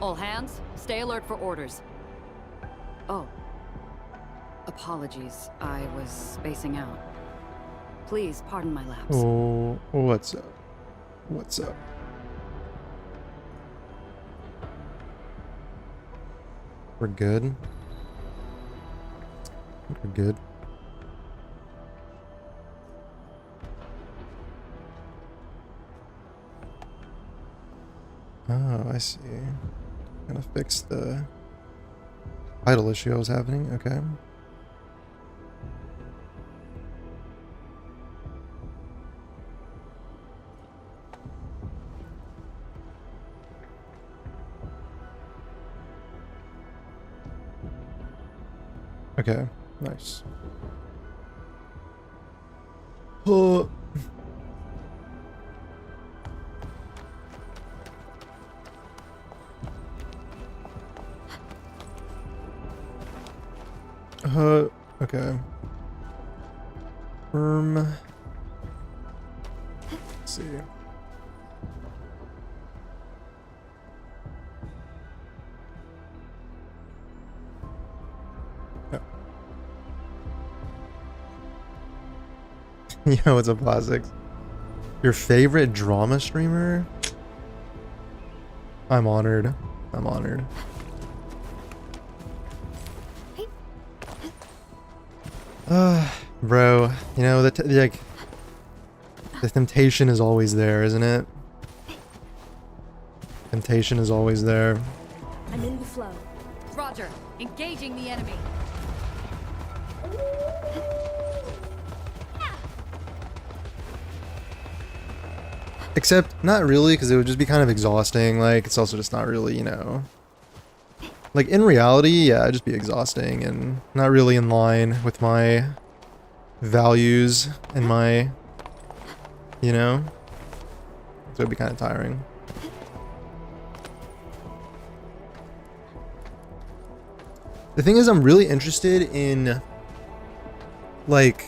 All hands, stay alert for orders. Oh. Apologies, I was spacing out. Please pardon my lapse. Oh, what's up? What's up? We're good. We're good. Oh, I see. Gonna fix the idle issue that was happening. Okay. Okay, nice. Oh. Okay. Let's see. Yo, what's up, Plastics? Your favorite drama streamer? I'm honored. I'm honored. Bro, you know, the temptation is always there, isn't it? Temptation is always there. I'm in the flow. Roger, engaging the enemy. Except, not really, because it would just be kind of exhausting. Like, it's also just not really, you know... Like, in reality, yeah, it'd just be exhausting and not really in line with my values and my, you know? So it'd be kind of tiring. The thing is, I'm really interested in, like,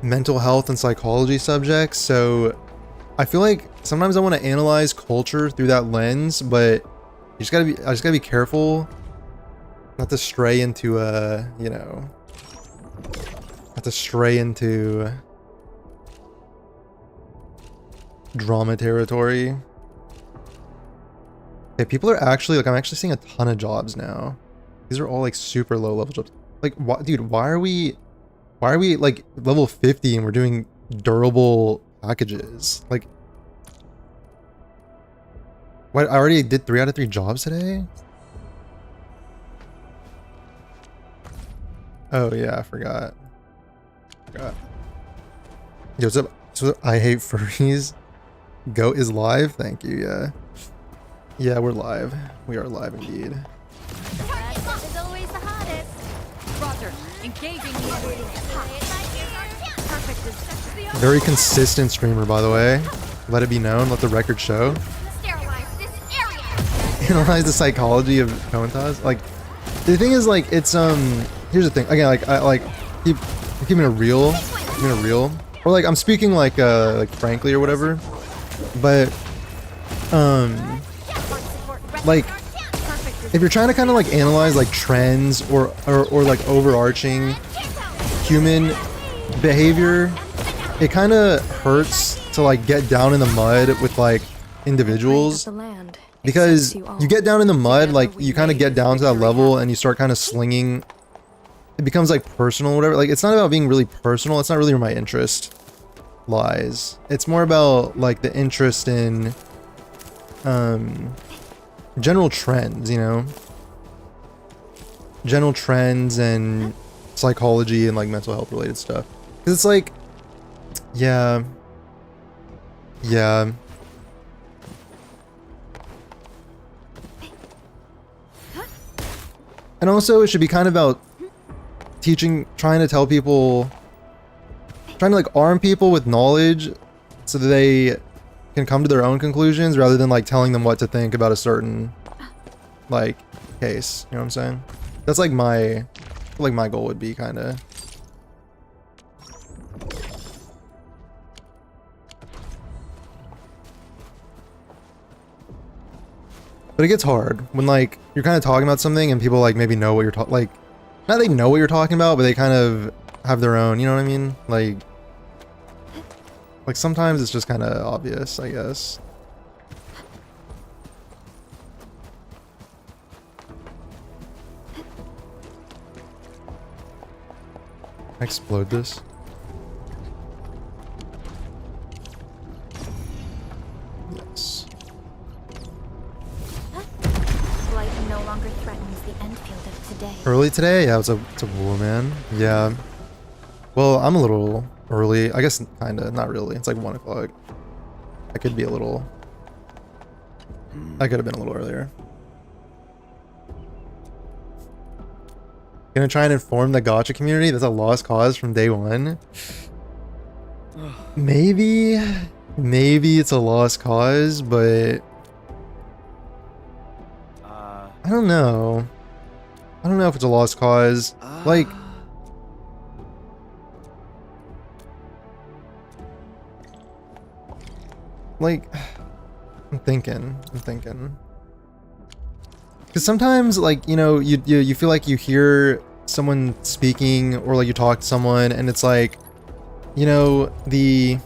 mental health and psychology subjects, so I feel like sometimes I want to analyze culture through that lens, but I just gotta be careful not to stray into you know, not to stray into drama territory. Okay, people are actually, like, I'm actually seeing a ton of jobs now. These are all like super low level jobs. Like, dude, why are we like level 50 and we're doing durable packages? Like, what? I already did 3 out of 3 jobs today? Oh yeah, I forgot. Yo, what's up? So I hate furries. Goat is live? Thank you, yeah. Yeah, we're live. We are live indeed. Is always the hottest. Roger, engaging the enemy. Perfect. Very consistent streamer, by the way. Let it be known, let the record show. Sterilize this area. Analyze the psychology of Komentas. Like, the thing is, like, it's here's the thing. Again, like, I like keeping it real, or like I'm speaking like frankly or whatever. But like, if you're trying to kind of like analyze like trends or like overarching human behavior, it kind of hurts to like get down in the mud with like individuals, because you get down in the mud, like you kind of get down to that level and you start kind of slinging. It becomes like personal or whatever. Like, it's not about being really personal. It's not really where my interest lies. It's more about like the interest in general trends, you know, general trends and psychology and like mental health related stuff. Because it's like, yeah. And also, it should be kind of about teaching, trying to tell people, trying to like arm people with knowledge so that they can come to their own conclusions rather than like telling them what to think about a certain like case. You know what I'm saying? That's like my goal would be kind of. But it gets hard when like you're kind of talking about something and people like maybe know what you're talking, like not they know what you're talking about, but they kind of have their own, you know what I mean? Like sometimes it's just kind of obvious, I guess. Explode this. Yes. Blight no longer threatens the Enfield of today. Early today? Yeah, it's a woman. Yeah. Well, I'm a little early. I guess kinda, not really. It's like 1 o'clock. I could be a little. I could have been a little earlier. Gonna try and inform the gacha community that's a lost cause from day one. Maybe it's a lost cause, but I don't know. I don't know if it's a lost cause. Like, I'm thinking. Because sometimes, like, you know, you feel like you hear someone speaking, or like you talk to someone, and it's like, you know, the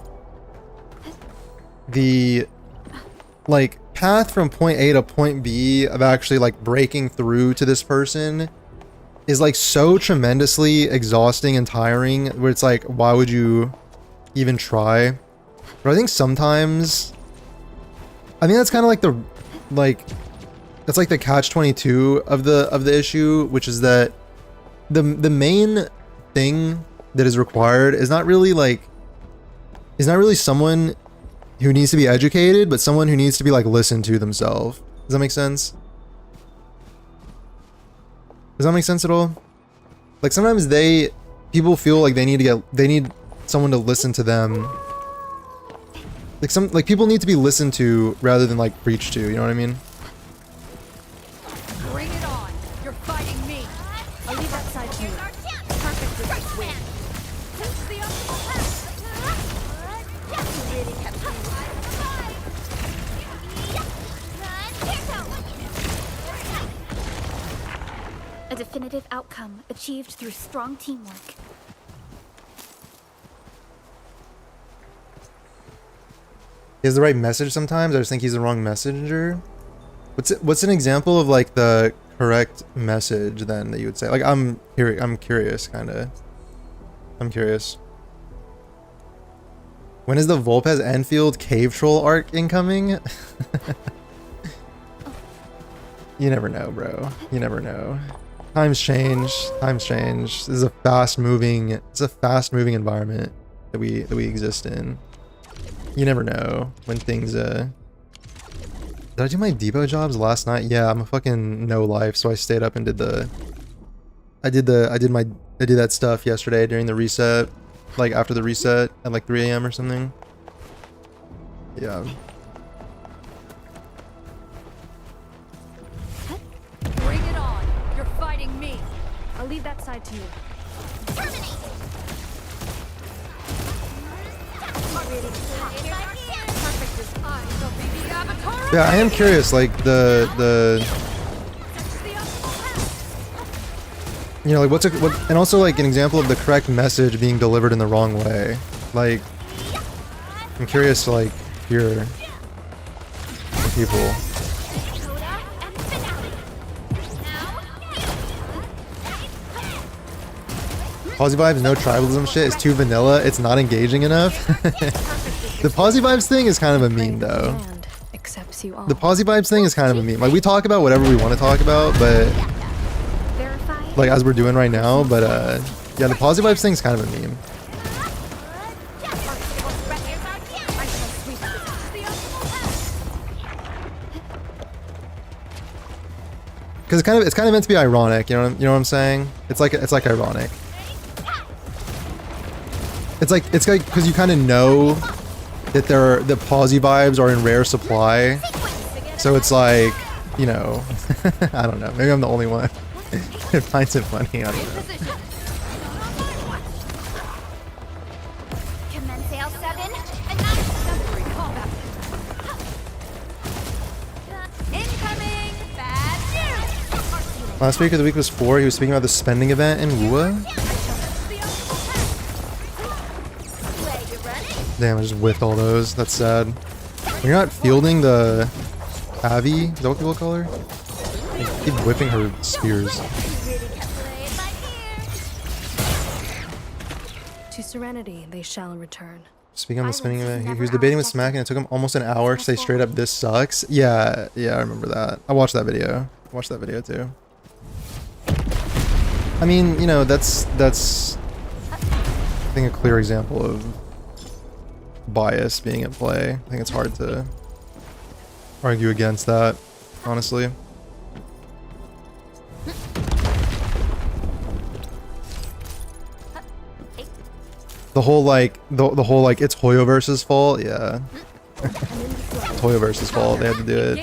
like path from point A to point B of actually like breaking through to this person is like so tremendously exhausting and tiring, where it's like, why would you even try? But I think sometimes, I think that's kind of like that's like the catch-22 of the issue, which is that the main thing that is required is not really someone who needs to be educated, but someone who needs to be like listened to themselves. Does that make sense? Does that make sense at all? Like sometimes people feel like they need someone to listen to them. Like people need to be listened to rather than like preached to, you know what I mean? Bring it on. You're fighting me. I'll leave that side to you. Perfect with this win. Take the optimal path. You really kept me. A definitive outcome achieved through strong teamwork. He has the right message sometimes. I just think he's the wrong messenger. What's an example of like the correct message then that you would say? Like I'm curious, kind of. I'm curious. When is the Volpez Enfield cave troll arc incoming? You never know, bro. You never know. Times change. Times change. This is a fast-moving environment that we exist in. You never know when things. Did I do my depot jobs last night? Yeah, I'm a fucking no life, so I stayed up and did that stuff yesterday during the reset, like after the reset at like 3 AM or something. Yeah. Bring it on. You're fighting me. I'll leave that side to you. Terminate. Yeah, I am curious, like the you know, like and also like an example of the correct message being delivered in the wrong way. Like, I'm curious to like hear from people. Posi vibes, no tribalism shit. It's too vanilla. It's not engaging enough. The Posi vibes thing is kind of a meme, though. The Posi vibes thing is kind of a meme. Like, we talk about whatever we want to talk about, but like as we're doing right now. But yeah, the Posi vibes thing is kind of a meme. Because it's kind of meant to be ironic. You know what I'm saying? It's like ironic. It's like because you kind of know that the Posi vibes are in rare supply, so it's like, you know, I don't know. Maybe I'm the only one who finds it funny. I don't know. Incoming! Last week of the week was 4. He was speaking about the spending event in Wua. Damn, I just whiffed all those. That's sad. When you're not fielding the Avi, is that what people call her? I keep whipping her spears. To serenity they shall return. Speaking on the spinning event, he was debating with Smack and it took him almost an hour to say straight up, "This sucks." Yeah, I remember that. I watched that video. I watched that video too. I mean, you know, that's I think a clear example of bias being at play. I think it's hard to argue against that, honestly. The whole like the whole like it's Hoyoverse's fault, yeah. It's Hoyoverse's fault. They had to do it.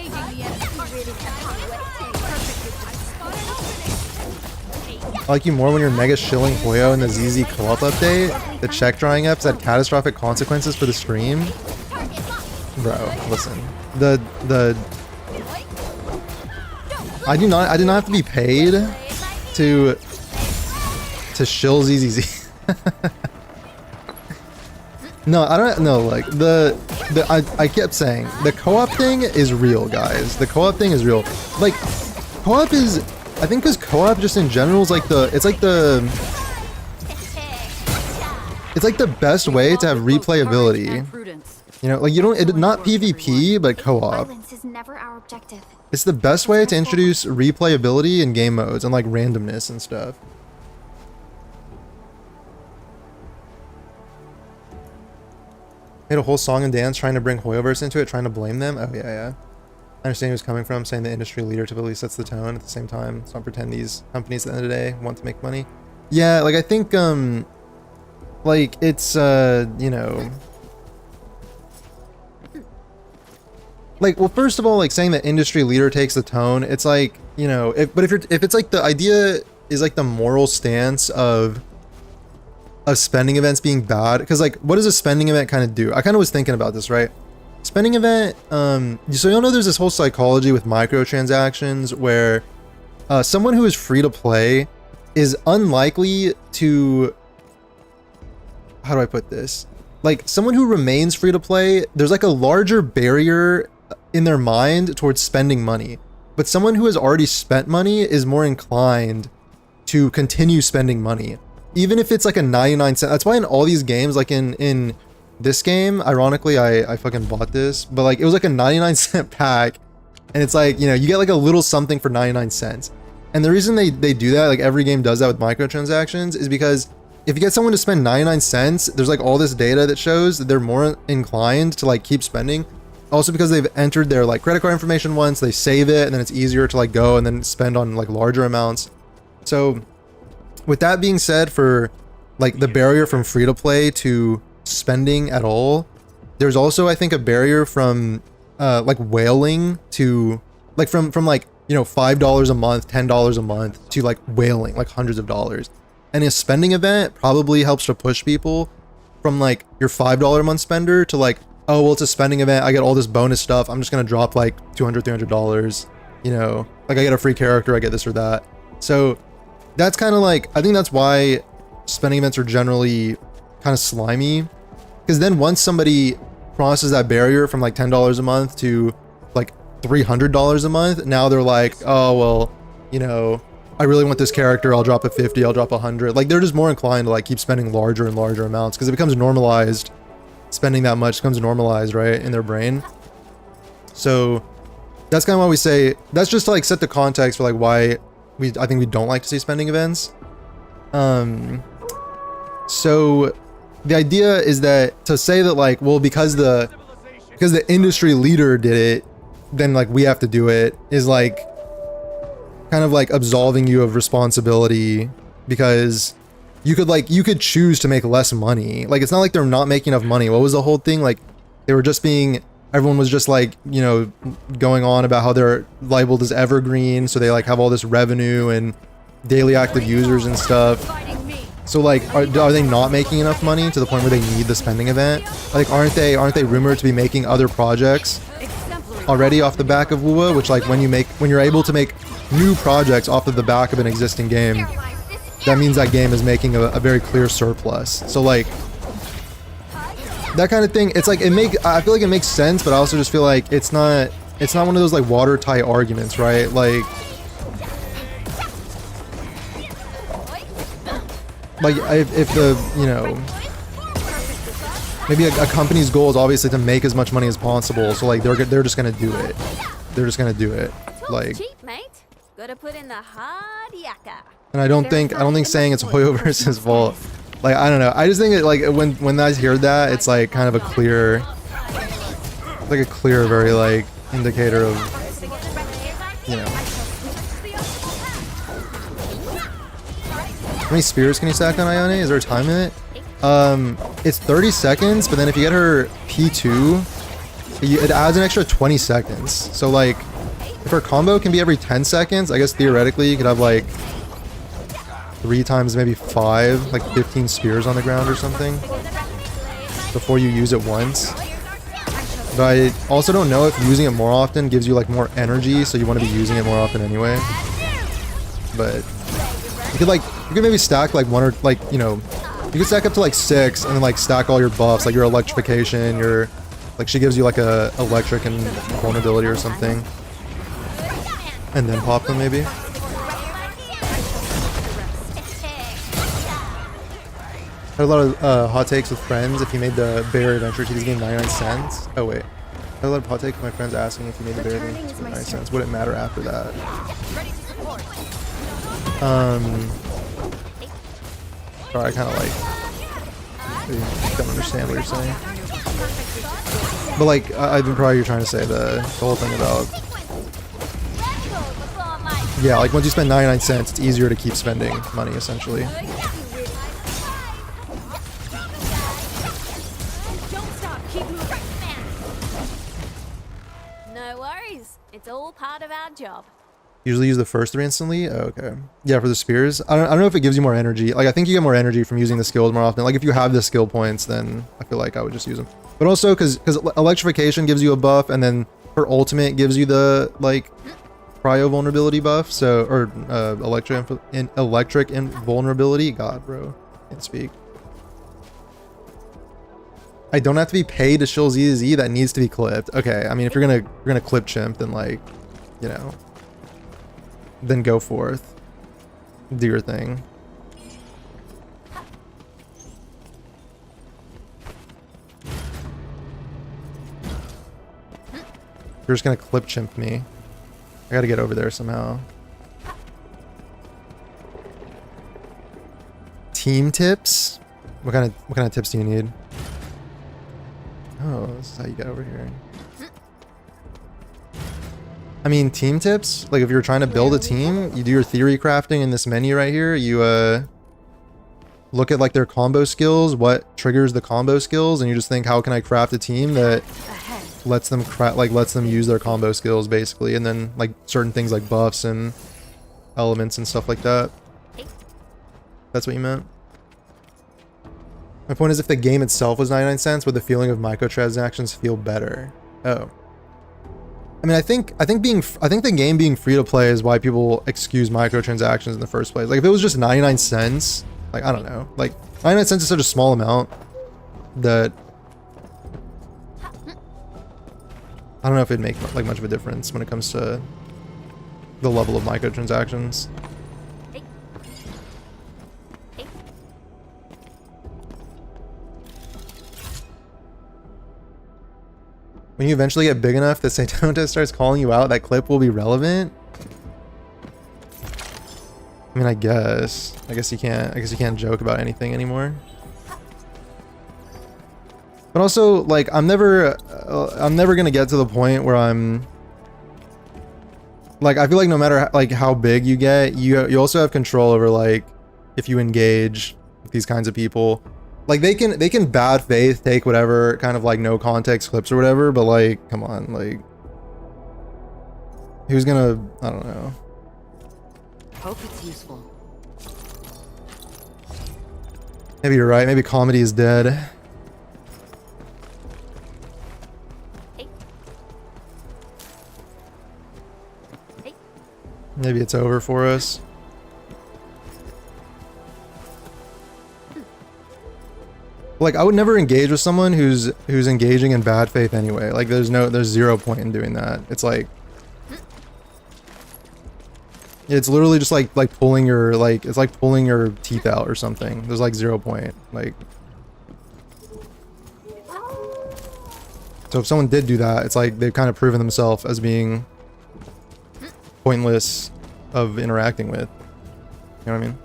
I like you more when you're mega shilling Hoyo in the ZZ co-op update. The check drawing ups had catastrophic consequences for the stream. Bro, listen. I did not have to be paid to shill ZZZ. No, I don't know, like, I kept saying, the co-op thing is real, guys. The co-op thing is real. Like, co-op is, I think because co-op just in general is like it's like the best way to have replayability. You know, like, not PvP, but co-op. It's the best way to introduce replayability in game modes and, like, randomness and stuff. Made a whole song and dance trying to bring Hoyoverse into it, trying to blame them. Oh yeah. I understand where he was coming from, saying the industry leader typically sets the tone. At the same time, let's not pretend these companies at the end of the day want to make money. Yeah, like I think like it's you know, like, well, first of all, like saying that industry leader takes the tone, it's like, you know, if it's like the idea is like the moral stance of spending events being bad, because like what does a spending event kind of do? I kind of was thinking about this, right? Spending event, so you'll know there's this whole psychology with microtransactions where someone who is free to play is unlikely to, how do I put this? Like someone who remains free to play, there's like a larger barrier in their mind towards spending money. But someone who has already spent money is more inclined to continue spending money. Even if it's like a 99 cent, that's why in all these games, like in this game, ironically, I fucking bought this, but like it was like a 99 cent pack, and it's like, you know, you get like a little something for 99 cents. And the reason they do that, like every game does that with microtransactions, is because if you get someone to spend 99 cents, there's like all this data that shows that they're more inclined to like keep spending. Also because they've entered their like credit card information once, they save it, and then it's easier to like go and then spend on like larger amounts. So with that being said, for like the barrier from free to play to spending at all, there's also, I think, a barrier from like whaling to like from like, you know, $5 a month, $10 a month to like whaling, like hundreds of dollars. And a spending event probably helps to push people from like your $5 a month spender to like, oh well, it's a spending event, I get all this bonus stuff, I'm just gonna drop like $200, $300, you know, like I get a free character, I get this or that. So that's kind of like, I think that's why spending events are generally kind of slimy, because then once somebody crosses that barrier from like $10 a month to like $300 a month, now they're like, oh well, you know, I really want this character, I'll drop a 50, I'll drop 100. Like they're just more inclined to like keep spending larger and larger amounts because it becomes normalized. Spending that much becomes normalized, right, in their brain. So that's kind of why we say, that's just to like set the context for like why I think we don't like to see spending events. So the idea is that to say that like, well, because the industry leader did it, then like we have to do it, is like kind of like absolving you of responsibility, because you could choose to make less money. Like it's not like they're not making enough money. What was the whole thing? Like they were just being, everyone was just like, you know, going on about how they're labeled as evergreen, so they like have all this revenue and daily active users and stuff. So like, are they not making enough money to the point where they need the spending event? Like, aren't they rumored to be making other projects already off the back of WUWA? Which like when you're able to make new projects off of the back of an existing game, that means that game is making a very clear surplus. So like that kind of thing, it's like I feel like it makes sense, but I also just feel like it's not one of those like watertight arguments, right? Like if the, you know, maybe a company's goal is obviously to make as much money as possible, so like they're just gonna do it. They're just gonna do it. Like, cheap, mate. Gotta put in the hard yakka. and I don't think saying it's Hoyo versus Vault. Like, I don't know. I just think it, like, when I hear that, it's like kind of a clear, like a clear, very like indicator of, you know. How many spears can you stack on Ione? Is there a time limit? It's 30 seconds, but then if you get her P2, it adds an extra 20 seconds. So like, if her combo can be every 10 seconds, I guess theoretically you could have like 3 times maybe 5, like 15 spears on the ground or something before you use it once. But I also don't know if using it more often gives you like more energy, so you want to be using it more often anyway. But you could maybe stack like one, or like, you know, you could stack up to like 6 and then like stack all your buffs, like your electrification, your, like she gives you like a electric and vulnerability or something, and then pop them maybe. Had a lot of hot takes with friends if you made the Bear Adventure to this game 99 cents. Oh wait. I had a lot of hot takes with my friends asking if you made the Bear Adventure to 99 cents. Would it matter after that? Sorry, I kind of like don't understand what you're saying. But like, I think probably you're trying to say the whole thing about, yeah, like once you spend 99 cents, it's easier to keep spending money essentially. No worries. It's all part of our job. Usually use the first 3 instantly? Oh, okay. Yeah, for the spears. I don't know if it gives you more energy. Like, I think you get more energy from using the skills more often. Like, if you have the skill points, then I feel like I would just use them. But also, because electrification gives you a buff, and then her ultimate gives you the, like, cryo vulnerability buff. So, or electric invulnerability. God, bro. Can't speak. I don't have to be paid to shill Z to Z. That needs to be clipped. Okay, I mean, if you're gonna clip chimp, then, like, you know, then go forth, do your thing. You're just gonna clip chimp me. I gotta get over there somehow. Team tips? What kind of tips do you need? Oh, this is how you get over here. I mean, team tips, like if you're trying to build a team, you do your theory crafting in this menu right here. You look at like their combo skills, what triggers the combo skills, and you just think, how can I craft a team that lets them use their combo skills basically, and then like certain things like buffs and elements and stuff like that. That's what you meant? My point is, if the game itself was 99 cents, would the feeling of microtransactions feel better? Oh. I mean, I think the game being free to play is why people excuse microtransactions in the first place. Like, if it was just 99 cents, like, I don't know, like 99 cents is such a small amount that I don't know if it'd make like much of a difference when it comes to the level of microtransactions. When you eventually get big enough that Satonta starts calling you out, that clip will be relevant. I mean, I guess you can't joke about anything anymore. But also, like, I'm never gonna get to the point where I'm like, I feel like no matter like how big you get, you also have control over, like, if you engage with these kinds of people. Like, they can bad faith take whatever kind of like no context clips or whatever, but like, come on, like, who's gonna, I don't know. Hope it's useful. Maybe you're right, maybe comedy is dead. Maybe it's over for us. Like, I would never engage with someone who's engaging in bad faith anyway. Like, there's 0 point in doing that. It's like, it's literally just like pulling your, like, it's like pulling your teeth out or something. There's like 0 point. Like, so if someone did do that, it's like they've kind of proven themselves as being pointless of interacting with. You know what I mean?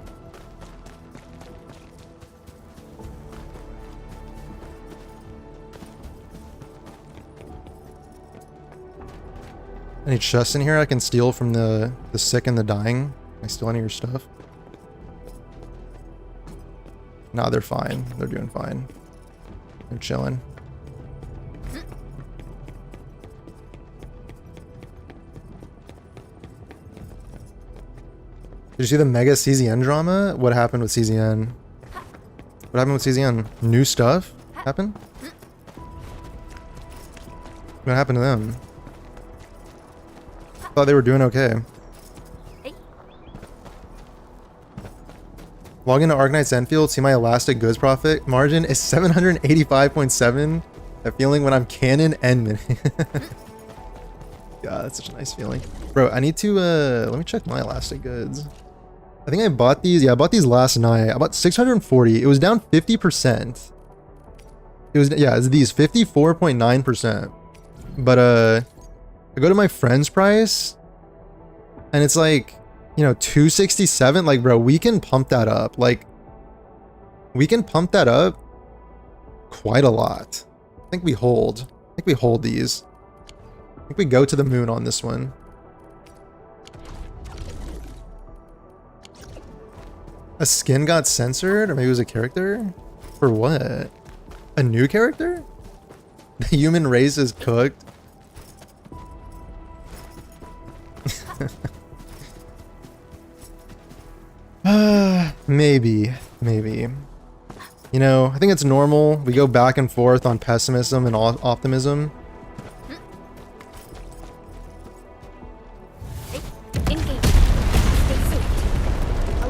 Any chests in here I can steal from the sick and the dying? Can I steal any of your stuff? Nah, they're fine. They're doing fine. They're chilling. Did you see the mega CZN drama? What happened with CZN? What happened with CZN? New stuff happened? What happened to them? Thought they were doing okay. Log into Arknight's Enfield, see my elastic goods profit margin is 785.7. That feeling when I'm cannon and mini. God, that's such a nice feeling. Bro, I need to let me check my elastic goods. I think I bought these. Yeah, I bought these last night. I bought 640. It was down 50%. It was, yeah, it's these 54.9%. But I go to my friend's price and it's like, you know, 267. Like, bro, we can pump that up. Like, we can pump that up quite a lot. I think we hold. I think we hold these. I think we go to the moon on this one. A skin got censored? Or maybe it was a character? For what? A new character? The human race is cooked. Maybe. You know, I think it's normal. We go back and forth on pessimism and optimism.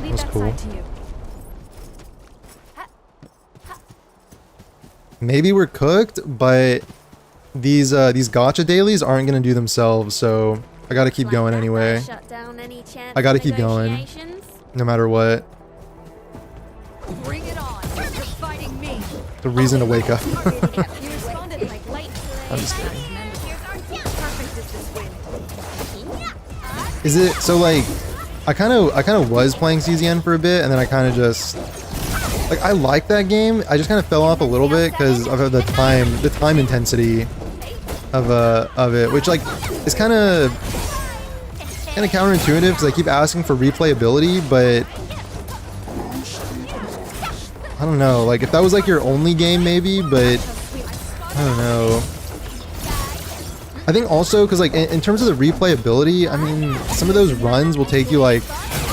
That's cool. Maybe we're cooked, but these gacha dailies aren't gonna do themselves, so I gotta keep going anyway. I gotta keep going, no matter what. Bring it on. You're fighting me. The reason to wake up. You responded like light. I'm just kidding. Perfect is this win. Is it so? Like, I kind of was playing CZN for a bit, and then I kind of just like, I like that game. I just kind of fell off a little bit because of the time intensity of it, which like is kind of counterintuitive because I keep asking for replayability, but I don't know. Like, if that was like your only game, maybe, but I don't know. I think also because like in terms of the replayability, I mean, some of those runs will take you like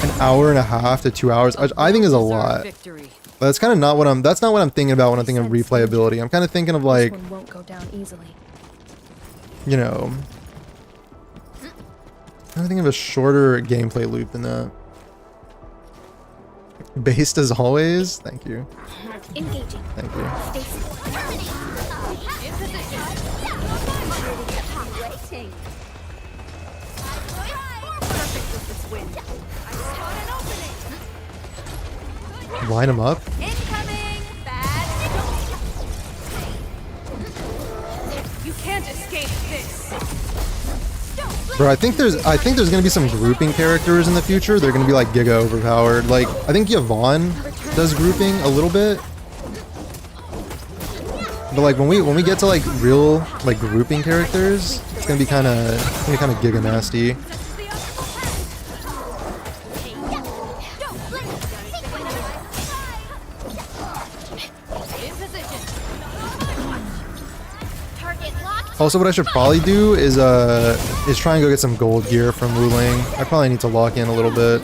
an hour and a half to 2 hours, which I think is a lot. But that's kind of not what I'm thinking about when I'm thinking of replayability. I'm kind of thinking of like, won't go down easily. you know, I'm thinking of a shorter gameplay loop than that. Based as always. Thank you. Engaging. Thank you. Line them up. You can't escape this. Bro, I think there's gonna be some grouping characters in the future. They're gonna be like giga overpowered. Like, I think Yvonne does grouping a little bit. But like when we get to like real like grouping characters, it's gonna be kinda giga nasty. Also, what I should probably do is try and go get some gold gear from Wuling. I probably need to lock in a little bit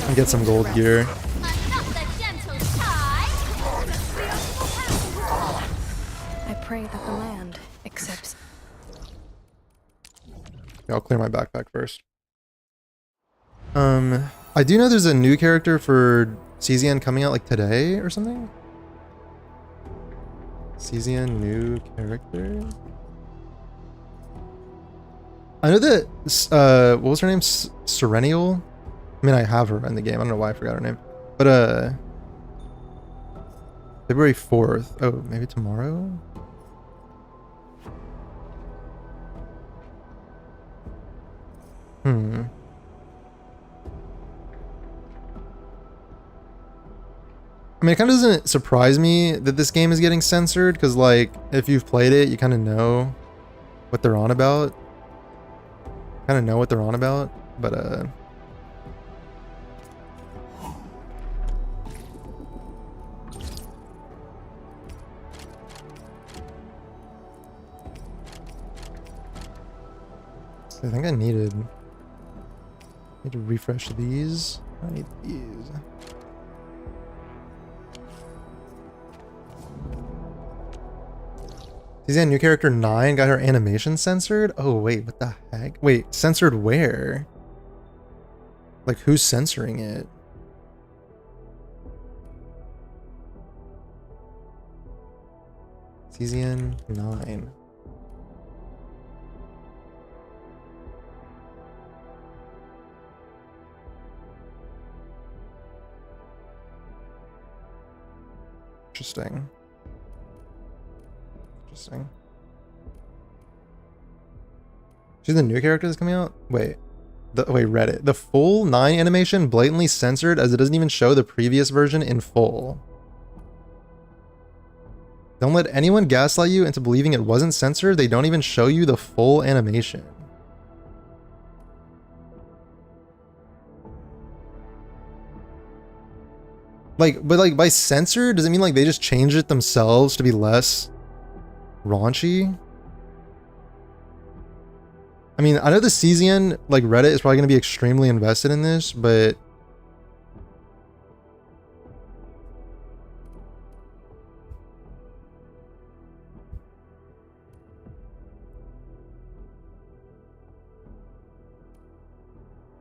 and get some gold gear. I pray that the land accepts. Yeah, I'll clear my backpack first. I do know there's a new character for CZN coming out like today or something. CZN new character. I know that what was her name? Serenial. I mean, I have her in the game. I don't know why I forgot her name. But February 4th. Oh, maybe tomorrow. I mean, it kind of doesn't surprise me that this game is getting censored, because, like, if you've played it, you kind of know what they're on about. But, I think I need to refresh these. I need these. Is that new character 9 got her animation censored? Oh wait, what the heck? Wait, censored where? Like, who's censoring it? Season 9. Interesting. She's the new character that's coming out? Wait. Wait, Reddit. The full 9 animation blatantly censored as it doesn't even show the previous version in full. Don't let anyone gaslight you into believing it wasn't censored. They don't even show you the full animation. Like, but like by censored, does it mean like they just changed it themselves to be less raunchy? I mean, I know the CZN, like, Reddit is probably going to be extremely invested in this, but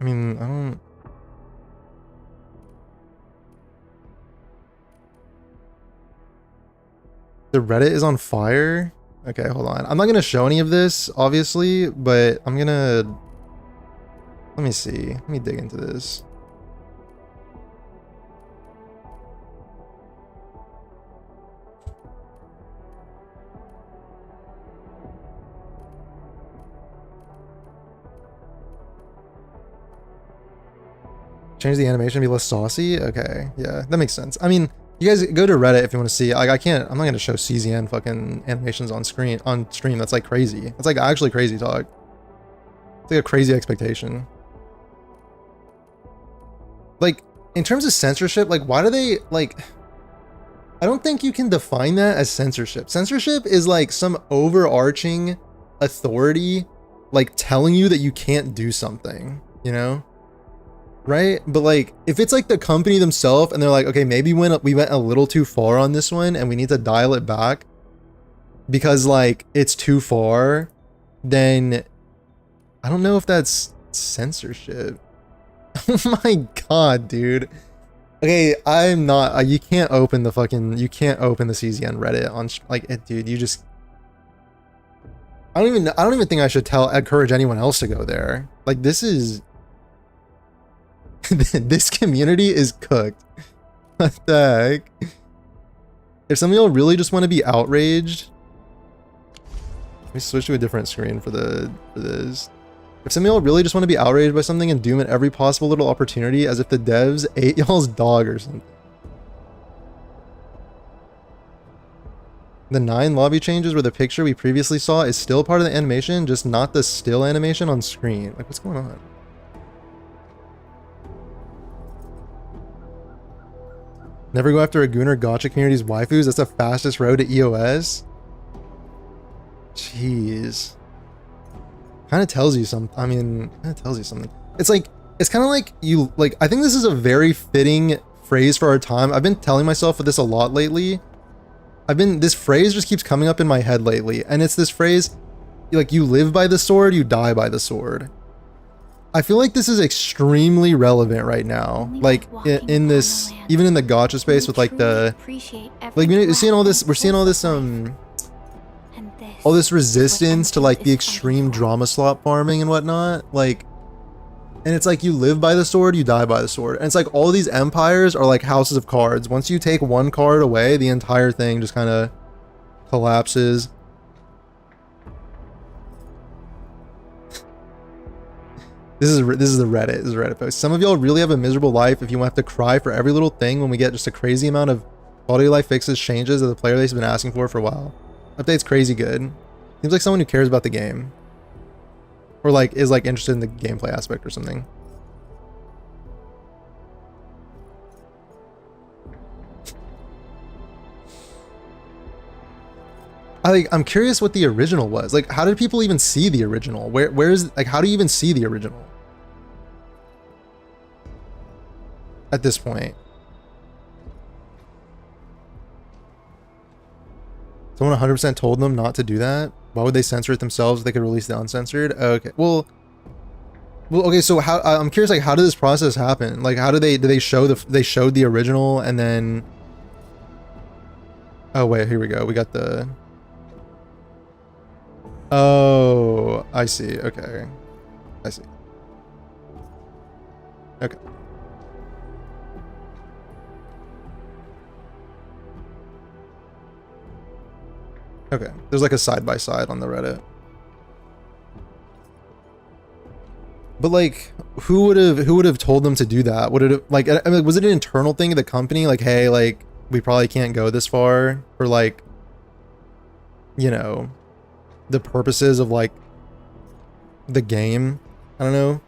I mean, I don't. The Reddit is on fire? Okay, hold on. I'm not gonna show any of this, obviously, but I'm gonna... Let me see. Let me dig into this. Change the animation to be less saucy? Okay, yeah, that makes sense. I mean, you guys go to Reddit if you want to see. Like, I'm not gonna show CZN fucking animations on stream. That's like crazy. That's like actually crazy talk. It's like a crazy expectation. Like, in terms of censorship, like, why do they, like, I don't think you can define that as censorship. Censorship is like some overarching authority, like, telling you that you can't do something, you know? Right? But like, if it's like the company themselves and they're like, okay, maybe we went a little too far on this one and we need to dial it back because like it's too far, then I don't know if that's censorship. Oh my god, dude. Okay, I'm not, you can't open the CZN Reddit on like it, dude. You just, I don't even think I should encourage anyone else to go there. Like, this is this community is cooked. What the heck? If some of y'all really just want to be outraged, let me switch to a different screen for this. If some of y'all really just want to be outraged by something and doom at every possible little opportunity as if the devs ate y'all's dog or something. The 9 lobby changes where the picture we previously saw is still part of the animation, just not the still animation on screen. Like, what's going on? Never go after a Gooner Gacha community's waifus. That's the fastest road to EOS. Jeez. Kind of tells you something. I mean, kind of tells you something. It's like, it's kind of like you, like, I think this is a very fitting phrase for our time. I've been telling myself this a lot lately. This phrase just keeps coming up in my head lately. And it's this phrase, like you live by the sword, you die by the sword. I feel like this is extremely relevant right now. Like in this, even in the gacha space with like the, like you're seeing all this, we're seeing all this resistance to like the extreme drama slot farming and whatnot. Like, and it's like you live by the sword, you die by the sword. And it's like all these empires are like houses of cards. Once you take one card away, the entire thing just kind of collapses. This is the Reddit. This is a Reddit post. Some of y'all really have a miserable life if you have to cry for every little thing when we get just a crazy amount of quality of life fixes, changes that the player base has been asking for a while. Update's crazy good. Seems like someone who cares about the game. Or like is like interested in the gameplay aspect or something. I'm curious what the original was. Like, how did people even see the original? Where is, like, how do you even see the original? At this point. Someone 100% told them not to do that? Why would they censor it themselves if they could release the uncensored? Okay, well, okay, so how, I'm curious, like, how did this process happen? Like, how did they show they showed the original and then... Oh, wait, here we go. We got the... Oh, I see. Okay. I see. Okay. Okay. There's like a side-by-side on the Reddit. But like, who would have told them to do that? Would it have, like, I mean, was it an internal thing of the company? Like, hey, like, we probably can't go this far for like, you know, the purposes of like the game. I don't know.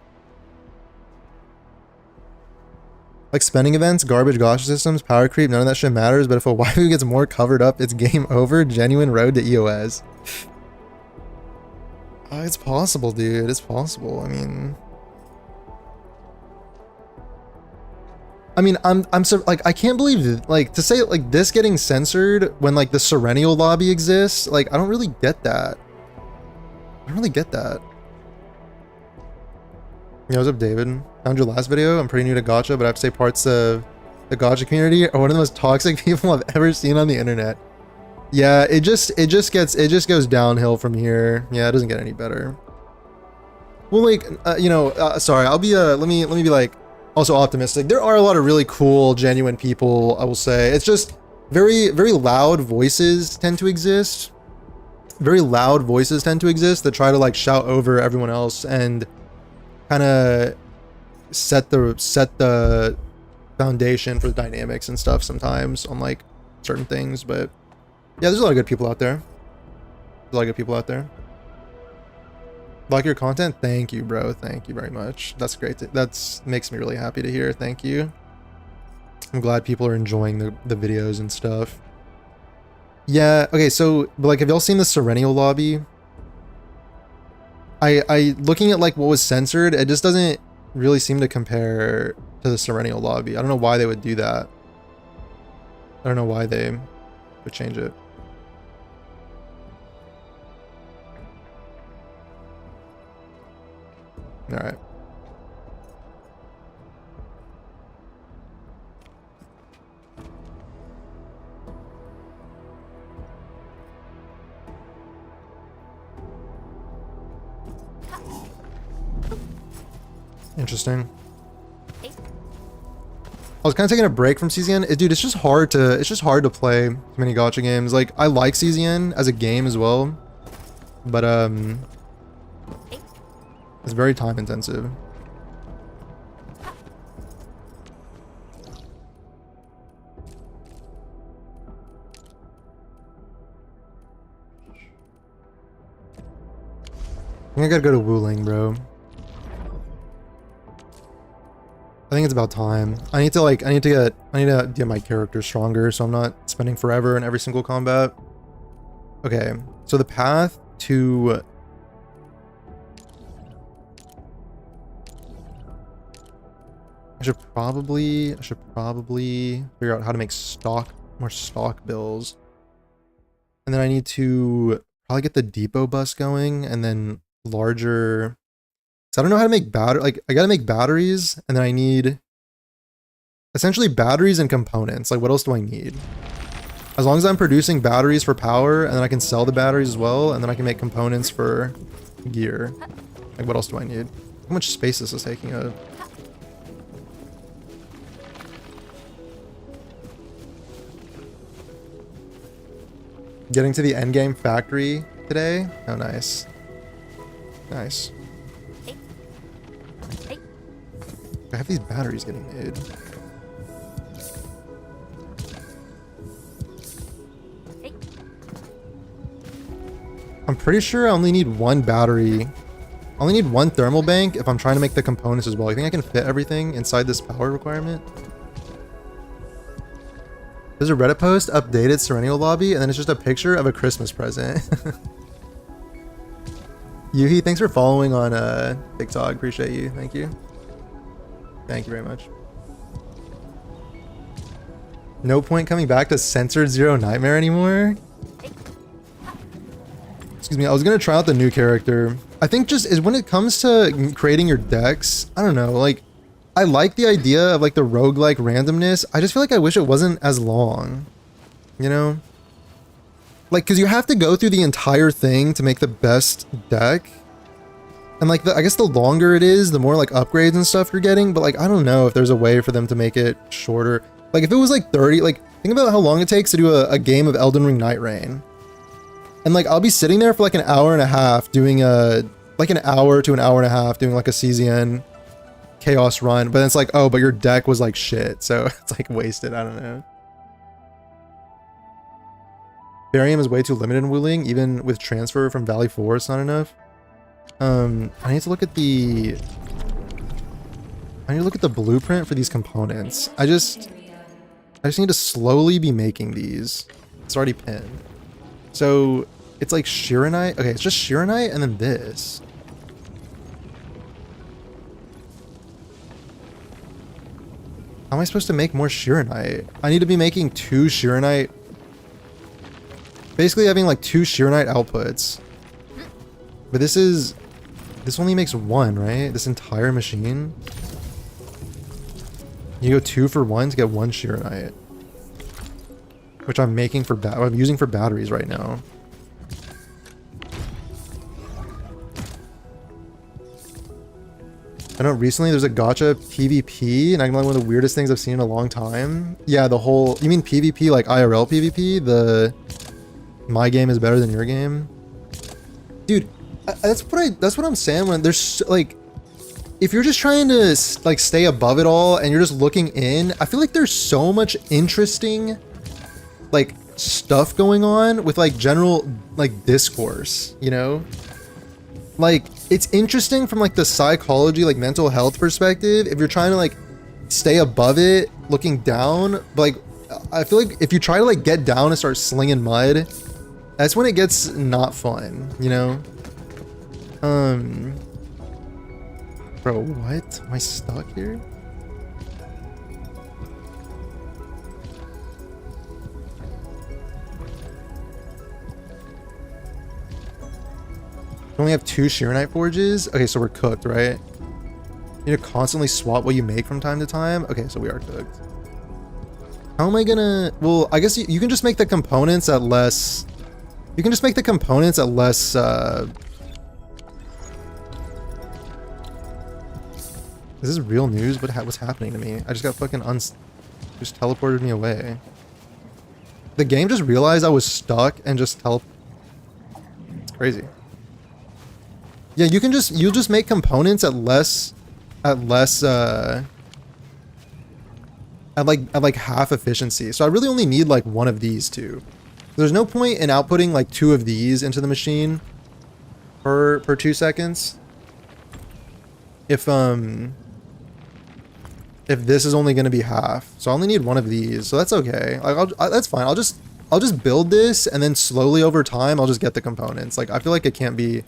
Like spending events, garbage gacha systems, power creep, none of that shit matters, but if a waifu gets more covered up, it's game over. Genuine road to EOS. It's possible, dude. It's possible. I mean, I'm so, like, I can't believe that, like, to say like this getting censored when like the Serennial lobby exists, like, I don't really get that. I don't really get that. Yo, what's up, David? Found your last video. I'm pretty new to gacha, but I have to say parts of the gacha community are one of the most toxic people I've ever seen on the internet. Yeah, it just goes downhill from here. Yeah, it doesn't get any better. Well, like, you know, sorry, I'll be, let me be like, also optimistic. There are a lot of really cool, genuine people, I will say. It's just very, very loud voices tend to exist. Very loud voices tend to exist that try to like shout over everyone else and kind of set the foundation for the dynamics and stuff sometimes on like certain things. But yeah, there's a lot of good people out there. There's a lot of good people out there. Like your content? Thank you, bro. Thank you very much. That's great. That's makes me really happy to hear. Thank you. I'm glad people are enjoying the videos and stuff. Yeah, okay, so, but like, have y'all seen the Serennial lobby? I looking at like what was censored, it just doesn't really seem to compare to the Serennial lobby. I don't know why they would do that. I don't know why they would change it. All right. Interesting. I was kind of taking a break from CZN. Dude, it's just hard to play many gacha games. Like, I like CZN as a game as well, but it's very time intensive. I think I gotta go to Wuling, bro. I think it's about time. I need to get my character stronger so I'm not spending forever in every single combat. Okay, so the path to I should probably figure out how to make more stock bills. And then I need to Probably get the depot bus going and then larger. So I don't know how to make battery. Like I got to make batteries and then I need essentially batteries and components. Like what else do I need? As long as I'm producing batteries for power and then I can sell the batteries as well. And then I can make components for gear. Like what else do I need? How much space is this taking up? Getting to the endgame factory today. Oh, nice. Nice. I have these batteries getting made. I'm pretty sure I only need one battery. I only need one thermal bank if I'm trying to make the components as well. I think I can fit everything inside this power requirement. There's a Reddit post, updated Serennial lobby, and then it's just a picture of a Christmas present. Yuhi, thanks for following on TikTok. Appreciate you. Thank you. Thank you very much. No point coming back to Censored Zero Nightmare anymore. Excuse me, I was gonna try out the new character. I think just is when it comes to creating your decks, I don't know, like I like the idea of like the roguelike randomness. I just feel like I wish it wasn't as long, you know? Like, cause you have to go through the entire thing to make the best deck. And like, I guess the longer it is, the more like upgrades and stuff you're getting. But like, I don't know if there's a way for them to make it shorter. Like if it was like 30, like think about how long it takes to do a game of Elden Ring Night Rain. And like, I'll be sitting there for like an hour and a half doing like an hour to an hour and a half doing like a CZN chaos run, but then it's like, oh, but your deck was like shit, so it's like wasted. I don't know. Barium is way too limited in Wuling, even with transfer from Valley 4, it's not enough. I need to look at the blueprint for these components. I just need to slowly be making these. It's already pinned. So it's like Shiranite. Okay, it's just Shiranite and then this. How am I supposed to make more Shiranite? I need to be making 2 Shiranite. Basically having like 2 Shiranite outputs. But this only makes 1, right? This entire machine. You go 2 for 1 to get 1 Shiranite. Which I'm making for I'm using for batteries right now. I know recently there's a gacha PvP, and I'm like one of the weirdest things I've seen in a long time. Yeah, the whole, you mean PvP like IRL PvP? The my game is better than your game? Dude, that's what I'm saying when there's like, if you're just trying to like stay above it all and you're just looking in, I feel like there's so much interesting like stuff going on with like general like discourse, you know? Like, it's interesting from like the psychology, like mental health perspective, if you're trying to like stay above it, looking down. But like, I feel like if you try to like get down and start slinging mud, that's when it gets not fun, you know? Bro, what? Am I stuck here? We only have 2 Shiranite forges? Okay, so we're cooked, right? You need to constantly swap what you make from time to time? Okay, so we are cooked. How am I gonna... Well, I guess you can just make the components at less... You can just make the components at less... Is this real news? What's happening to me? I just got fucking just teleported me away. The game just realized I was stuck and just It's crazy. Yeah, you'll just make components at like half efficiency. So I really only need like 1 of these 2. There's no point in outputting like 2 of these into the machine per 2 seconds. If this is only going to be half. So I only need 1 of these. So that's okay. Like that's fine. I'll just build this and then slowly over time I'll just get the components. Like I feel like it can't be.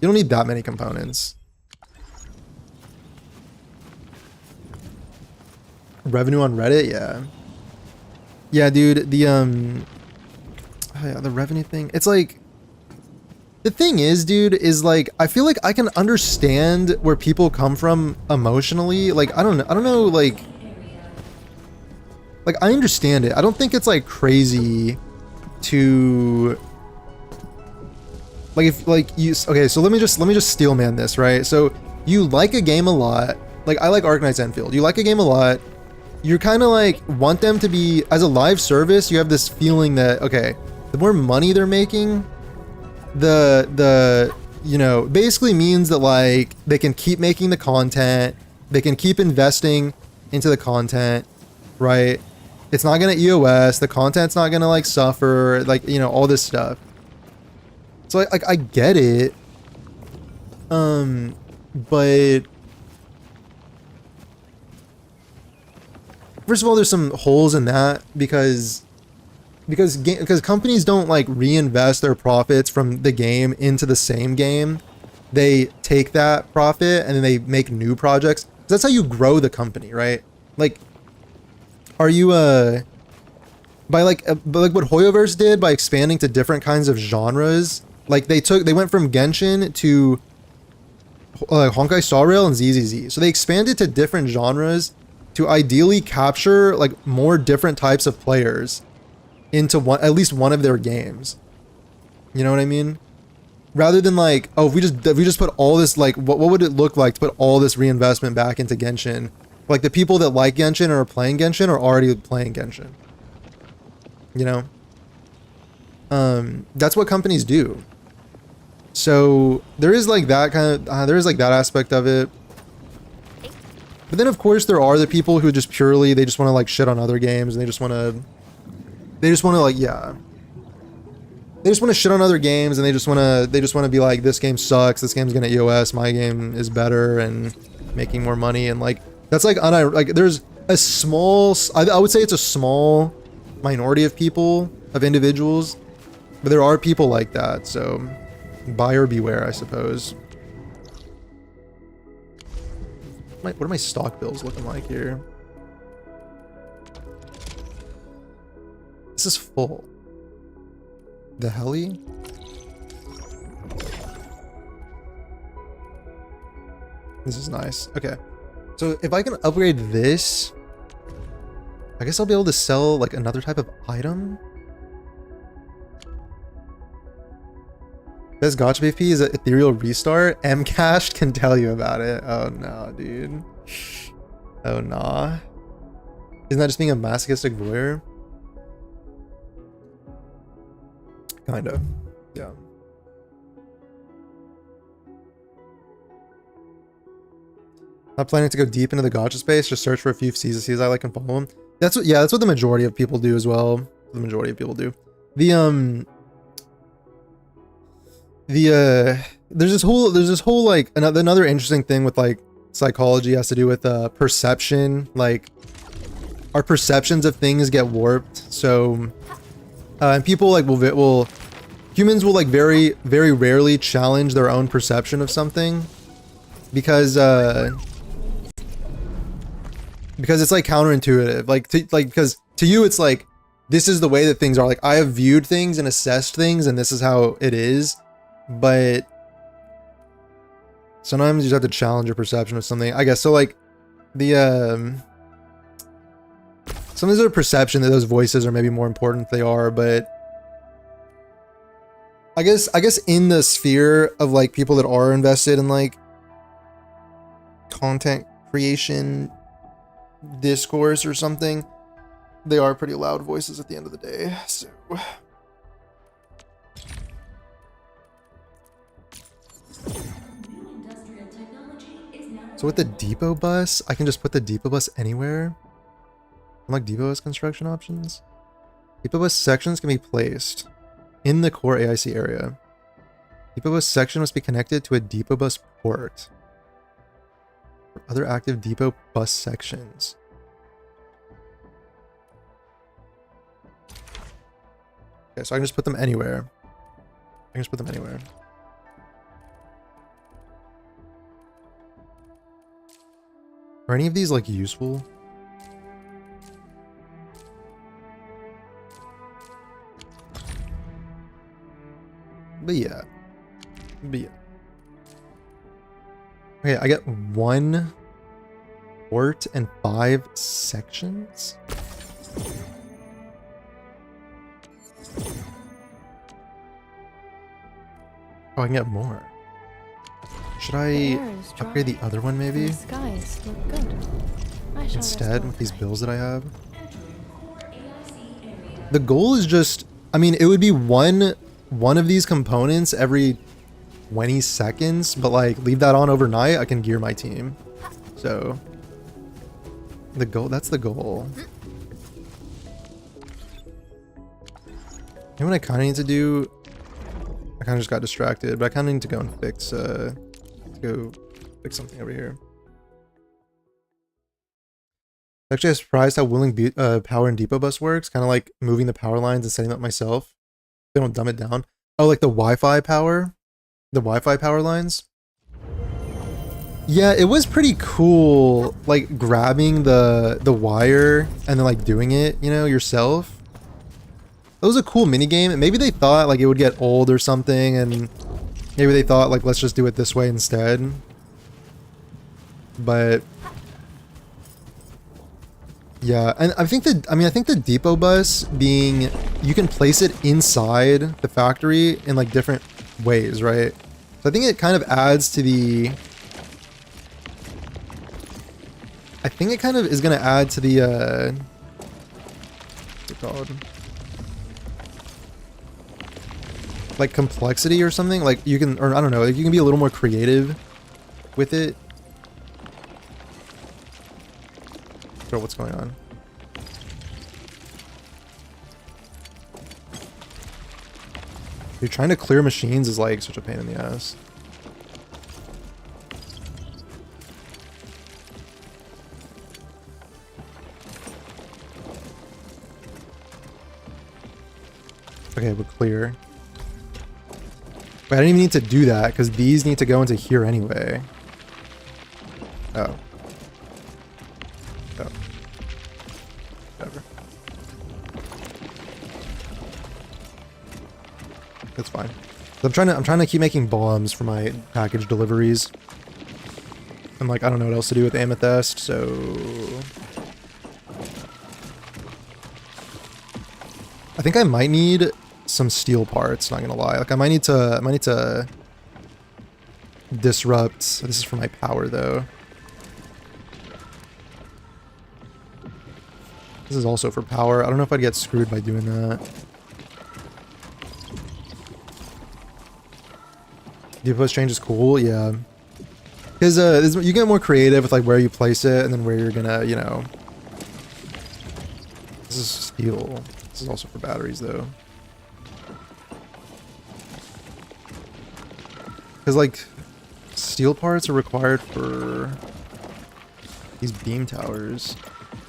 You don't need that many components. Revenue on Reddit, yeah. Yeah, dude, the oh yeah, the revenue thing. It's like The thing is, dude, is like I feel like I can understand where people come from emotionally. Like I don't know, like I understand it. I don't think it's like crazy to like if like you okay, so let me just steel man this, right? So you like a game a lot. Like I like Arknight's Enfield. You like a game a lot. You kind of like want them to be as a live service. You have this feeling that okay, the more money they're making, the you know, basically means that like they can keep making the content, they can keep investing into the content, right? It's not gonna EOS, the content's not gonna like suffer, like, you know, all this stuff. So I get it. But first of all, there's some holes in that because companies don't like reinvest their profits from the game into the same game. They take that profit and then they make new projects. That's how you grow the company, right? Like, are you by like what Hoyoverse did by expanding to different kinds of genres? Like they went from Genshin to Honkai Star Rail and ZZZ. So they expanded to different genres to ideally capture like more different types of players into at least one of their games. You know what I mean? Rather than like, oh, if we just put all this, like what would it look like to put all this reinvestment back into Genshin? Like the people that like Genshin or are playing Genshin are already playing Genshin. You know? That's what companies do. So there is like that kind of there is like that aspect of it. But then of course there are the people who just purely they just want to like shit on other games and they just want to like yeah. They just want to shit on other games and they just want to be like this game sucks, this game's going to EOS, my game is better and making more money and like that's like there's a small I would say it's a small minority of people, of individuals, but there are people like that, so buyer beware, I suppose. What are my stock bills looking like here? This is full. The heli? This is nice. Okay. So if I can upgrade this, I guess I'll be able to sell like another type of item. Best gacha BP is an ethereal restart. Mcash can tell you about it. Oh no, dude. Oh nah. Isn't that just being a masochistic voyeur? Kind of. Yeah. Not planning to go deep into the gacha space, just search for a few CZCs I like and follow them. That's what, yeah, that's what the majority of people do as well. The majority of people do. There's this whole like another interesting thing with like psychology has to do with perception. Like our perceptions of things get warped. So and people like humans will like very rarely challenge their own perception of something because it's like counterintuitive. Because to you it's like this is the way that things are. Like I have viewed things and assessed things and this is how it is. But sometimes you just have to challenge your perception of something, I guess. So like the sometimes there's a perception that those voices are maybe more important than they are, but I guess in the sphere of like people that are invested in like content creation discourse or something, they are pretty loud voices at the end of the day. So with the depot bus, I can just put the depot bus anywhere. Unlock depot bus construction options. Depot bus sections can be placed in the core AIC area. Depot bus section must be connected to a depot bus port. For other active depot bus sections. Okay, so I can just put them anywhere. Are any of these like useful? But yeah. But yeah. Okay, I get 1 port and 5 sections. Oh, I can get more. Should I upgrade the other one maybe? The skies look good. I shall Instead, with these bills that I have? The goal is just, I mean, it would be one of these components every 20 seconds, but like leave that on overnight, I can gear my team. So the goal, that's the goal. You know what I kind of need to do? I kind of just got distracted, but I kind of need to go and fix, fix something over here. Actually, I'm surprised how willing power and depot bus works. Kind of like moving the power lines and setting them up myself. They don't dumb it down. Oh, like the Wi-Fi power? The Wi-Fi power lines? Yeah, it was pretty cool, like grabbing the wire and then like doing it, you know, yourself. It was a cool mini game. Maybe they thought like it would get old or something, and maybe they thought like let's just do it this way instead. But yeah, and I think the depot bus being, you can place it inside the factory in like different ways, right? So I think it kind of adds to the, I think it kind of is going to add to the, what's it called? Like complexity or something. Like you can, or I don't know, like you can be a little more creative with it. What's going on? Dude, trying to clear machines is like such a pain in the ass. Okay, we're clear. But I didn't even need to do that because these need to go into here anyway. Oh. Oh. Whatever. That's fine. So I'm trying to keep making bombs for my package deliveries. And like I don't know what else to do with amethyst, so I think I might need some steel parts, not gonna lie. Like I might need to disrupt. This is for my power though. This is also for power. I don't know if I'd get screwed by doing that. Depot change is cool, yeah. Because you get more creative with like where you place it and then where you're gonna, you know. This is steel. This is also for batteries though. Because like steel parts are required for these beam towers.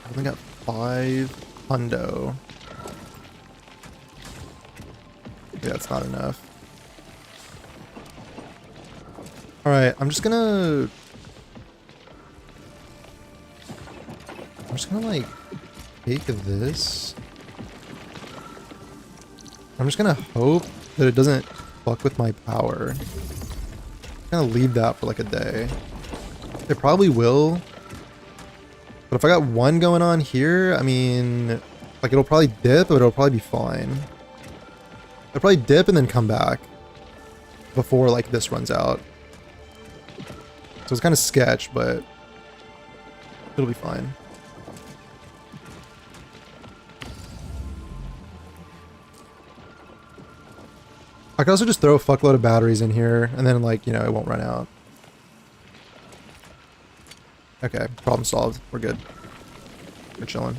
I've only got 5 hundo. Yeah, it's not enough. Alright, I'm just gonna like take this. I'm just gonna hope that it doesn't fuck with my power. I'm gonna leave that for like a day. It probably will. But if I got one going on here, I mean, like it'll probably dip, but it'll probably be fine. It'll probably dip and then come back before like this runs out. So it's kind of sketch, but it'll be fine. I could also just throw a fuckload of batteries in here and then like, you know, it won't run out. Okay, problem solved. We're good. We're chilling.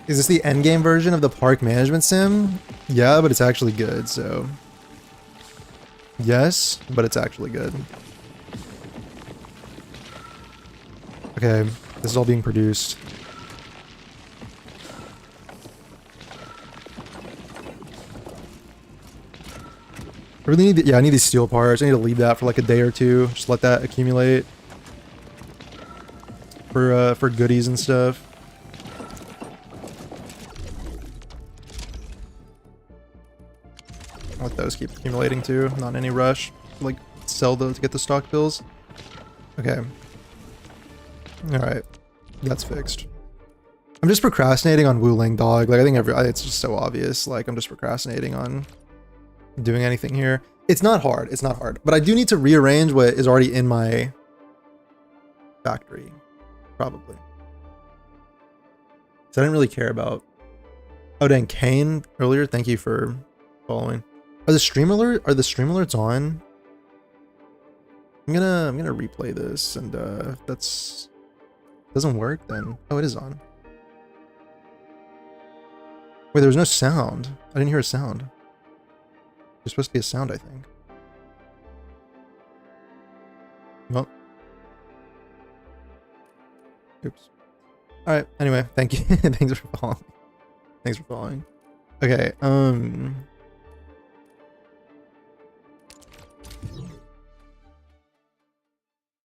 Is this the endgame version of the park management sim? Yeah, but it's actually good, so. Yes, but it's actually good. Okay, this is all being produced. I really need, yeah, I need these steel parts. I need to leave that for like a day or two. Just let that accumulate for goodies and stuff. Let those keep accumulating too. Not in any rush. Like, sell those to get the stock bills. Okay. Alright. That's fixed. I'm just procrastinating on Wuling, dog. Like, I think it's just so obvious. Like, I'm just procrastinating on doing anything here. It's not hard. It's not hard. But I do need to rearrange what is already in my factory. Probably. So I didn't really care about... Oh, dang. Kane earlier. Thank you for following. Are the stream alerts on? I'm gonna replay this, and if that's doesn't work, then oh, it is on. Wait, there was no sound. I didn't hear a sound. There's supposed to be a sound, I think. Well. Oops. All right. Anyway, thank you. Thanks for following. Thanks for following. Okay.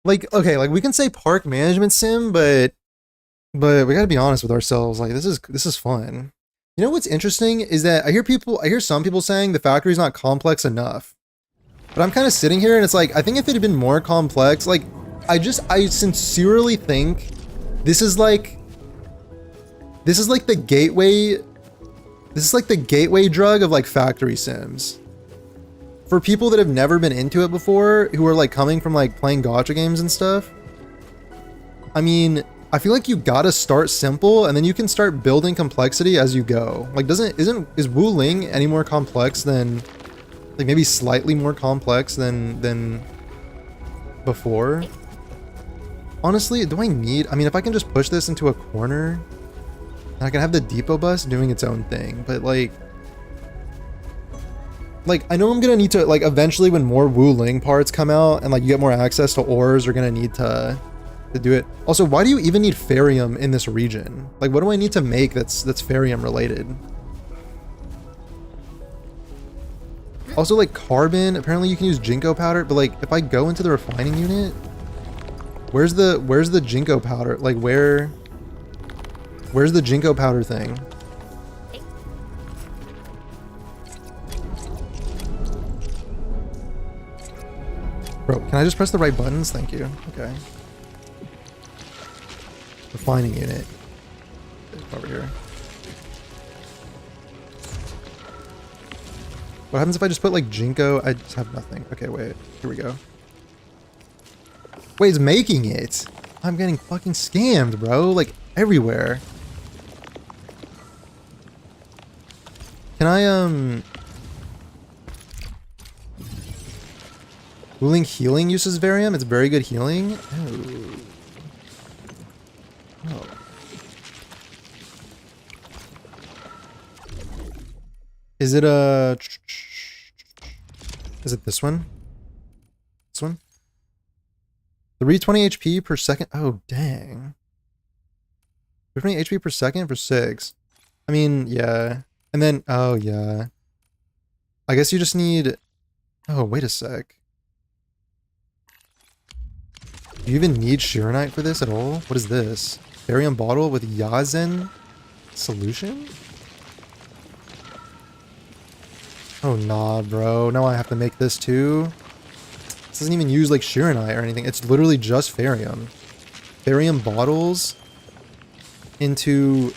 Like, okay, like we can say park management sim, but we gotta be honest with ourselves. Like, this is fun. You know what's interesting is that I hear some people saying the factory's not complex enough. But I'm kind of sitting here and it's like, I think if it had been more complex, like, I sincerely think this is like the gateway drug of like factory sims. For people that have never been into it before, who are like coming from like playing gacha games and stuff, I mean, I feel like you gotta start simple and then you can start building complexity as you go. Like, is Wuling any more complex than, like, maybe slightly more complex than before? Honestly, do I need, I mean, if I can just push this into a corner, I can have the depot bus doing its own thing, but like I know I'm gonna need to, like, eventually when more Wuling parts come out and like you get more access to ores, you're gonna need to do it. Also, why do you even need Farium in this region? Like, what do I need to make that's Farium related? Also, like, carbon, apparently you can use Jinko powder, but like if I go into the refining unit, where's the Jinko powder? Like, where's the Jinko powder thing? Bro, can I just press the right buttons? Thank you. Okay. Refining unit. Over here. What happens if I just put like Jinko? I just have nothing. Okay, wait. Here we go. Wait, it's making it. I'm getting fucking scammed, bro. Like, everywhere. Can I, Wuling healing uses Varium. It's very good healing. Oh. Oh. Is it this one? This one? 320 HP per second. Oh, dang. 320 HP per second for 6. I mean, yeah. And then, oh, yeah. I guess you just need... Oh, wait a sec. Do you even need Shironite for this at all? What is this? Barium bottle with Yazen solution? Oh, nah, bro. Now I have to make this too? This doesn't even use like Shironite or anything. It's literally just Farium. Farium bottles into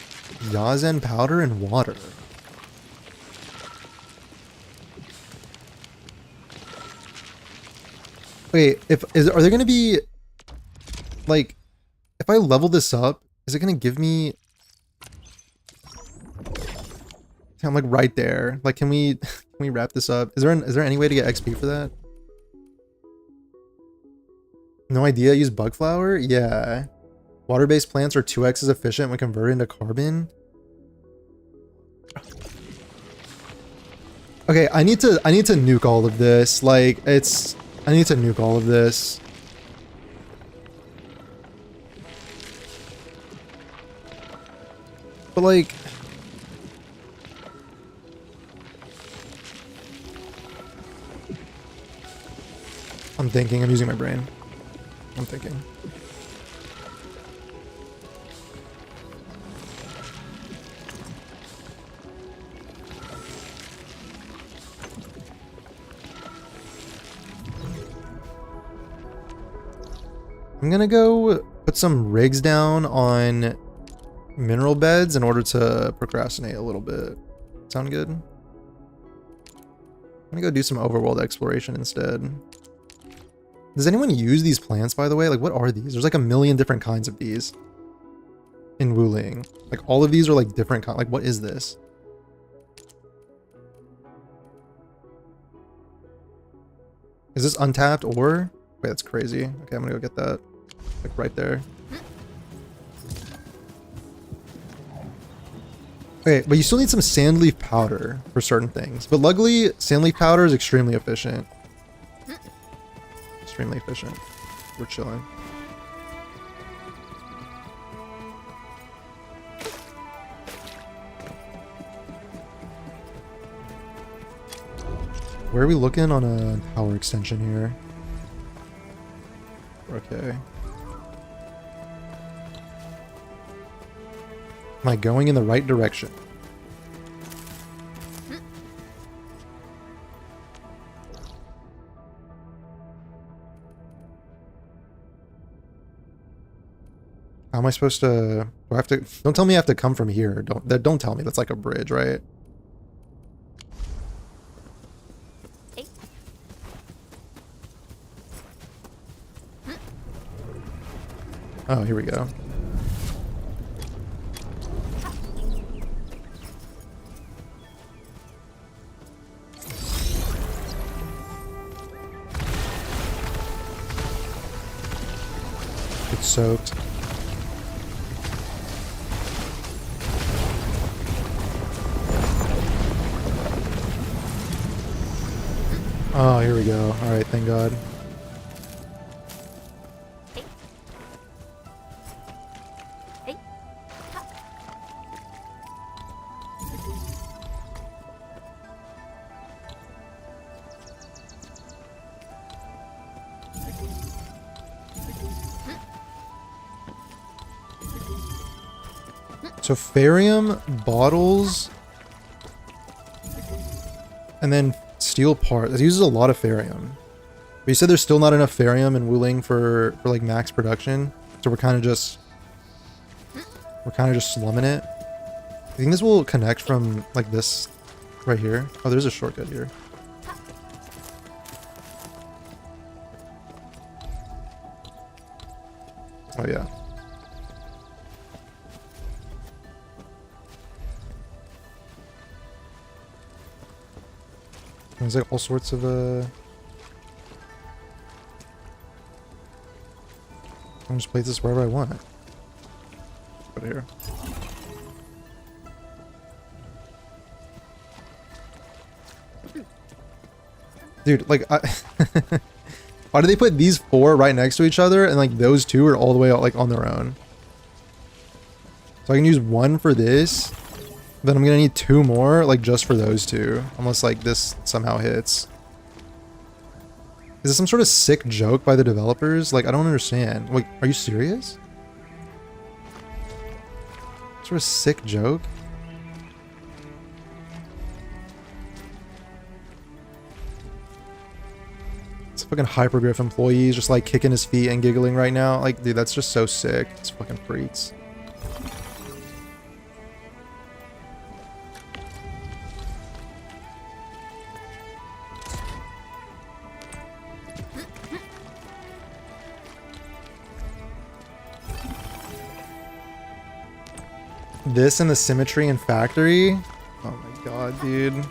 Yazen powder and water. Wait, are there gonna be like, if I level this up, is it gonna give me? I'm like right there. Like, can we wrap this up? Is there any way to get XP for that? No idea. Use bug flower? Yeah. Water-based plants are 2x as efficient when converted into carbon. Okay, I need to nuke all of this. Like, I need to nuke all of this. But like, I'm thinking, I'm using my brain. I'm thinking. I'm gonna go put some rigs down on mineral beds in order to procrastinate a little bit. Sound good? I'm gonna go do some overworld exploration instead. Does anyone use these plants, by the way? Like, what are these? There's like a million different kinds of these in Wuling. Like, all of these are like different kinds. Like, what is this? Is this untapped ore? Wait, that's crazy. Okay, I'm gonna go get that. Like, right there. Okay, but you still need some sandleaf powder for certain things. But luckily, sandleaf powder is extremely efficient. Extremely efficient. We're chilling. Where are we looking on a power extension here? Okay. Am I going in the right direction? How am I supposed to... Do I have to... Don't tell me I have to come from here. Don't tell me that's like a bridge, right? Oh, here we go. It's soaked. Oh, here we go. Alright, thank God. So Farium, bottles, and then steel parts. It uses a lot of Farium. But you said there's still not enough Farium in Wuling for like max production. So we're kind of just slumming it. I think this will connect from like this right here. Oh, there's a shortcut here. Oh yeah. There's like all sorts of I can just place this wherever I want. Put it here. Dude, like why do they put these four right next to each other and like those two are all the way out like on their own? So I can use one for this. Then I'm gonna need two more, like, just for those two. Unless, like, this somehow hits. Is this some sort of sick joke by the developers? Like, I don't understand. Wait, are you serious? Sort of sick joke? It's fucking Hypergriff employees just, like, kicking his feet and giggling right now. Like, dude, that's just so sick. It's fucking freaks. This and the symmetry and factory. Oh my god, dude.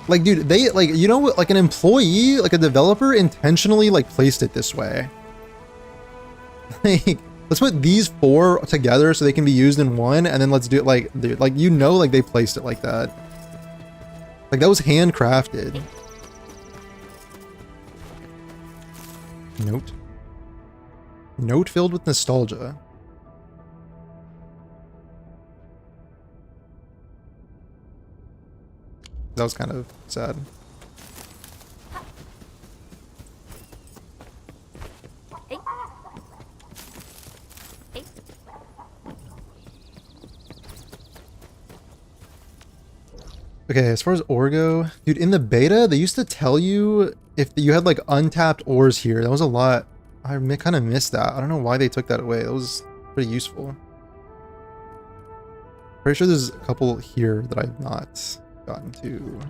Like, dude, they, like, you know what, like an employee, like a developer intentionally, like, placed it this way. Like, let's put these four together so they can be used in one, and then let's do it like, dude, like, you know, like, they placed it like that. Like, that was handcrafted. Note. Note filled with nostalgia. That was kind of sad. Okay, as far as ore go, dude, in the beta, they used to tell you if you had like untapped ores here. That was a lot. I kind of missed that. I don't know why they took that away. That was pretty useful. Pretty sure there's a couple here that I've not gotten to.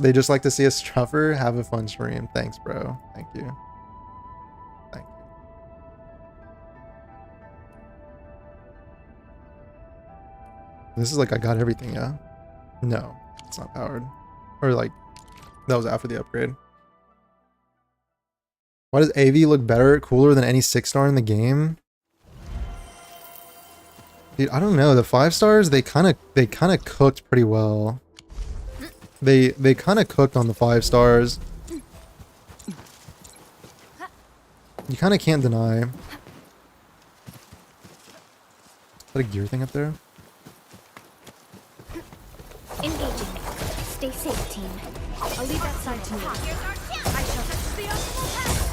They just like to see us struffer. Have a fun stream. Thanks, bro. Thank you. Thank you. This is like I got everything, yeah? No, it's not powered. Or like, that was after the upgrade. Why does AV look better, cooler than any 6-star in the game? Dude, I don't know. The 5 stars, they kind of cooked pretty well. They kind of cooked on the 5 stars. You kind of can't deny. Is that a gear thing up there? Engaging. Stay safe, team. I'll leave that side to you. I shall touch the optimal path.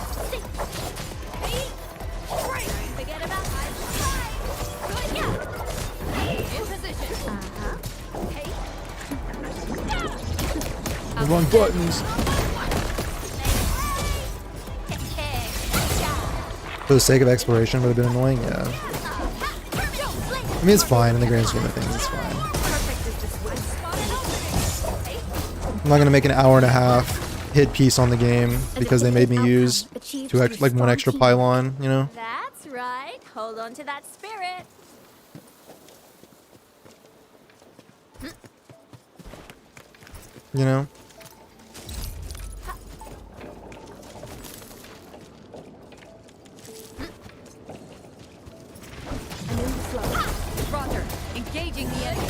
Forget about my side. Good, yeah. In position. Hey. The wrong buttons. For the sake of exploration would have been annoying, yeah. I mean, it's fine in the grand scheme of things, it's fine. I'm not gonna make an hour and a half hit piece on the game because they made me use like one extra pylon, you know? That's right. Hold on to that spirit. You know? Roger. Engaging the enemy.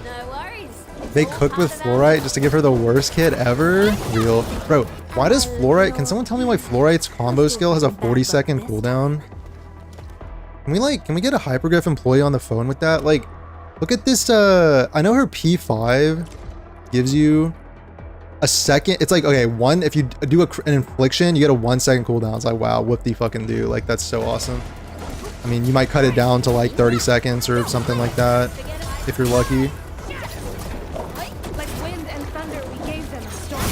No worries. They cooked with fluorite just to give her the worst kit ever? Real. Bro, why does fluorite... Can someone tell me why fluorite's combo skill has a 40-second cooldown? Can we get a hypergriff employee on the phone with that? Like, look at this, I know her P5 gives you a second. It's like, okay, if you do an infliction, you get a 1-second cooldown. It's like, wow, whoop the fucking do. Like, that's so awesome. I mean, you might cut it down to like 30 seconds or something like that, if you're lucky. Like wind and thunder, we gave them a storm.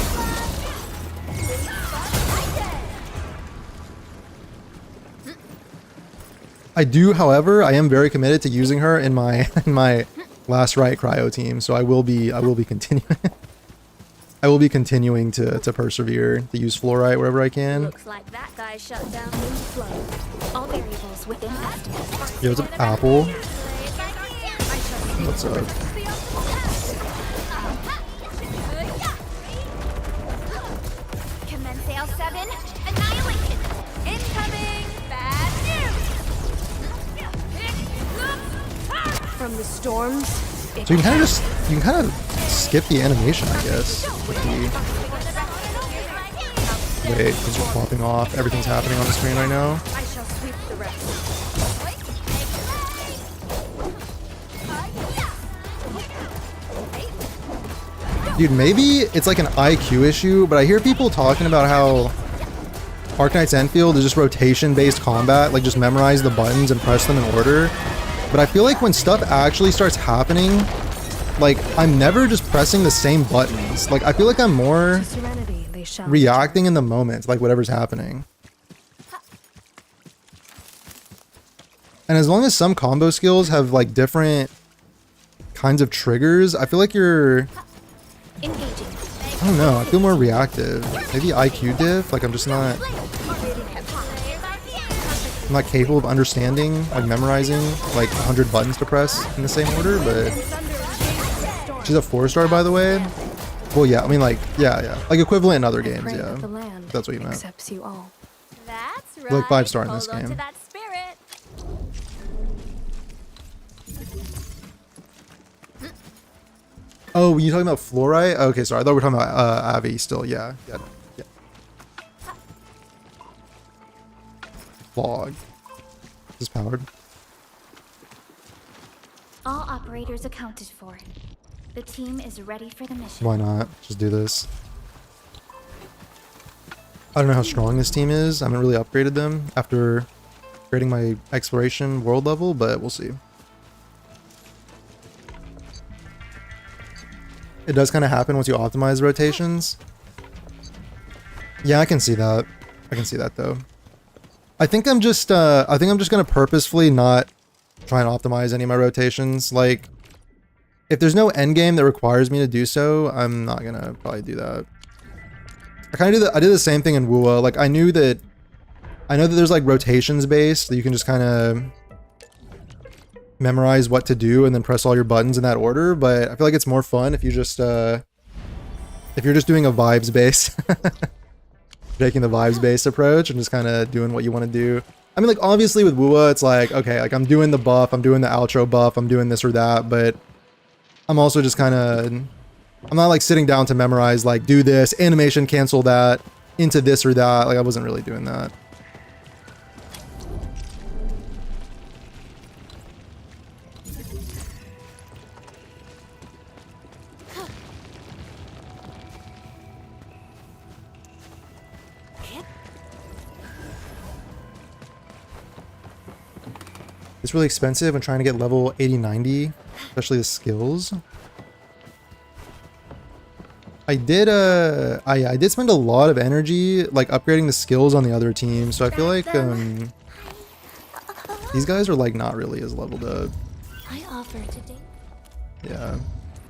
I do, however, I am very committed to using her in my last right cryo team, so I will be continuing. I will be continuing to persevere, to use fluorite wherever I can. Looks like that guy shut down wind flow. All variables within estimate. Yo, what's up, Apple? What's up? Commence L7. Annihilation. Incoming. Bad news. From the storms. So you can kind of skip the animation, I guess. With the wait, because we're popping off. Everything's happening on the screen right now. I shall sweep the rest. Dude, maybe it's like an IQ issue, but I hear people talking about how Arknight's Enfield is just rotation-based combat, like just memorize the buttons and press them in order. But I feel like when stuff actually starts happening, like, I'm never just pressing the same buttons. Like, I feel like I'm more reacting in the moment, like whatever's happening. And as long as some combo skills have like different kinds of triggers, I feel like you're... I don't know, I feel more reactive. Maybe IQ diff, like I'm just not... I'm not capable of understanding, like memorizing like 100 buttons to press in the same order, but... She's a 4-star, by the way. Well, yeah, I mean, like, yeah. Like equivalent in other games, yeah. That's what you meant. That's right. Like 5-star in this Hold on to game. that spirit. Oh, you talking about fluorite? Okay, sorry. I thought we were talking about Avi still. Yeah. Fog. This is powered. All operators accounted for. The team is ready for the mission. Why not? Just do this. I don't know how strong this team is. I haven't really upgraded them after creating my exploration world level, but we'll see. It does kind of happen once you optimize rotations. Yeah, I can see that. I can see that though. I think I'm just gonna purposefully not try and optimize any of my rotations. Like, if there's no end game that requires me to do so, I'm not gonna probably do that. I kind of do I did the same thing in Wua. Like, I know that there's like rotations based that you can just kind of memorize what to do and then press all your buttons in that order. But I feel like it's more fun if you just if you're just doing a vibes based. Taking the vibes-based approach and just kind of doing what you want to do. I mean, like, obviously with Wua, it's like, okay, like, I'm doing the buff, I'm doing the outro buff, I'm doing this or that, but I'm also just kind of, I'm not, like, sitting down to memorize, like, do this, animation, cancel that, into this or that. Like, I wasn't really doing that. It's really expensive when trying to get level 80-90, especially the skills. I did spend a lot of energy like upgrading the skills on the other team, so I feel like these guys are like not really as leveled up. I offer today. Yeah.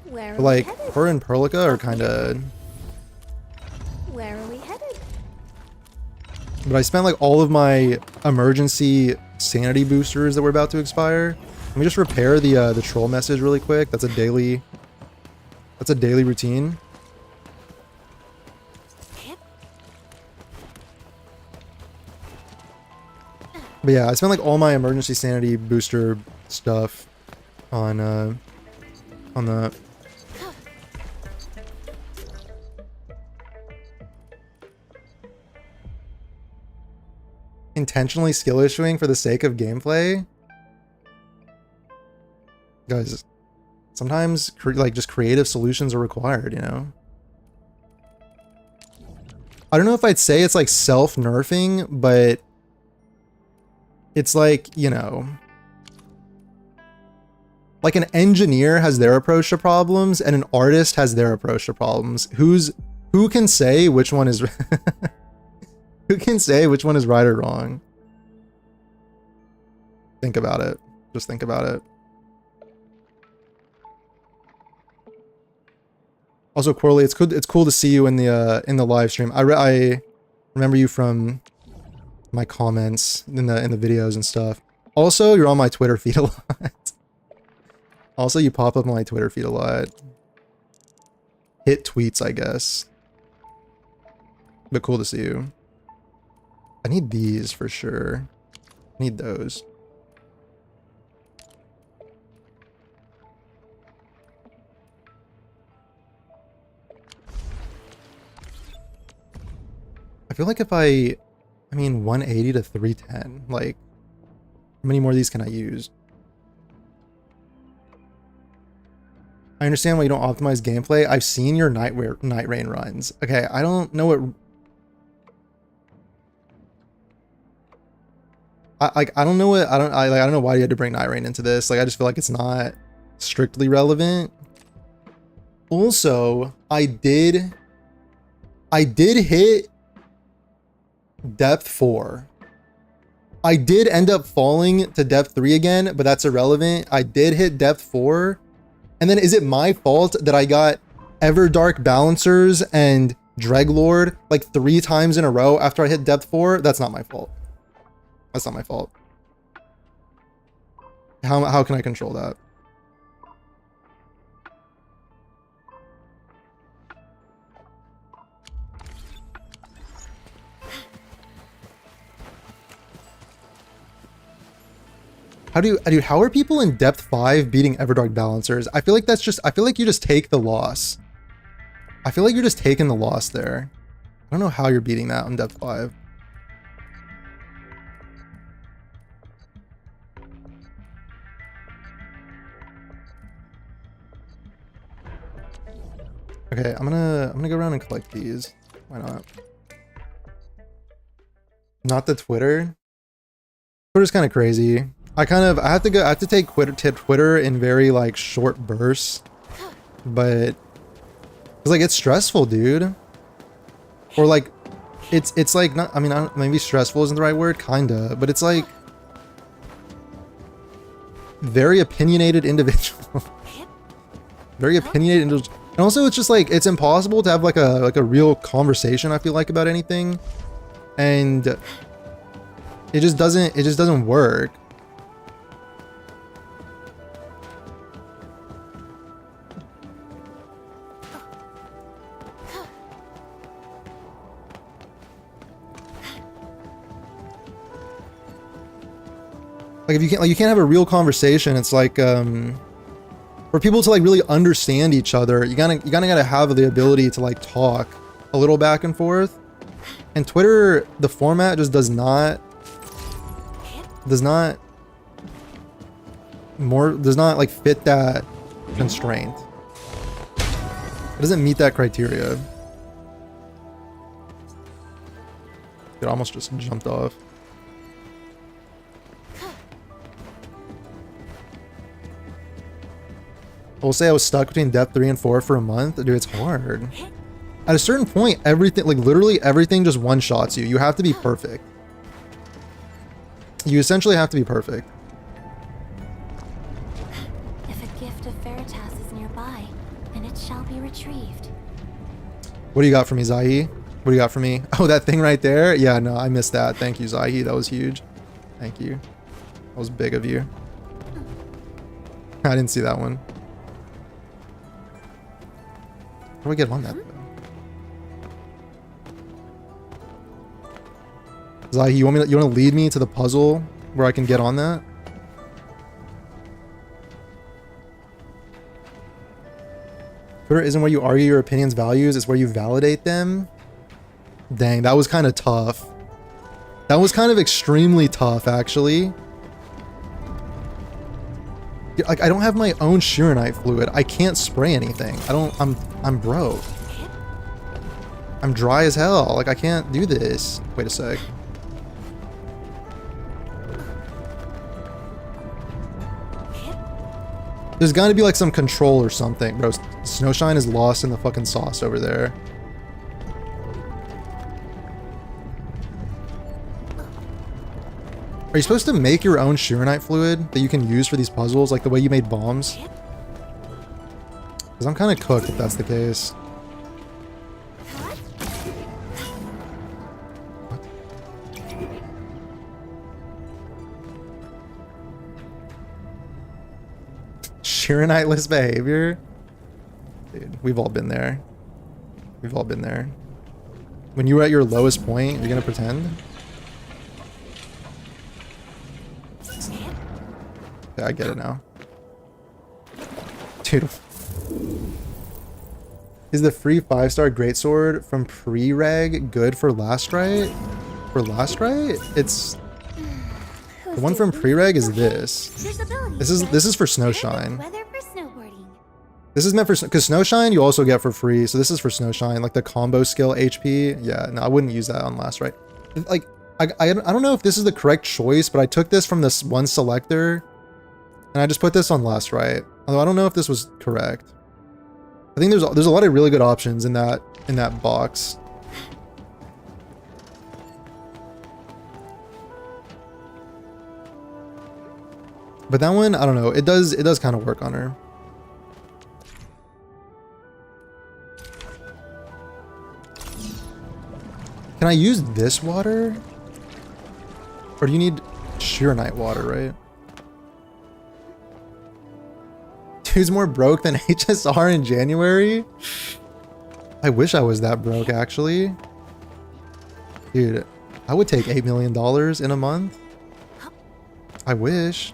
Where are But like we headed? her and Perlica are kind of. Where are we headed? But I spent like all of my emergency sanity boosters that were about to expire. Let me just repair the troll message really quick. That's a daily routine. But yeah, I spent like all my emergency sanity booster stuff on the intentionally skill issuing for the sake of gameplay. Guys, sometimes like just creative solutions are required, you know? I don't know if I'd say it's like self-nerfing, but it's like, you know, like an engineer has their approach to problems and an artist has their approach to problems. Who can say which one is who can say which one is right or wrong? Think about it. Just think about it. Also, Corley, it's cool to see you in the live stream. I remember you from my comments in the videos and stuff. Also, you're on my Twitter feed a lot. Also, you pop up on my Twitter feed a lot. Hit tweets, I guess. But cool to see you. I need these for sure. I need those. I feel like if I mean 180 to 310, like how many more of these can I use? I understand why you don't optimize gameplay. I've seen your Night Rain runs. Okay, I don't know what I don't know what I don't know why you had to bring Night Rain into this. Like, I just feel like it's not strictly relevant. Also, I did hit depth 4. I did end up falling to depth 3 again, but that's irrelevant. I did hit depth 4. And then is it my fault that I got Everdark Balancers and Dreglord like 3 times in a row after I hit depth 4? That's not my fault. That's not my fault. How can I control that? Dude, how are people in depth 5 beating Everdark Balancers? I feel like I feel like you just take the loss. I feel like you're just taking the loss there. I don't know how you're beating that on depth 5. Okay, I'm gonna go around and collect these. Why not? Not the Twitter. Twitter's kind of crazy. I have to take Twitter in very like short bursts, but it's like it's stressful, dude. Or like it's like not. I mean, maybe stressful isn't the right word, kinda, but it's like very opinionated individual. Very opinionated individual. And also, it's just like it's impossible to have like a real conversation. I feel like about anything, and it just doesn't work. Like if you can't have a real conversation. It's like for people to like really understand each other, you gotta have the ability to like talk a little back and forth. And Twitter, the format just does not like fit that constraint. It doesn't meet that criteria. It almost just jumped off. I will say I was stuck between depth 3 and 4 for a month. Dude, it's hard. At a certain point, everything, like literally everything just one-shots you. You have to be perfect. You essentially have to be perfect. If a gift of Veritas is nearby, then it shall be retrieved. What do you got for me, Zahi? What do you got for me? Oh, that thing right there? Yeah, no, I missed that. Thank you, Zahi. That was huge. Thank you. That was big of you. I didn't see that one. How do I get on that? Zahi, you want to lead me to the puzzle where I can get on that? Twitter isn't where you argue your opinions, values. It's where you validate them. Dang, that was kind of tough. That was kind of extremely tough, actually. Like, I don't have my own Shironite fluid. I can't spray anything. I'm broke. I'm dry as hell. Like, I can't do this. Wait a sec. There's got to be like some control or something, bro. Snowshine is lost in the fucking sauce over there. Are you supposed to make your own Shironite fluid that you can use for these puzzles, like the way you made bombs? Because I'm kind of cooked if that's the case. Shironite-less behavior? Dude, we've all been there. We've all been there. When you were at your lowest point, you're gonna pretend? Yeah, I get it now. Dude. Is the free 5-star greatsword from pre-reg good for last right? For last right? It's... The one from pre-reg is this. This is for Snowshine. This is meant for... Because Snowshine you also get for free, so this is for Snowshine. Like the combo skill HP. Yeah, no, I wouldn't use that on last right. Like, I don't know if this is the correct choice, but I took this from this one selector. And I just put this on last right. Although I don't know if this was correct. I think there's a lot of really good options in that box. But that one, I don't know. It does kind of work on her. Can I use this water? Or do you need Shironite water, right? Dude's more broke than HSR in January? I wish I was that broke, actually. Dude, I would take $8 million in a month. I wish.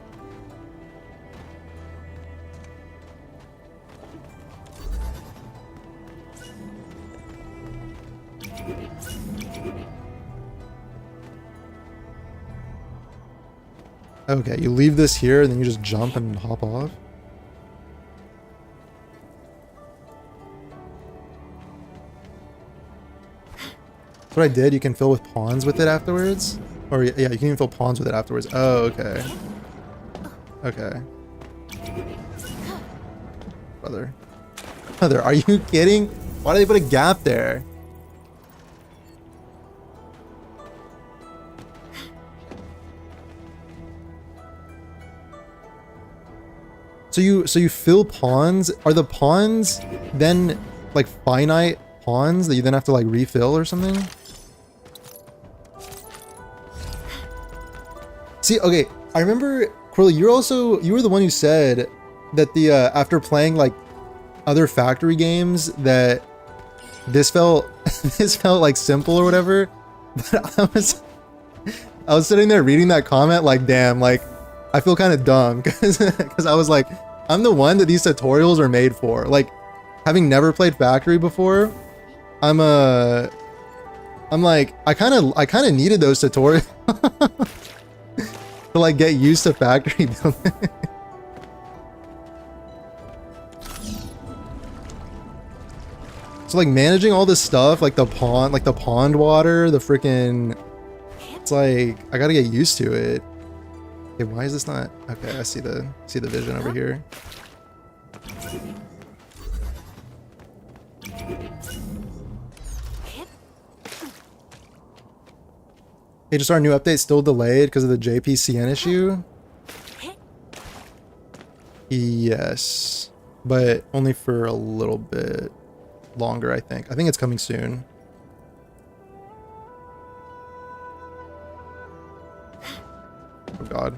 Okay, you leave this here and then you just jump and hop off. That's what I did. You can fill with pawns with it afterwards. Or yeah, you can even fill pawns with it afterwards. Oh, okay. Okay. Brother. Brother, are you kidding? Why did they put a gap there? So you fill pawns? Are the pawns then like finite pawns that you then have to like refill or something? See, okay, I remember Corley, you were the one who said that the after playing like other factory games that this felt this felt like simple or whatever. But I was sitting there reading that comment like, damn, like I feel kind of dumb because I was like, I'm the one that these tutorials are made for. Like, having never played factory before, I'm like, I kind of needed those tutorials to like get used to factory building. So like managing all this stuff, like the pond water, the freaking, it's like I gotta get used to it. Okay, why is this not? Okay, I see the vision over here. Hey, just our new update still delayed because of the JPCN issue. Yes, but only for a little bit longer, I think. I think it's coming soon. Oh god.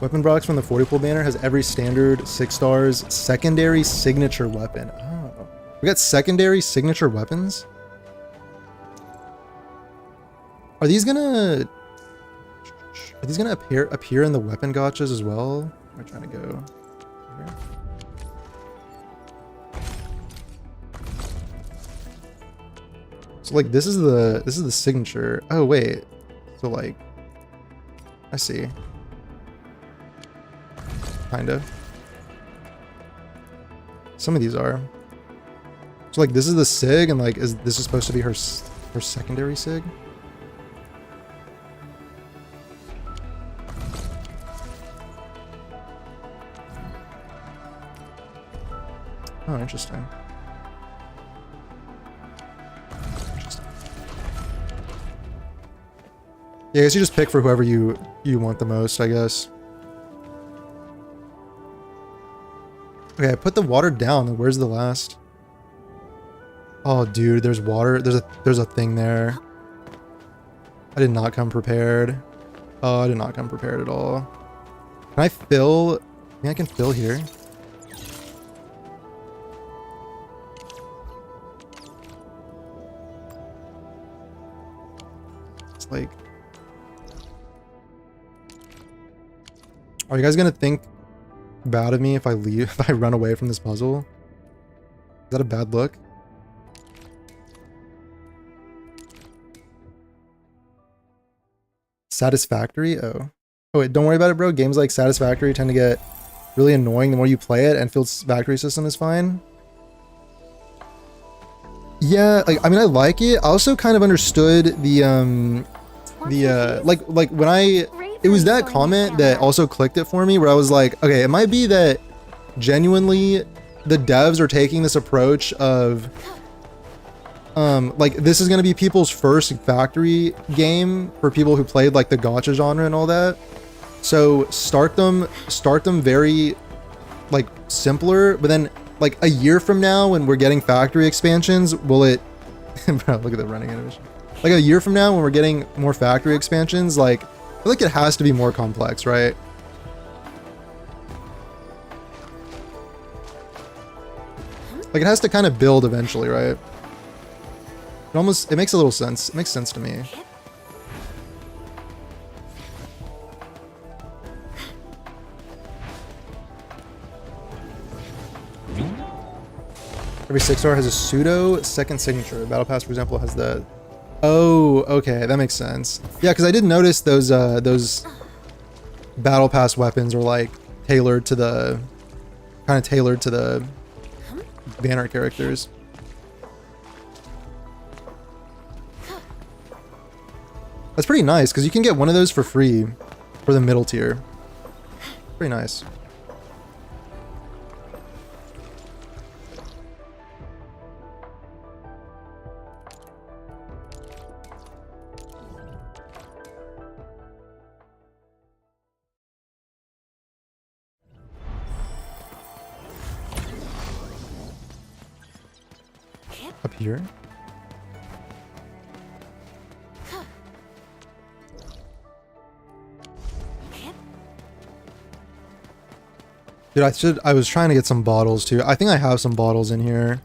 Weapon box from the 40 pool banner has every standard 6 stars secondary signature weapon. Oh, we got secondary signature weapons. Are these gonna appear in the weapon gotchas as well? Where am I trying to go? Here. So like this is the signature. Oh wait. So like I see. Kinda. Some of these are. So like this is the sig and like this is supposed to be her secondary sig? Oh, interesting. Yeah, I guess you just pick for whoever you want the most, I guess. Okay, I put the water down. Where's the last? Oh, dude, there's water. There's a thing there. I did not come prepared. Oh, I did not come prepared at all. Can I fill? I think I can fill here. It's like, are you guys gonna think bad of me if I leave, if I run away from this puzzle? Is that a bad look? Satisfactory? Oh. Oh wait, don't worry about it, bro. Games like Satisfactory tend to get really annoying the more you play it, and Field's factory system is fine. Yeah, like, I mean, I like it. I also kind of understood the like when it was that comment that also clicked it for me, where I was like, okay, it might be that genuinely the devs are taking this approach of like this is going to be people's first factory game for people who played like the gacha genre and all that. So start them very like simpler, but then like a year from now when we're getting factory expansions, will it bro, look at the running animation. Like a year from now when we're getting more factory expansions, like I feel like it has to be more complex, right? Like it has to kind of build eventually, right? It makes a little sense. It makes sense to me. Every 6-star has a pseudo second signature. Battle Pass, for example, has the... Oh, okay, that makes sense. Yeah, because I did notice those Battle Pass weapons are like tailored to the... kind of tailored to the banner characters. That's pretty nice, because you can get one of those for free for the middle tier. Pretty nice. Up here? Dude, I was trying to get some bottles too. I think I have some bottles in here.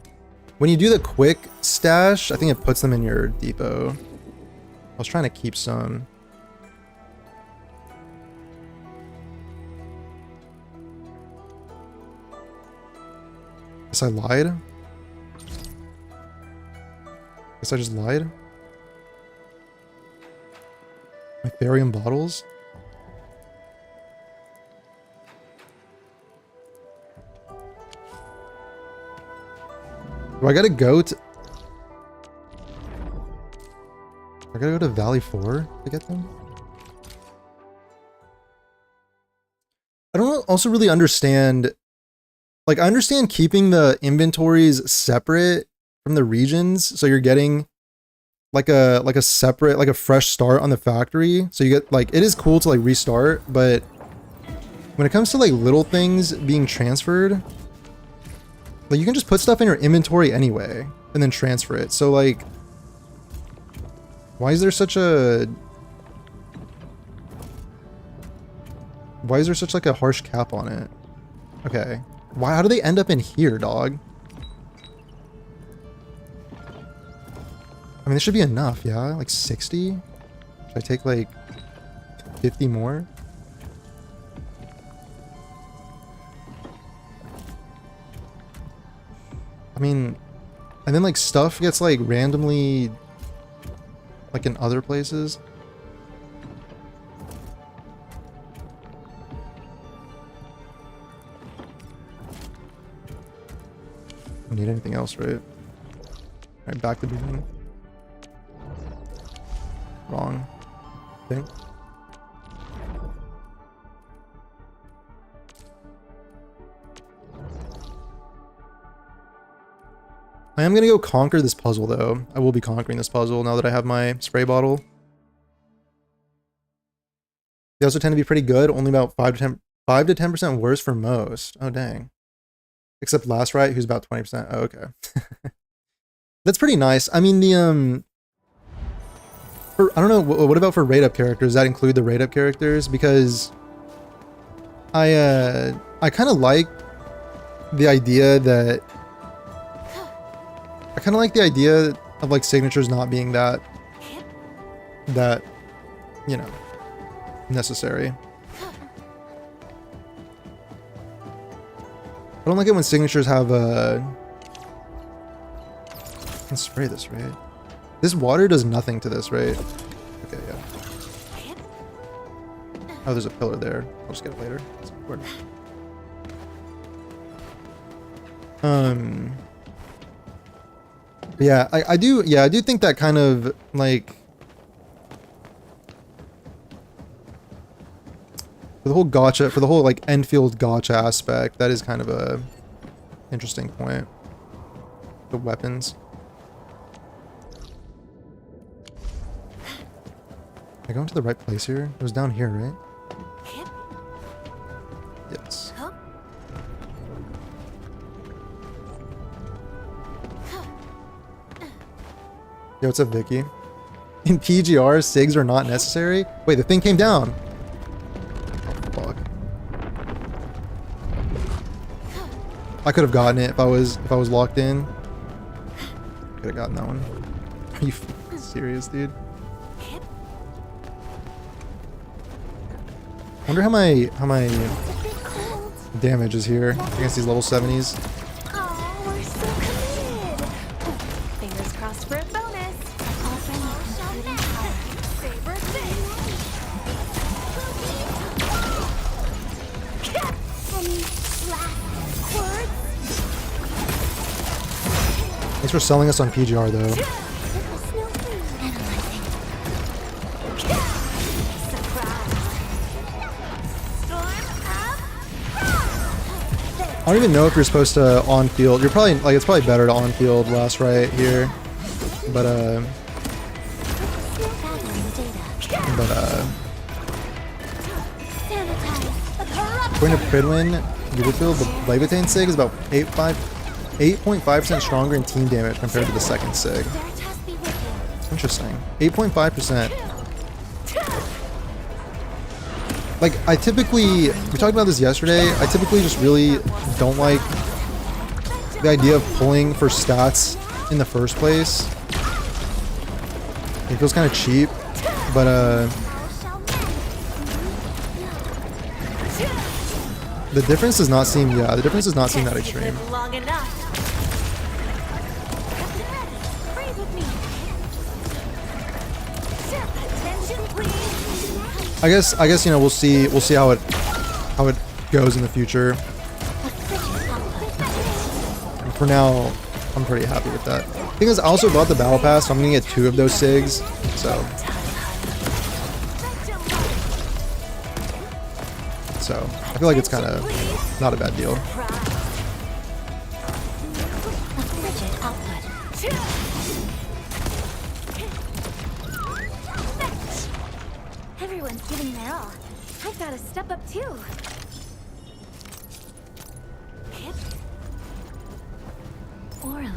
When you do the quick stash, I think it puts them in your depot. I was trying to keep some. Guess I lied. Guess I just lied. My barium bottles? Do I gotta go to... I gotta go to Valley 4 to get them? I don't also really understand... Like, I understand keeping the inventories separate from the regions, so you're getting like a separate, like a fresh start on the factory. So you get, like, it is cool to like restart, but when it comes to like little things being transferred, like you can just put stuff in your inventory anyway and then transfer it. So like, why is there such a like a harsh cap on it? Okay. Why, how do they end up in here, dog? I mean, this should be enough, yeah? Like 60? Should I take like 50 more? I mean, and then like stuff gets like randomly like in other places. Don't need anything else, right? Alright, back to the beginning. Wrong thing. I am gonna go conquer this puzzle though. I will be conquering this puzzle now that I have my spray bottle. They also tend to be pretty good, only about 5 to 10% worse for most. Oh dang. Except Last Right, who's about 20%. Oh, okay. That's pretty nice. I mean, the I don't know, what about for raid up characters? Does that include the raid up characters? Because I kind of like the idea that of like signatures not being that you know, necessary. I don't like it when signatures have I can spray this, right? This water does nothing to this, right? Okay, yeah. Oh, there's a pillar there. I'll just get it later. It's important. Yeah, I do think that kind of like for the whole gacha, for the whole like Enfield gacha aspect, that is kind of a interesting point. The weapons. Am I going to the right place here? It was down here, right? Yes. Yo, what's up, Vicky? In PGR, SIGs are not necessary? Wait, the thing came down. Oh, fuck. I could have gotten it if I was locked in. Could have gotten that one. Are you serious, dude? I wonder how my damage is here against these level 70s. Oh, we're so committed. Fingers crossed for a bonus. Saber thing. Any last words? Thanks for selling us on PGR though. don't even know if you're supposed to on field. You're probably like it's probably better to on field last right here, but according to Pridwin, Peakfield, the Levitain Sig is about 8.5% stronger in team damage compared to the second Sig. Interesting. 8.5%. Like, I typically, we talked about this yesterday, I typically just really don't like the idea of pulling for stats in the first place. It feels kind of cheap, but the difference does not seem, the difference does not seem that extreme. I guess you know we'll see how it goes in the future. And for now, I'm pretty happy with that. The thing is, I also bought the battle pass, so I'm gonna get 2 of those SIGs. So I feel like it's kind of not a bad deal. Everyone's giving their all. I've got to step up too. Orally,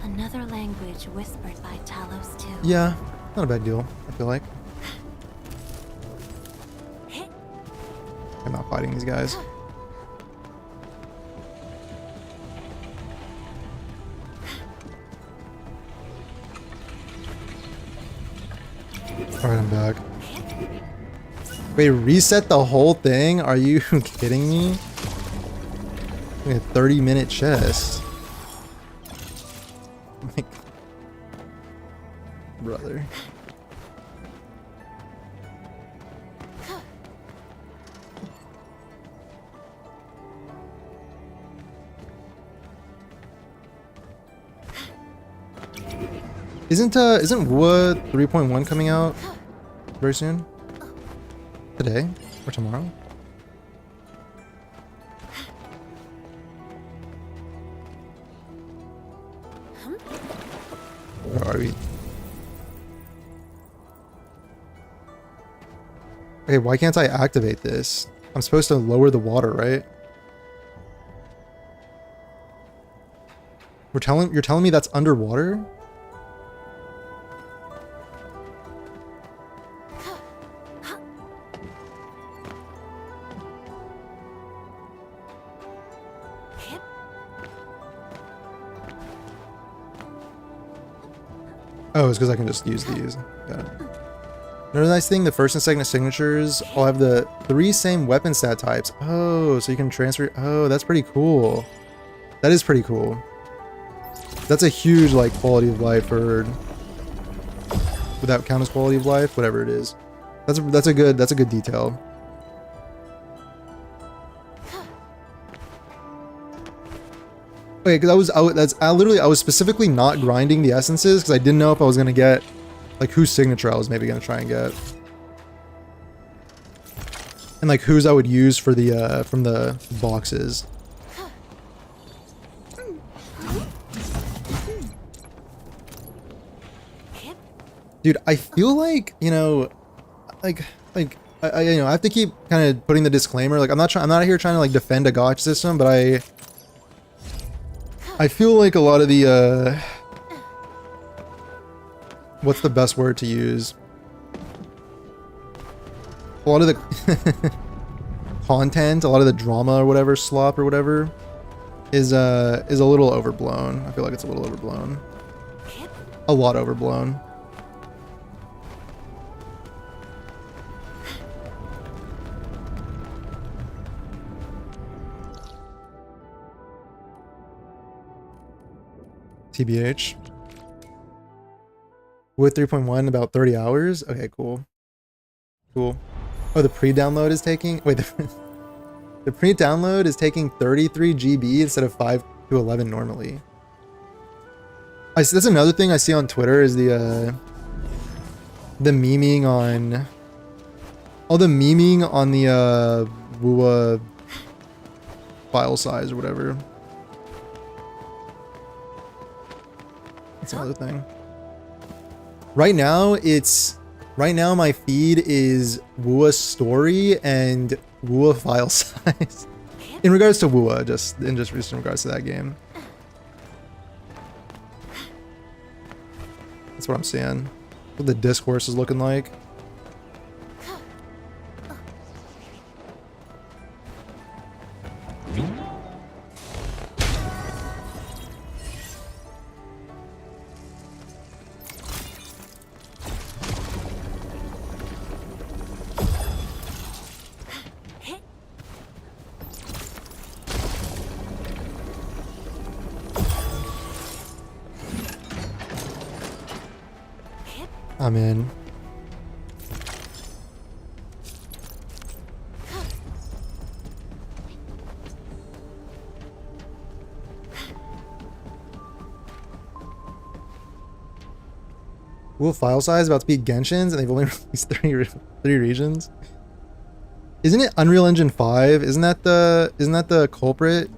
another language whispered by Talos too. Yeah, not a bad deal, I feel like. I'm not fighting these guys. Alright, I'm back. Wait, reset the whole thing? Are you kidding me? Like a 30-minute chest. Like, brother. Isn't WUA 3.1 coming out very soon? Today or tomorrow? Where are we? Okay, why can't I activate this? I'm supposed to lower the water, right? You're telling me that's underwater? Oh, it's because I can just use these. Got it. Another nice thing, the first and second signatures all have the 3 same weapon stat types. Oh, so you can transfer. Oh, that's pretty cool. That is pretty cool. That's a huge like quality of life, or would that count as quality of life? Whatever it is. That's a good detail. Okay, because I was specifically not grinding the essences because I didn't know if I was gonna get like whose signature I was maybe gonna try and get, and like whose I would use for the from the boxes. Dude, I feel like, you know, I you know, I have to keep kind of putting the disclaimer. Like I'm not here trying to like defend a gotcha system, but I feel like a lot of the, what's the best word to use? A lot of the content, a lot of the drama or whatever, slop or whatever, is a little overblown. I feel like it's a little overblown. A lot overblown. TBH. With 3.1 about 30 hours. Okay, cool. Cool. Oh, the pre-download is taking, wait, the pre-download is taking 33 GB instead of 5 to 11 normally. That's another thing I see on Twitter is the memeing on, all the memeing on the WUA file size or whatever. That's another thing. Right now my feed is Wua story and Wua file size. In regards to Wua, just in regards to that game. That's what I'm seeing. What the discourse is looking like. I'm in. Will file size about to be Genshin's and they've only released three regions. Isn't it Unreal Engine 5? Isn't that the culprit?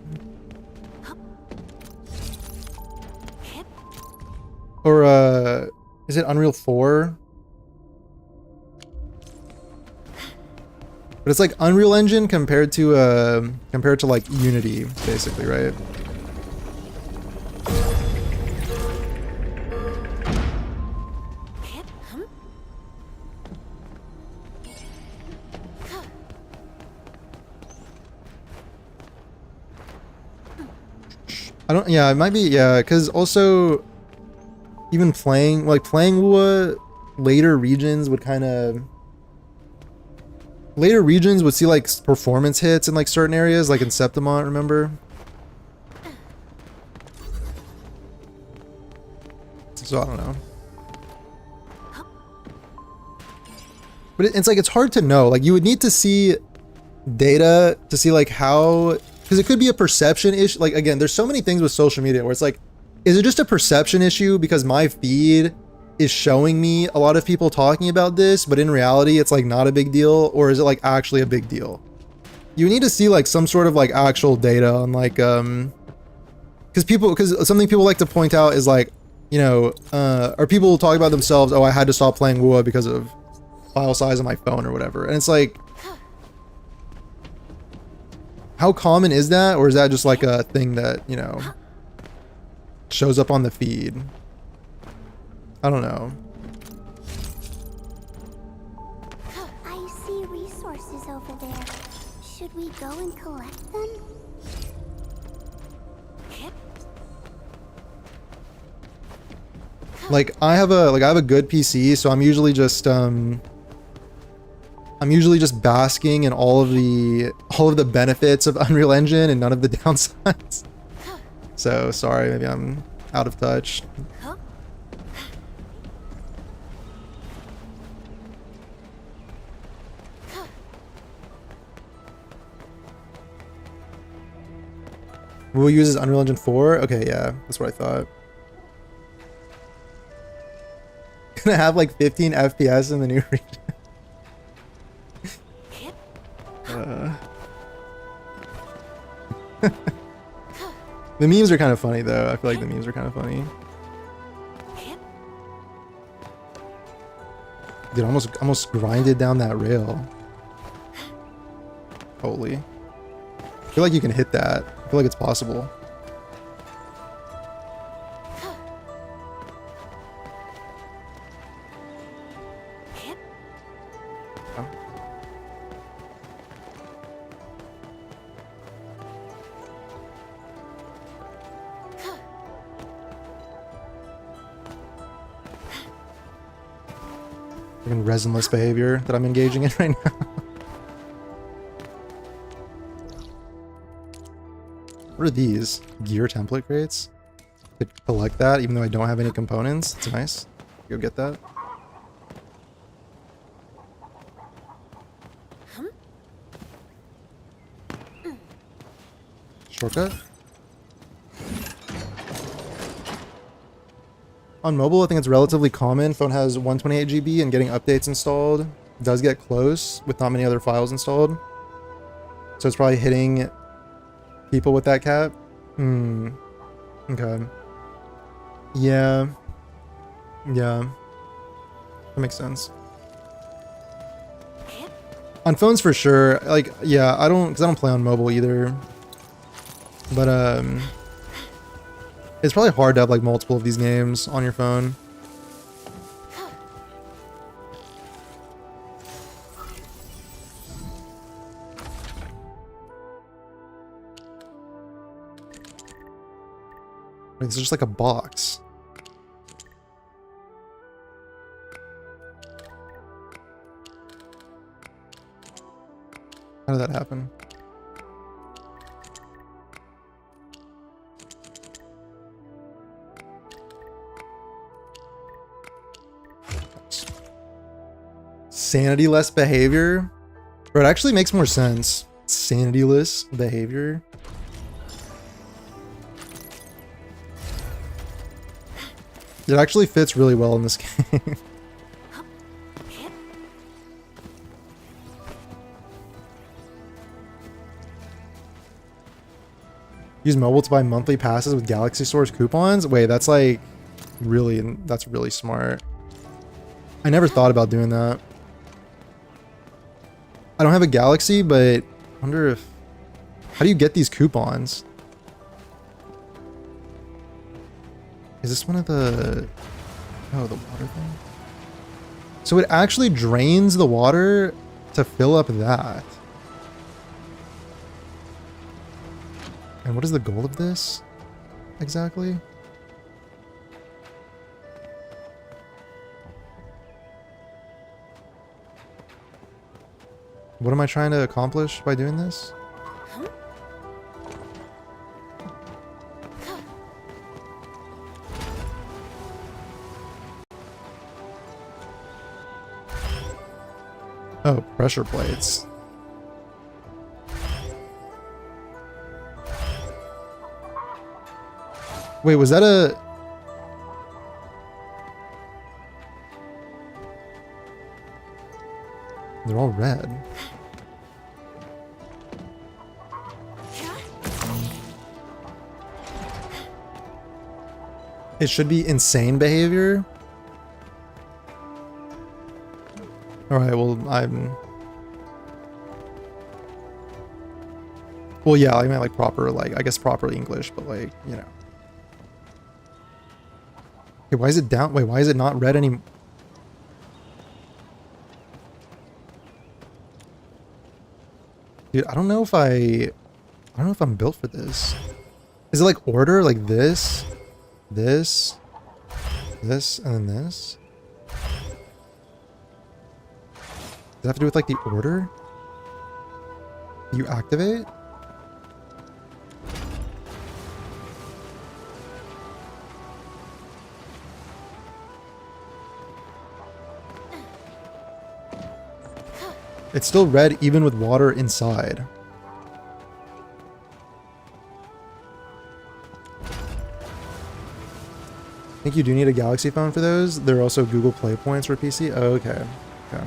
Or is it Unreal 4? But it's like Unreal Engine compared to like Unity, basically, right? Yeah, it might be, yeah, because also even playing Wua, later regions would see like performance hits in like certain areas, like in Septimont, remember? So I don't know. But it's like, it's hard to know. Like you would need to see data to see like how, because it could be a perception issue. Like again, there's so many things with social media where it's like, is it just a perception issue because my feed is showing me a lot of people talking about this, but in reality it's like not a big deal? Or is it like actually a big deal? You need to see like some sort of like actual data on like because something people like to point out is like, you know, or people talk about themselves, oh, I had to stop playing Wua because of file size on my phone or whatever. And it's like, how common is that? Or is that just like a thing that, you know, shows up on the feed? I don't know. I see resources over there. Should we go and collect them? Like I have a good PC, so I'm usually just basking in all of the benefits of Unreal Engine and none of the downsides. So sorry, maybe I'm out of touch. Who uses Unreal Engine 4? Okay, yeah, that's what I thought. Gonna have like 15 FPS in the new region. The memes are kind of funny though. I feel like the memes are kind of funny. Dude, almost grinded down that rail. Holy. I feel like you can hit that. I feel like it's possible. Resinless behavior that I'm engaging in right now. What are these? Gear template crates? Could collect that even though I don't have any components. It's nice. Go get that. Shortcut? On mobile, I think it's relatively common. Phone has 128 GB and getting updates installed does get close with not many other files installed. So it's probably hitting People with that cap? Hmm. Okay. Yeah. Yeah. That makes sense. On phones for sure. Like, yeah, because I don't play on mobile either. But, it's probably hard to have, like, multiple of these games on your phone. Wait, this is just like a box. How did that happen? Sanity-less behavior? Bro, it actually makes more sense. Sanity-less behavior. It actually fits really well in this game. Use mobile to buy monthly passes with Galaxy Source coupons? Wait, that's like that's really smart. I never thought about doing that. I don't have a Galaxy, but I wonder if... How do you get these coupons? Is this one of the... Oh, the water thing? So it actually drains the water to fill up that. And what is the goal of this exactly? What am I trying to accomplish by doing this? Oh, pressure plates. Wait, was that a... They're all red. It should be insane behavior. Alright, well, Well, yeah, I meant like proper, like, I guess proper English, but like, you know. Okay, why is it down? Wait, why is it not red anymore? Dude, I don't know if I'm built for this. Is it like order? Like this, this, this, and then this? Does that have to do with like the order you activate? It's still red even with water inside. I think you do need a Galaxy phone for those. There are also Google Play points for PC. Oh, okay. Okay.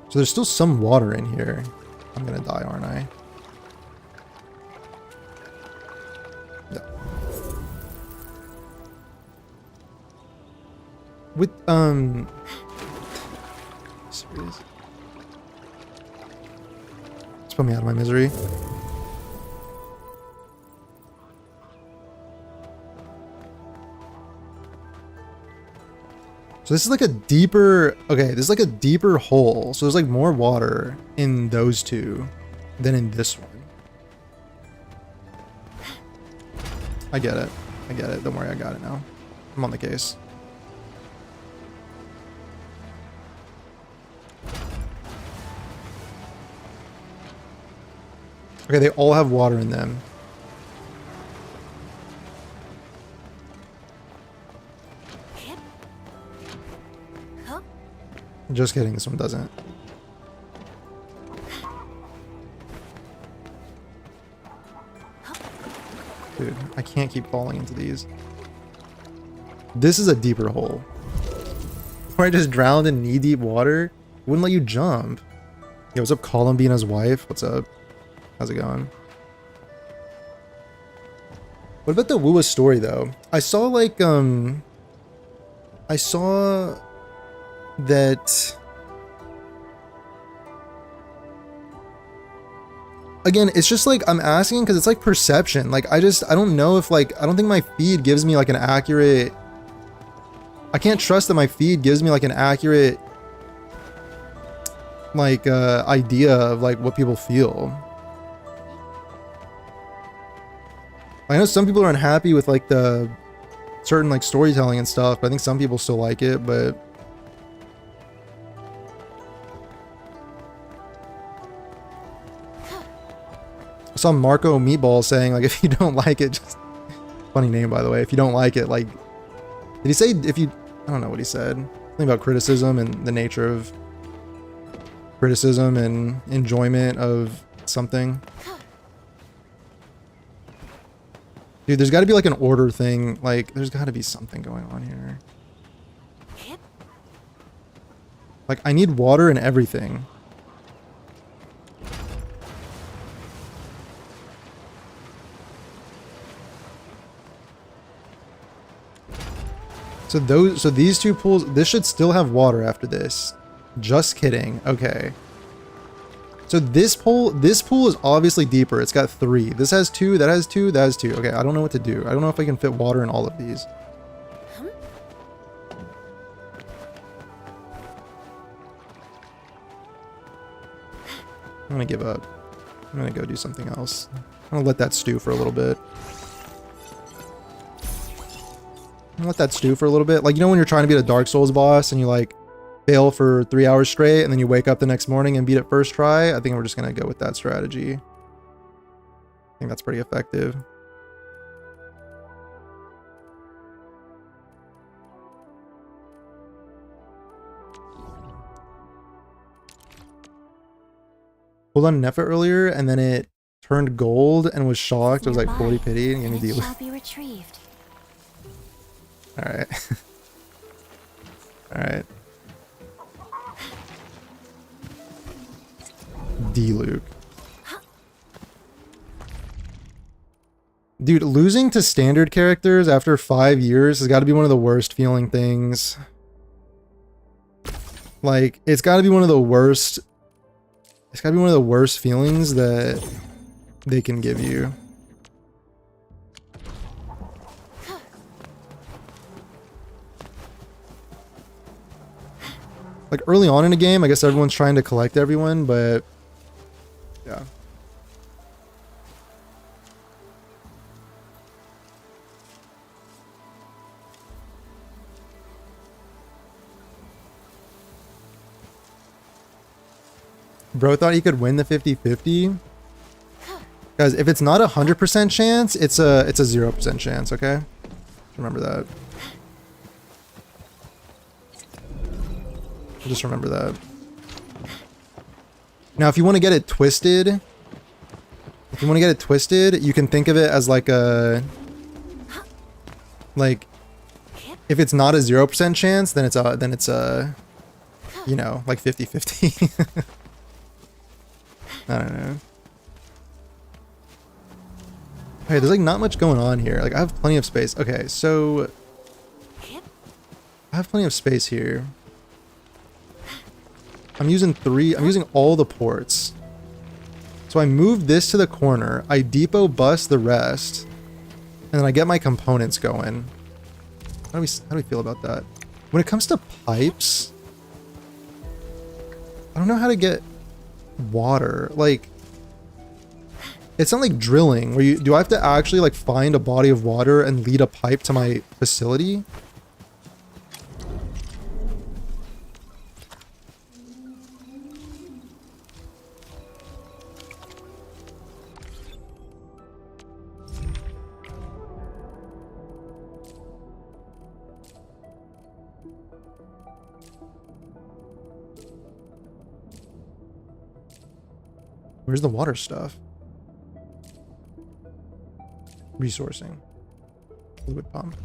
So there's still some water in here. I'm gonna die, aren't I? Yep. With, serious? Just put me out of my misery. So this is like a deeper, okay, this is like a deeper hole. So there's like more water in those two than in this one. I get it. I get it. Don't worry, I got it now. I'm on the case. Okay, they all have water in them. Just kidding, this one doesn't. Dude, I can't keep falling into these. This is a deeper hole. Where I just drowned in knee-deep water. Wouldn't let you jump. Yo, what's up, Columbina's wife? What's up? How's it going? What about the Wua story though? I saw like I saw that again, it's just like I'm asking because it's like perception. Like I don't know if like I don't think my feed gives me like an accurate. I can't trust that my feed gives me like an accurate like idea of like what people feel. I know some people are unhappy with like the certain like storytelling and stuff, but I think some people still like it, but I saw Marco Meatball saying like if you don't like it, just funny name by the way, if you don't like it, like did he say if you I don't know what he said. Something about criticism and the nature of criticism and enjoyment of something. Dude, there's got to be like an order thing. Like, there's got to be something going on here. Like, I need water and everything. So these two pools, this should still have water after this. Just kidding. Okay. So this pool is obviously deeper. It's got 3. This has 2, that has 2, that has 2. Okay, I don't know what to do. I don't know if I can fit water in all of these. I'm gonna give up. I'm gonna go do something else. I'm gonna let that stew for a little bit. Let that stew for a little bit. Like, you know when you're trying to beat a Dark Souls boss and you like fail for 3 hours straight and then you wake up the next morning and beat it first try? I think we're just gonna go with that strategy. I think that's pretty effective. Pulled on Neffa earlier and then it turned gold and was shocked. It was like 40 pity and gave me deal. Alright. Alright. D-Luke. Dude, losing to standard characters after 5 years has got to be one of the worst feeling things. Like, it's got to be one of the worst... It's got to be one of the worst feelings that they can give you. Like, early on in a game, I guess everyone's trying to collect everyone, but... Yeah. Bro thought he could win the 50-50. Guys, if it's not a 100% chance, it's a 0% chance, okay? Remember that. Just remember that. Now, if you want to get it twisted, you can think of it as like a... Like, if it's not a 0% chance, then it's a, you know, like 50-50. I don't know. Okay, there's like not much going on here. Like, I have plenty of space. Okay, so I have plenty of space here. I'm using all the ports. So I move this to the corner, I depot bus the rest, and then I get my components going. How do we feel about that? When it comes to pipes, I don't know how to get water. Like, it's not like drilling where do I have to actually like find a body of water and lead a pipe to my facility? Where's the water stuff? Resourcing. Fluid pump.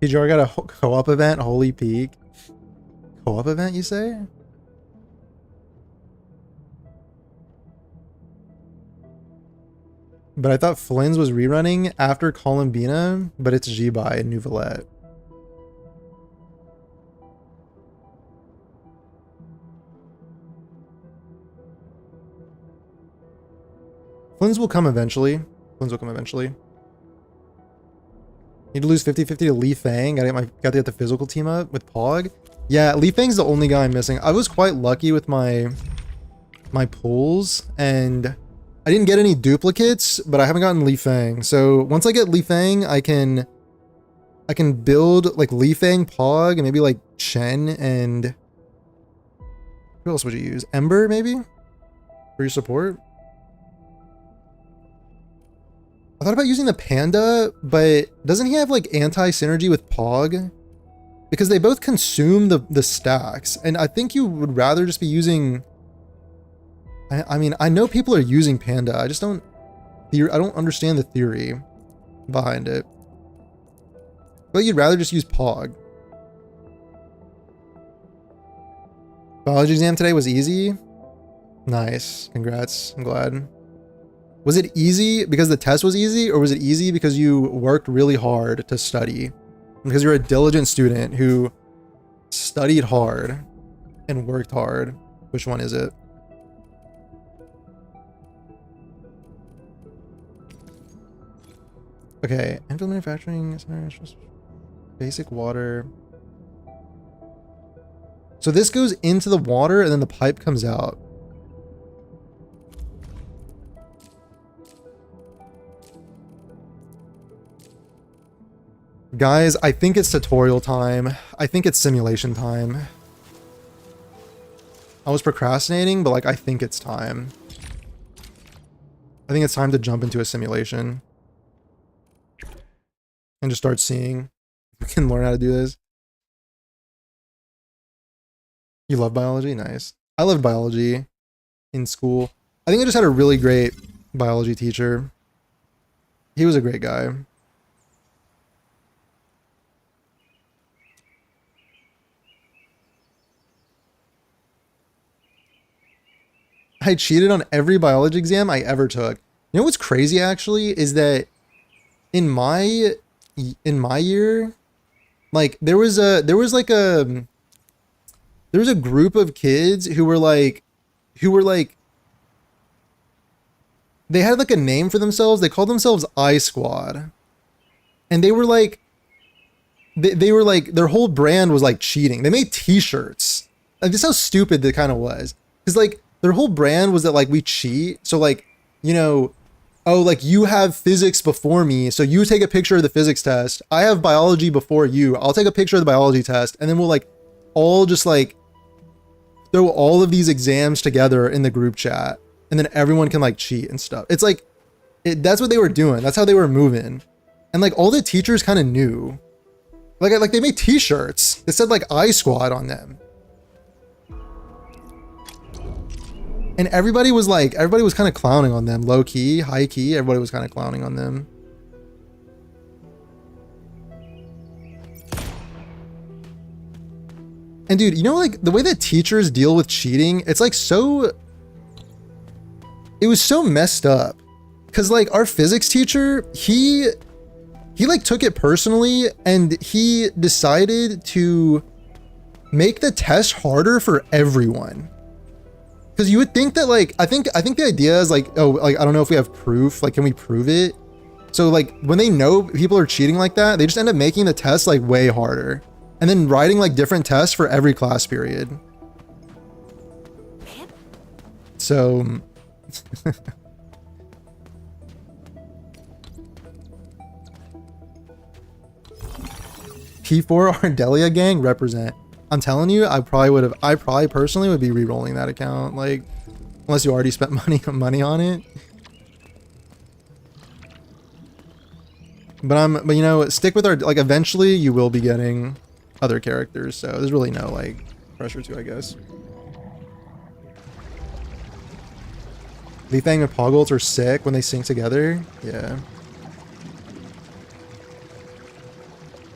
PGR got a co-op event, Holy Peak. Co-op event, you say? But I thought Flynn's was rerunning after Columbina, but it's G-Buy in Nouvellette. Flynn's will come eventually. Flynn's will come eventually. Need to lose 50-50 to Li Fang. Got to get the physical team up with Pog. Yeah, Li Fang's the only guy I'm missing. I was quite lucky with my pulls, and I didn't get any duplicates, but I haven't gotten Li Fang. So once I get Li Fang, I can build like Li Fang, Pog, and maybe like Chen, and who else would you use? Ember maybe for your support. I thought about using the Panda, but doesn't he have like anti-synergy with Pog? Because they both consume the stacks, and I think you would rather just be using... I mean, I know people are using Panda, I just don't... I don't understand the theory behind it. But you'd rather just use Pog. Biology exam today was easy? Nice, congrats, I'm glad. Was it easy because the test was easy, or was it easy because you worked really hard to study? Because you're a diligent student who studied hard and worked hard. Which one is it? Okay, Enfield manufacturing, basic water. So this goes into the water and then the pipe comes out. Guys, I think it's tutorial time. I think it's simulation time. I was procrastinating, but like, I think it's time. I think it's time to jump into a simulation. And just start seeing if we can learn how to do this. You love biology? Nice. I loved biology in school. I think I just had a really great biology teacher. He was a great guy. I cheated on every biology exam I ever took. You know what's crazy actually is that in my year, like there was a group of kids who were like they had like a name for themselves. They called themselves I Squad. And they were like their whole brand was like cheating. They made t-shirts. Like, this is how stupid that kind of was. Cuz like their whole brand was that like we cheat. So like, you know, oh, like you have physics before me, so you take a picture of the physics test. I have biology before you. I'll take a picture of the biology test, and then we'll like all just like throw all of these exams together in the group chat, and then everyone can like cheat and stuff. It's like, that's what they were doing. That's how they were moving. And like all the teachers kind of knew. Like they made t-shirts that said like I Squad on them. And everybody was kind of clowning on them, low key, high key. Everybody was kind of clowning on them. And dude, you know, like the way that teachers deal with cheating, it's like so, it was so messed up. Cause like our physics teacher, he like took it personally and he decided to make the test harder for everyone. Because you would think that like, I think the idea is like, oh, like, I don't know if we have proof, like, can we prove it? So like when they know people are cheating like that, they just end up making the test like way harder. And then writing like different tests for every class period. So, P4 Ardelia gang represent. I'm telling you, I probably personally would be re-rolling that account, like, unless you already spent money on it. But you know, stick with our, like, eventually you will be getting other characters, so there's really no like pressure to, I guess. Li Fang and Poggles are sick when they sync together. Yeah.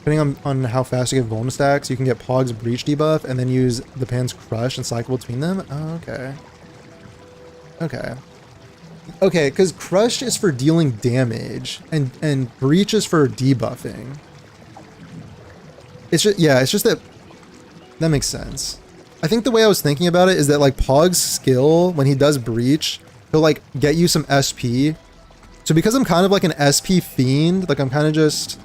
Depending on how fast you get Vuln stacks, you can get Pog's Breach debuff and then use the Pan's Crush and cycle between them. Oh, okay. Okay. Okay, because Crush is for dealing damage and Breach is for debuffing. It's just, yeah, it's just that makes sense. I think the way I was thinking about it is that like Pog's skill, when he does Breach, he'll like get you some SP. So because I'm kind of like an SP fiend, like I'm kind of just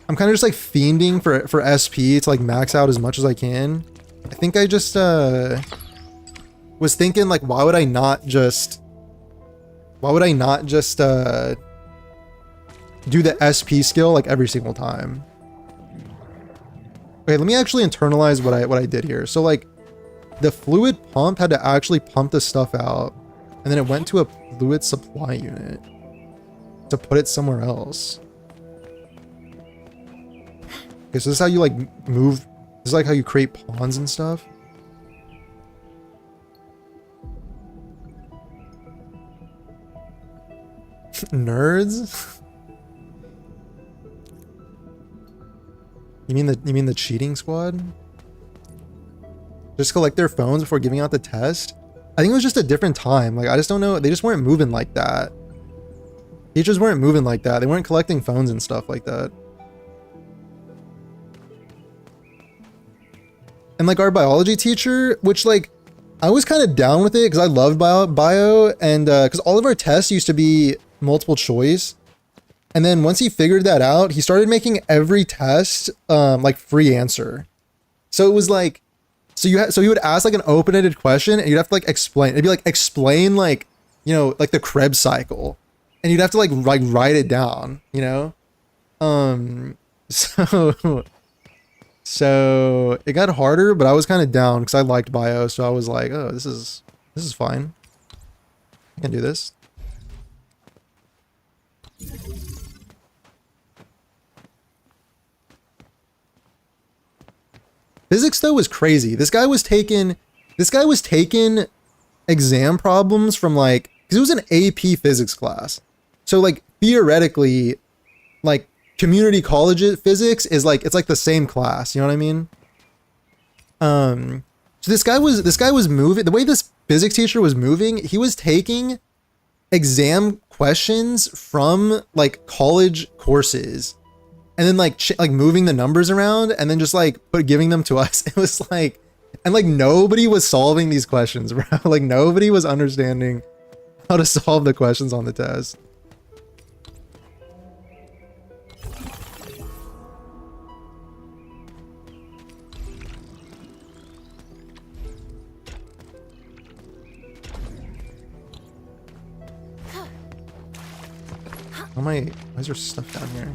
like fiending for SP to like max out as much as I can. I think I just was thinking like why would I not just do the SP skill like every single time? Okay, let me actually internalize what I did here. So like the fluid pump had to actually pump the stuff out, and then it went to a fluid supply unit to put it somewhere else. Okay, so this is how you like move. This is like how you create pawns and stuff. Nerds? You mean the cheating squad? Just collect their phones before giving out the test? I think it was just a different time. Like I just don't know. They just weren't moving like that. Teachers weren't moving like that. They weren't collecting phones and stuff like that. And like our biology teacher, which like I was kind of down with it because I loved bio and because all of our tests used to be multiple choice. And then once he figured that out, he started making every test like free answer. So it was like, so he would ask like an open-ended question and you'd have to like explain. It'd be like explain like, you know, like the Krebs cycle, and you'd have to like write it down, you know. So it got harder, but I was kind of down because I liked bio, so I was like, oh, this is fine. I can do this. Physics though was crazy. This guy was taking exam problems from like, because it was an AP physics class. So like theoretically, like community college physics is like, it's like the same class, you know what I mean? So this guy was moving, the way this physics teacher was moving, he was taking exam questions from like college courses and then like moving the numbers around and then just like giving them to us. It was like, and like nobody was solving these questions, bro. Like nobody was understanding how to solve the questions on the test. Why is there stuff down here?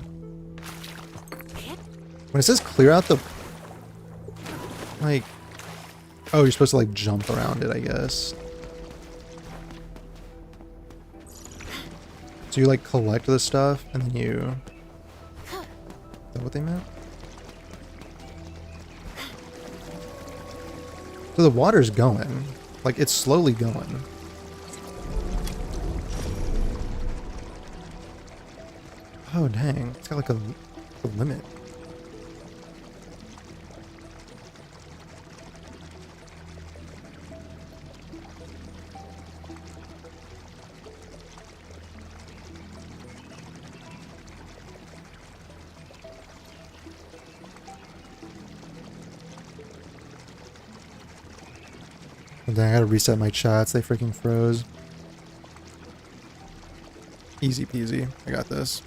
When it says clear out the, like, oh, you're supposed to like jump around it, I guess. So you like collect the stuff and then you, is that what they meant? So the water's going, like it's slowly going. Oh dang, it's got like a limit. Oh, dang, I gotta reset my chats, they freaking froze. Easy peasy, I got this.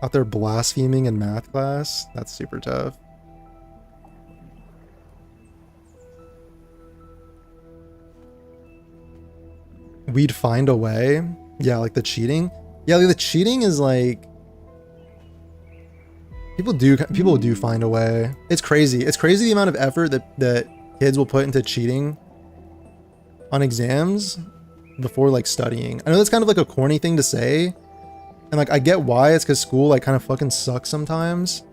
Out there blaspheming in math class? That's super tough. We'd find a way. Yeah, like the cheating. Yeah, like the cheating is like people do find a way. It's crazy. It's crazy the amount of effort that kids will put into cheating on exams before like studying. I know that's kind of like a corny thing to say. And like I get why, it's because school like kind of fucking sucks sometimes.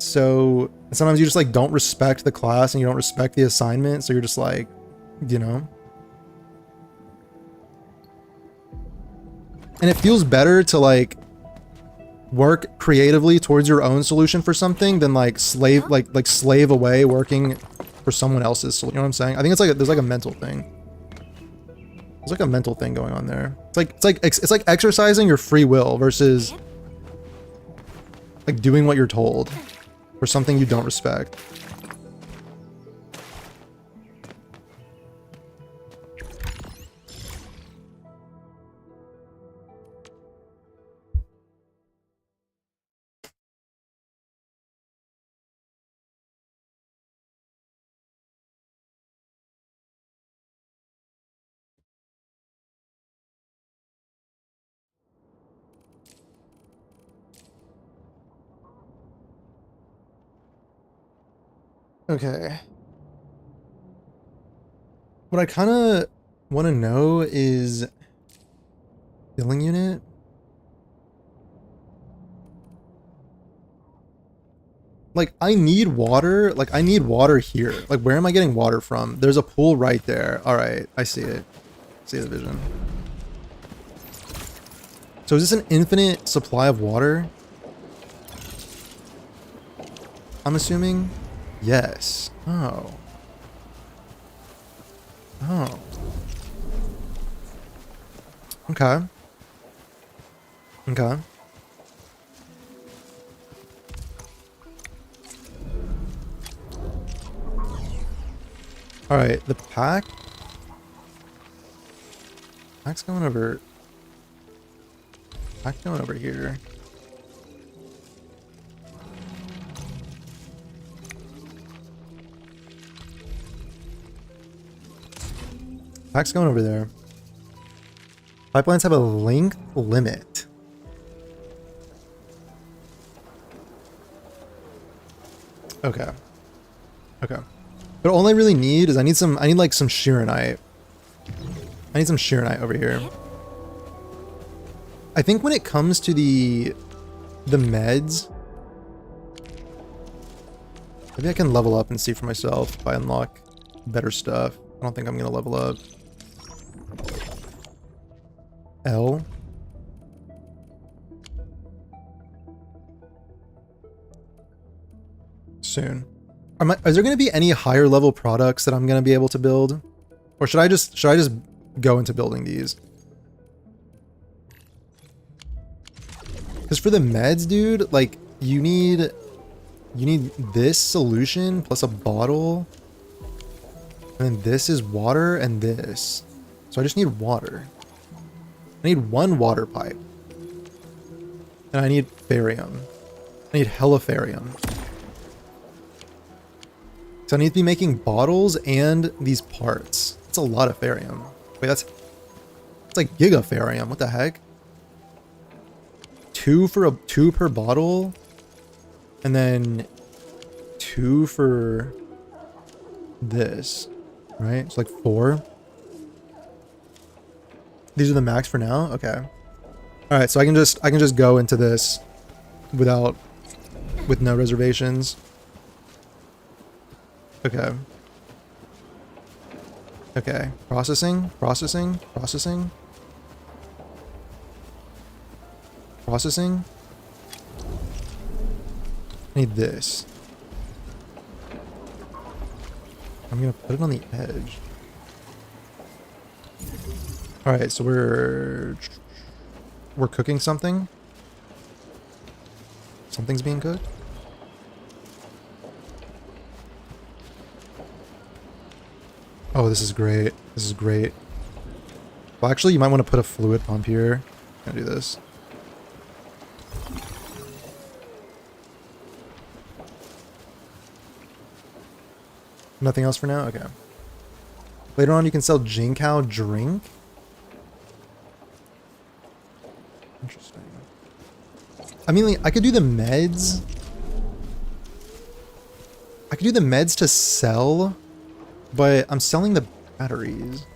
so sometimes you just like don't respect the class and you don't respect the assignment, so you're just like, you know. And it feels better to like work creatively towards your own solution for something than like slave away working for someone else's solution. You know what I'm saying? I think it's like there's like a mental thing. There's like a mental thing going on there. It's like exercising your free will versus like doing what you're told for something you don't respect. Okay. What I kind of want to know is filling unit. Like, I need water. Like, I need water here. Like, where am I getting water from? There's a pool right there. All right, I see it. See the vision. So is this an infinite supply of water? I'm assuming. Yes. Oh. Oh. Okay. Okay. All right, the pack's going over. Pack's going over here. Pack's going over there. Pipelines have a length limit. Okay. Okay. But all I really need is I need like some Sheeranite. I need some Sheeranite over here. I think when it comes to the meds, maybe I can level up and see for myself if I unlock better stuff. I don't think I'm gonna level up. L. Soon. Is there going to be any higher level products that I'm going to be able to build? Or should I just go into building these? Because for the meds, dude, like you need this solution plus a bottle. And then this is water and this. So I just need water. I need one water pipe. And I need barium. I need hella barium. So I need to be making bottles and these parts. That's a lot of barium. Wait, it's like gigafarium. What the heck? Two per bottle, and then 2 for this, right? It's like 4. These are the max for now. Okay. All right, so I can just go into this with no reservations. Okay. Okay. Processing. I need this. I'm gonna put it on the edge. Alright, so we're cooking something. Something's being cooked. Oh, this is great. This is great. Well, actually, you might want to put a fluid pump here. I'm gonna do this. Nothing else for now? Okay. Later on, you can sell Jinkao drink. Interesting. I mean, like, I could do the meds. I could do the meds to sell, but I'm selling the batteries.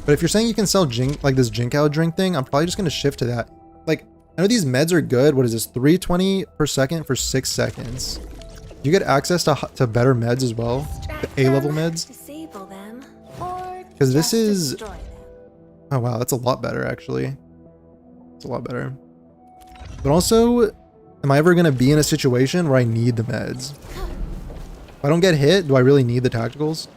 But if you're saying you can sell this Jinkao drink thing, I'm probably just going to shift to that. Like, I know these meds are good. What is this? 320 per second for 6 seconds. You get access to better meds as well, the A-level meds. Disable them, or Because this just is... destroy them. Oh wow, that's a lot better actually. It's a lot better. But also, am I ever going to be in a situation where I need the meds? If I don't get hit, do I really need the tacticals?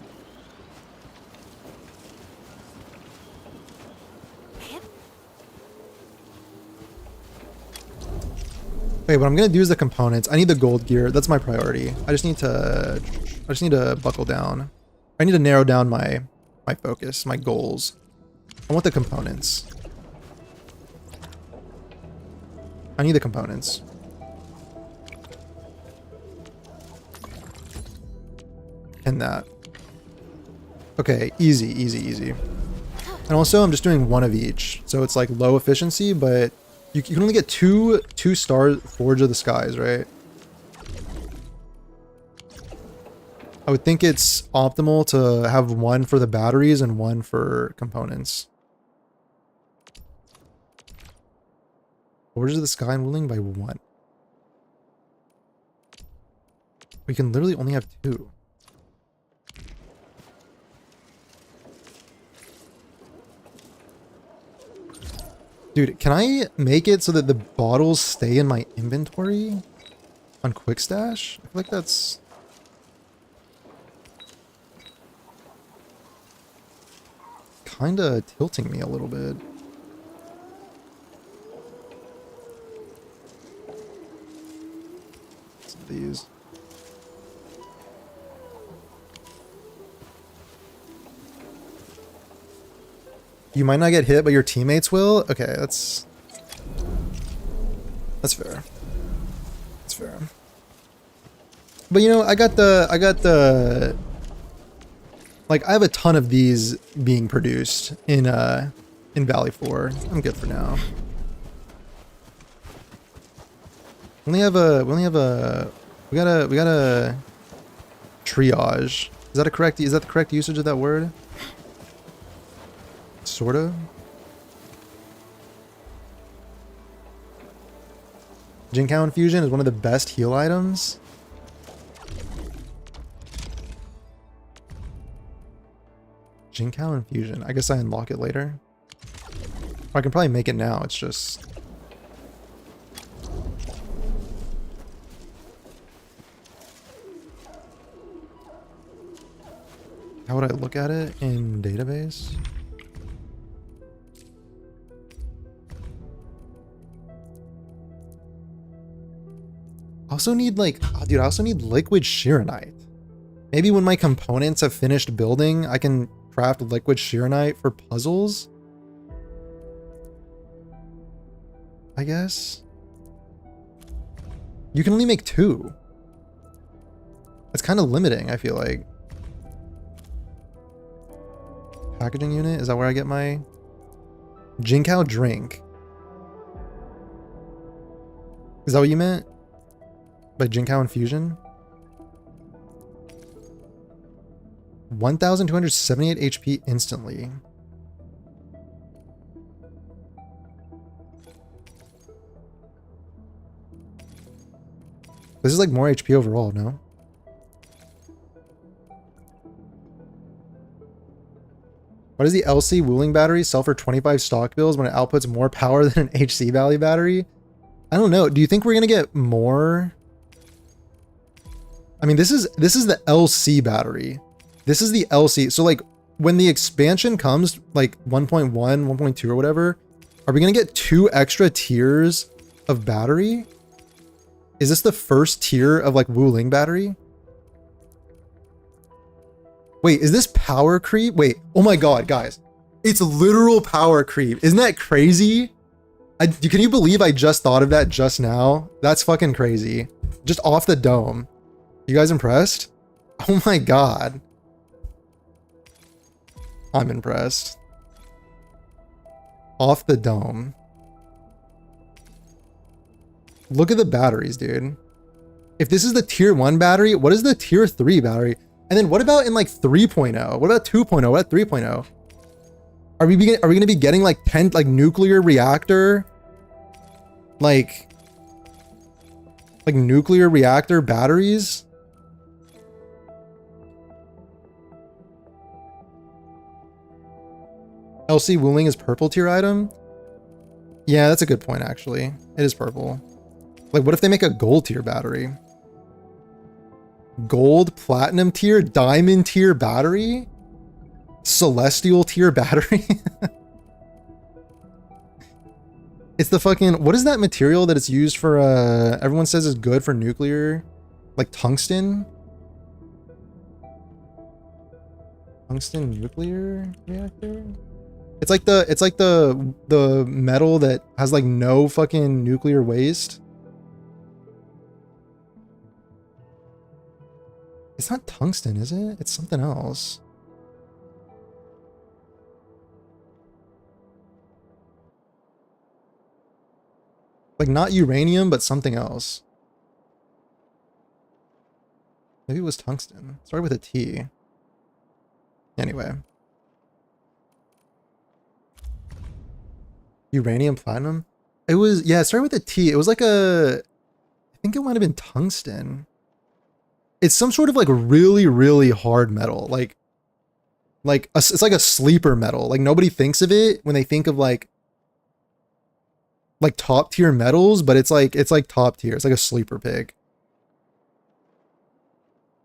Wait, what I'm gonna do is the components. I need the gold gear. That's my priority. I just need to buckle down. I need to narrow down my focus, my goals. I want the components. I need the components. And that. Okay, easy, easy, easy. And also I'm just doing one of each. So it's like low efficiency, but you can only get two star Forge of the Skies, right? I would think it's optimal to have one for the batteries and one for components. Forge of the Sky and ruling by one. We can literally only have two. Dude, can I make it so that the bottles stay in my inventory on Quick Stash? I feel like that's... kinda tilting me a little bit. Some of these. You might not get hit, but your teammates will? Okay, that's fair. That's fair. But you know, I got the like, I have a ton of these being produced in Valley 4. I'm good for now. We got a triage. Is that the correct usage of that word? Sort of. Jinkow Infusion is one of the best heal items. Jinkow Infusion. I guess I unlock it later. Or I can probably make it now. It's just... how would I look at it in database? I also need like, oh, dude, I also need liquid Sheeranite. Maybe when my components have finished building, I can craft liquid Sheeranite for puzzles. I guess. You can only make 2. That's kind of limiting, I feel like. Packaging unit, is that where I get my Jinkow drink? Is that what you meant? By Jinkow Infusion? 1,278 HP instantly. This is like more HP overall, no? Why does the LC Wuling battery sell for 25 stock bills when it outputs more power than an HC Valley battery? I don't know. Do you think we're gonna get more? I mean, this is the LC battery. This is the LC. So like when the expansion comes, like 1.1, 1.2 or whatever, are we gonna get 2 extra tiers of battery? Is this the first tier of like Wuling battery? Wait, is this power creep? Wait, oh my god, guys. It's literal power creep. Isn't that crazy? Can you believe I just thought of that just now? That's fucking crazy. Just off the dome. You guys impressed? Oh my god. I'm impressed. Off the dome. Look at the batteries, dude. If this is the tier 1 battery, what is the tier 3 battery? And then what about in like 3.0? What about 2.0? What about 3.0? Are we going to be getting like 10 like nuclear reactor? Like nuclear reactor batteries? LC Wuling is purple tier item? Yeah, that's a good point, actually. It is purple. Like, what if they make a gold tier battery? Gold, platinum tier, diamond tier battery? Celestial tier battery? It's the fucking... What is that material that it's used for, everyone says is good for nuclear? Like tungsten? Tungsten nuclear reactor? It's like the metal that has like no fucking nuclear waste. It's not tungsten, is it? It's something else. Like not uranium, but something else. Maybe it was tungsten. Started with a T. Anyway. Uranium platinum? It was, yeah, it started with a T. It was like a, I think it might have been tungsten. It's some sort of like really, really hard metal. It's like a sleeper metal. Like nobody thinks of it when they think of like top tier metals, but it's like top tier. It's like a sleeper pig.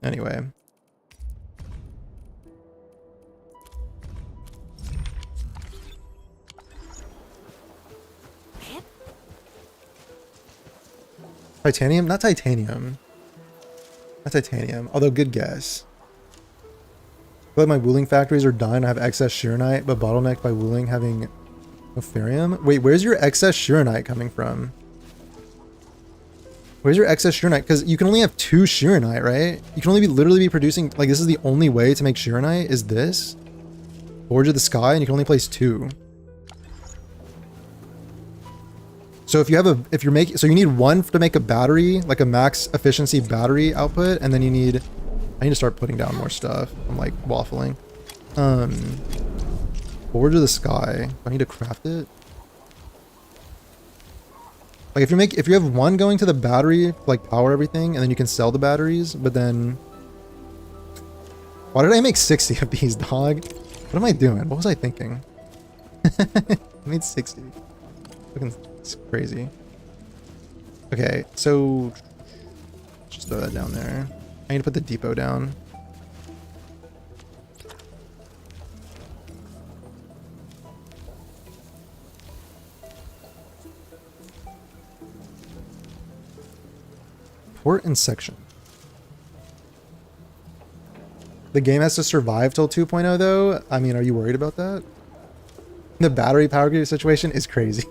Anyway. Titanium? Not titanium. Not titanium, although good guess. I feel like my Wuling factories are done. I have excess Shironite, but bottlenecked by Wuling having Opharium. Wait, where's your excess Shironite coming from? Where's your excess Shironite? Because you can only have 2 Shironite, right? You can only literally be producing, like, this is the only way to make Shironite is this. Forge of the Sky, and you can only place 2. So if you have if you're making, so you need 1 to make a battery, like a max efficiency battery output, and then you need, I need to start putting down more stuff. I'm like waffling. Forge of the Sky. I need to craft it. Like if you have 1 going to the battery, like power everything, and then you can sell the batteries, but then why did I make 60 of these, dog? What am I doing? What was I thinking? I made 60. Fucking, it's crazy. Okay, so just throw that down there. I need to put the depot down. Port and section. The game has to survive till 2.0 though. I mean, are you worried about that? The battery power grid situation is crazy.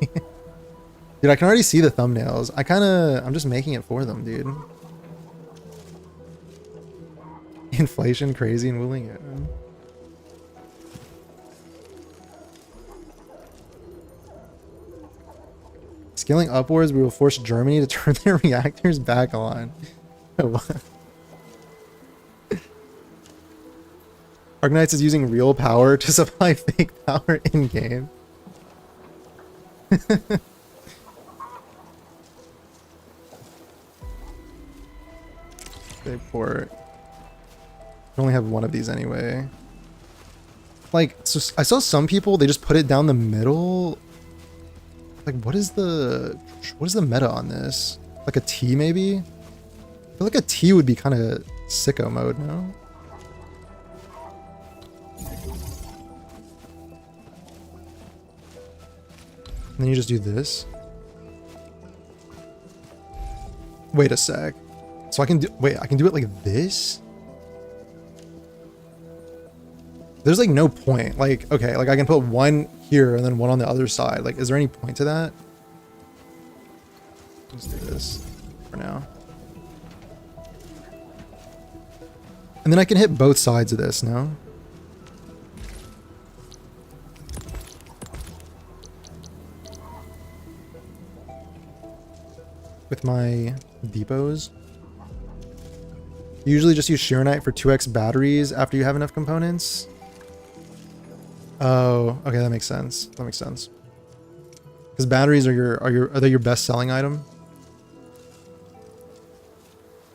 Dude, I can already see the thumbnails. I'm just making it for them, dude. Inflation crazy and willing it. Scaling upwards, we will force Germany to turn their reactors back on. Arknights is using real power to supply fake power in game. They port. I only have 1 of these anyway. Like, so I saw some people, they just put it down the middle. Like, what is the meta on this? Like a T maybe? I feel like a T would be kind of sicko mode, no? And then you just do this. Wait a sec. So I can do, wait, I can do it like this? There's like no point. Like, okay, like I can put 1 here and then 1 on the other side. Like, is there any point to that? Let's do this for now. And then I can hit both sides of this, no? With my depots. You usually just use Shironite for 2x batteries after you have enough components. Oh, okay, that makes sense. That makes sense. Because batteries are they your best selling item?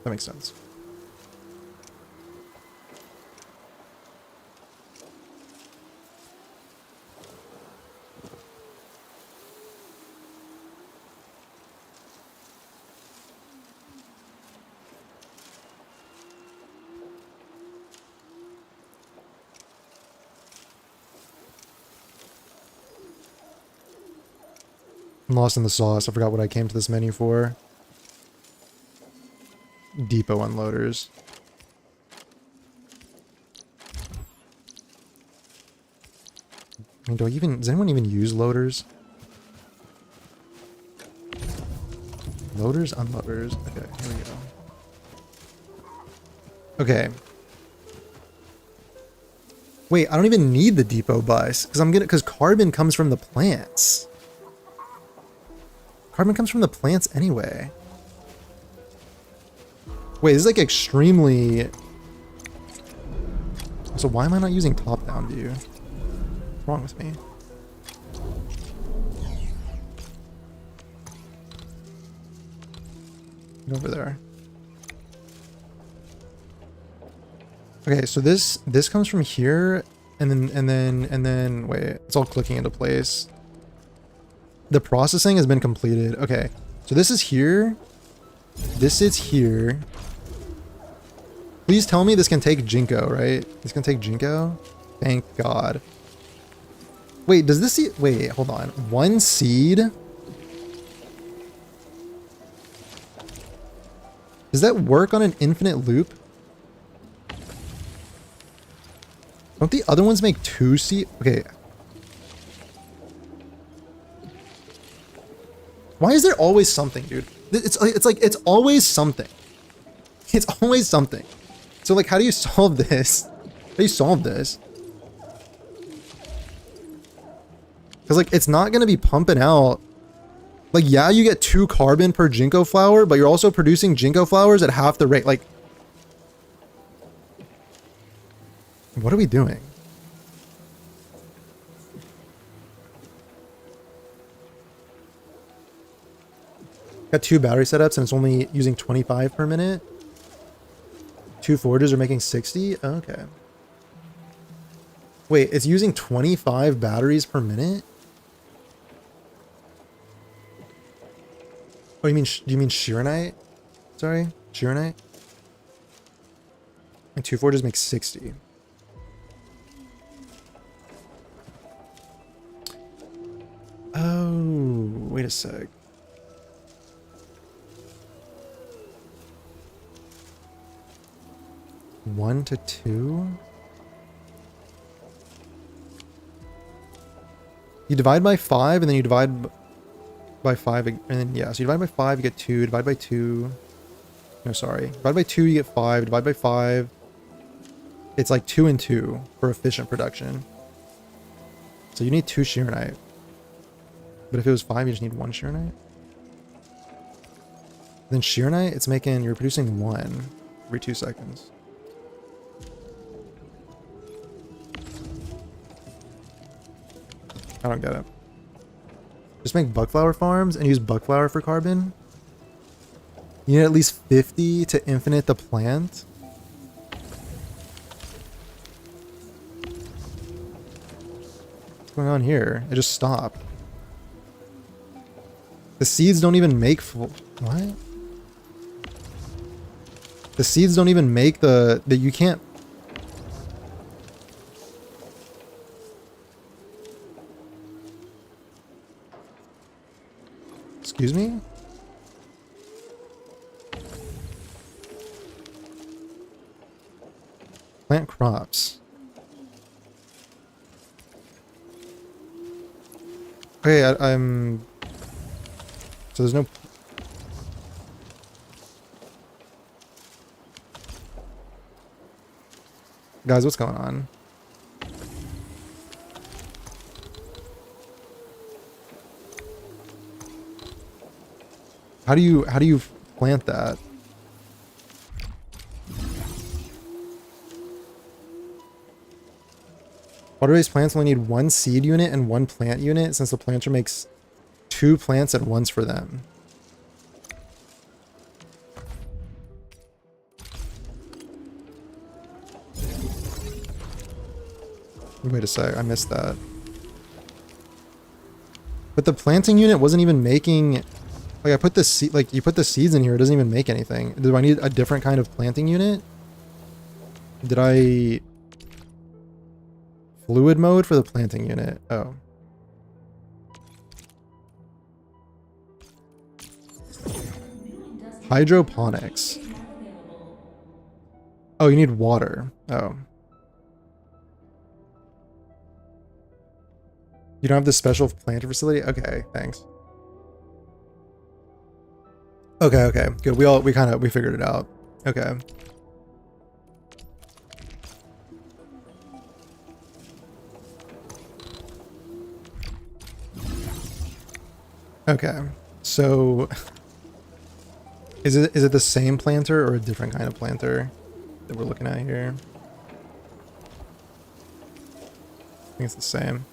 That makes sense. I'm lost in the sauce. I forgot what I came to this menu for. Depot unloaders. I mean, does anyone even use loaders? Loaders, unloaders. Okay, here we go. Okay. Wait, I don't even need the depot bus because carbon comes from the plants. Carbon comes from the plants anyway. Wait, this is like extremely... So why am I not using top-down view? What's wrong with me? Get over there. Okay, so this comes from here, and then wait, it's all clicking into place. The processing has been completed. Okay, so this is here. This sits here. Please tell me this can take Jinko, right? This can take Jinko? Thank God. Wait, does this seed... Wait, hold on. One seed? Does that work on an infinite loop? Don't the other ones make 2 seed? Okay. Why is there always something, dude? It's like it's always something. It's always something. So like, how do you solve this? How do you solve this? Because like, it's not gonna be pumping out. Like, yeah, you get 2 carbon per Jinko flower, but you're also producing Jinko flowers at half the rate. Like, what are we doing? Got 2 battery setups and it's only using 25 per minute. 2 forges are making 60? Okay. Wait, it's using 25 batteries per minute? Oh, do you mean Shiranite? Sorry, Shiranite? And 2 forges make 60. Oh, wait a sec. One to 2? You divide by 5 and then you divide by 5 and then yeah, so you divide by 5 you get 2, divide by 2. No, sorry. Divide by 2 you get 5, divide by 5. It's like 2 and 2 for efficient production. So you need 2 Shiranite. But if it was 5, you just need 1 Shiranite. Then Shiranite, it's making, you're producing 1 every 2 seconds. I don't get it. Just make buckflower farms and use buckflower for carbon. You need at least 50 to infinite the plant. What's going on here? It just stopped. The seeds don't even make full... What? The seeds don't even make the you can't... Excuse me? Plant crops. Okay, I'm... So there's no... Guys, what's going on? How do you plant that? Water-based plants only need 1 seed unit and 1 plant unit since the planter makes 2 plants at once for them. Wait a sec, I missed that. But the planting unit wasn't even making... Like I put the seed, like you put the seeds in here, it doesn't even make anything. Do I need a different kind of planting unit? Did I... Fluid mode for the planting unit? Oh. Hydroponics. Oh, you need water. Oh. You don't have the special planter facility? Okay, thanks. Okay, okay, good. We figured it out. Okay. Okay, so is it the same planter or a different kind of planter that we're looking at here? I think it's the same.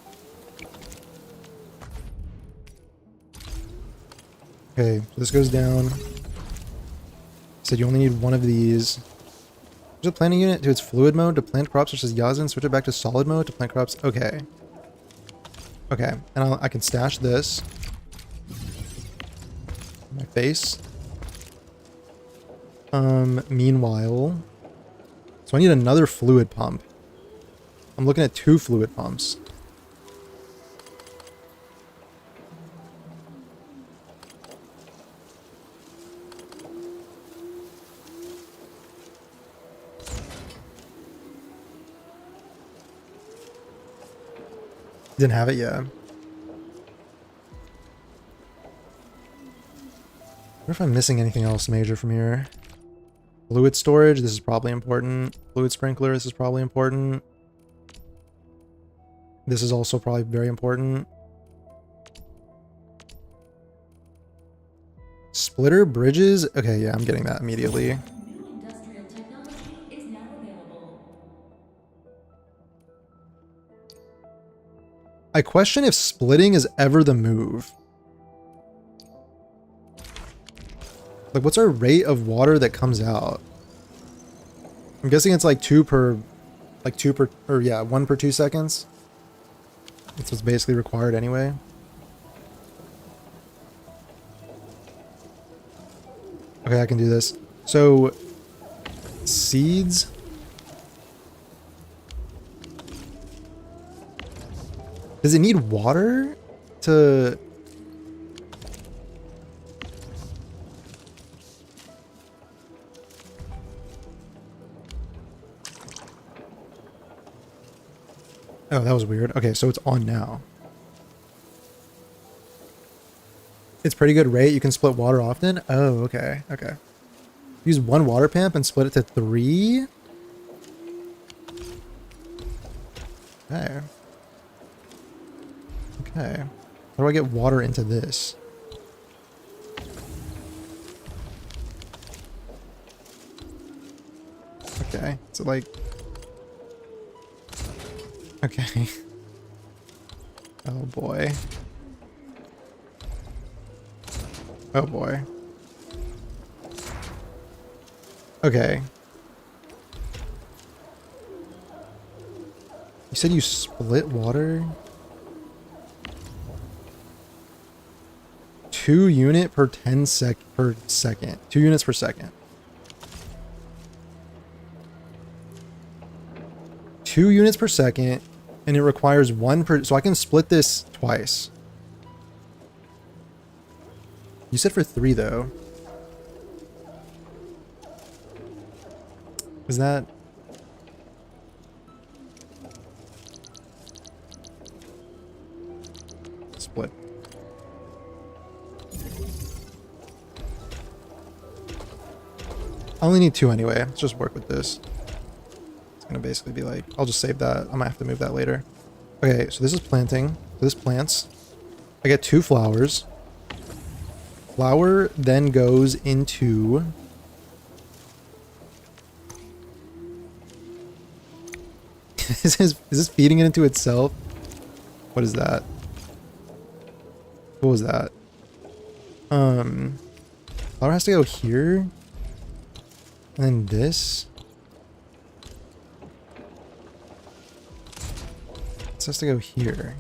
Okay, so this goes down. Said you only need one of these. There's a planting unit to its fluid mode to plant crops such as yazin. Switch it back to solid mode to plant crops. Okay. Okay, and I can stash this. My face. Meanwhile, so I need another fluid pump. I'm looking at 2 fluid pumps. Didn't have it yet. I wonder if I'm missing anything else major from here. Fluid storage, this is probably important. Fluid sprinkler, this is probably important. This is also probably very important. Splitter bridges? Okay, yeah, I'm getting that immediately. I question if splitting is ever the move. Like, what's our rate of water that comes out? I'm guessing it's like 1 per 2 seconds. That's what's basically required anyway. Okay, I can do this. So, seeds. Does it need water to... Oh, that was weird. Okay, so it's on now. It's pretty good rate. You can split water often. Oh, okay. Okay. Use 1 water pump and split it to 3. Okay. Okay. How do I get water into this? Okay. So like... Okay. Oh boy. Oh boy. Okay. You said you split water? 2 unit per 10 per second. 2 units per second. 2 units per second, and it requires 1 per... So I can split this twice. You said for 3, though. Is that... Split. I only need 2 anyway. Let's just work with this. It's gonna basically be like... I'll just save that. I might have to move that later. Okay, so this is planting. So this plants. I get 2 flowers. Flower then goes into... is this feeding it into itself? What is that? What was that? Flower has to go here. And then this. This has to go here.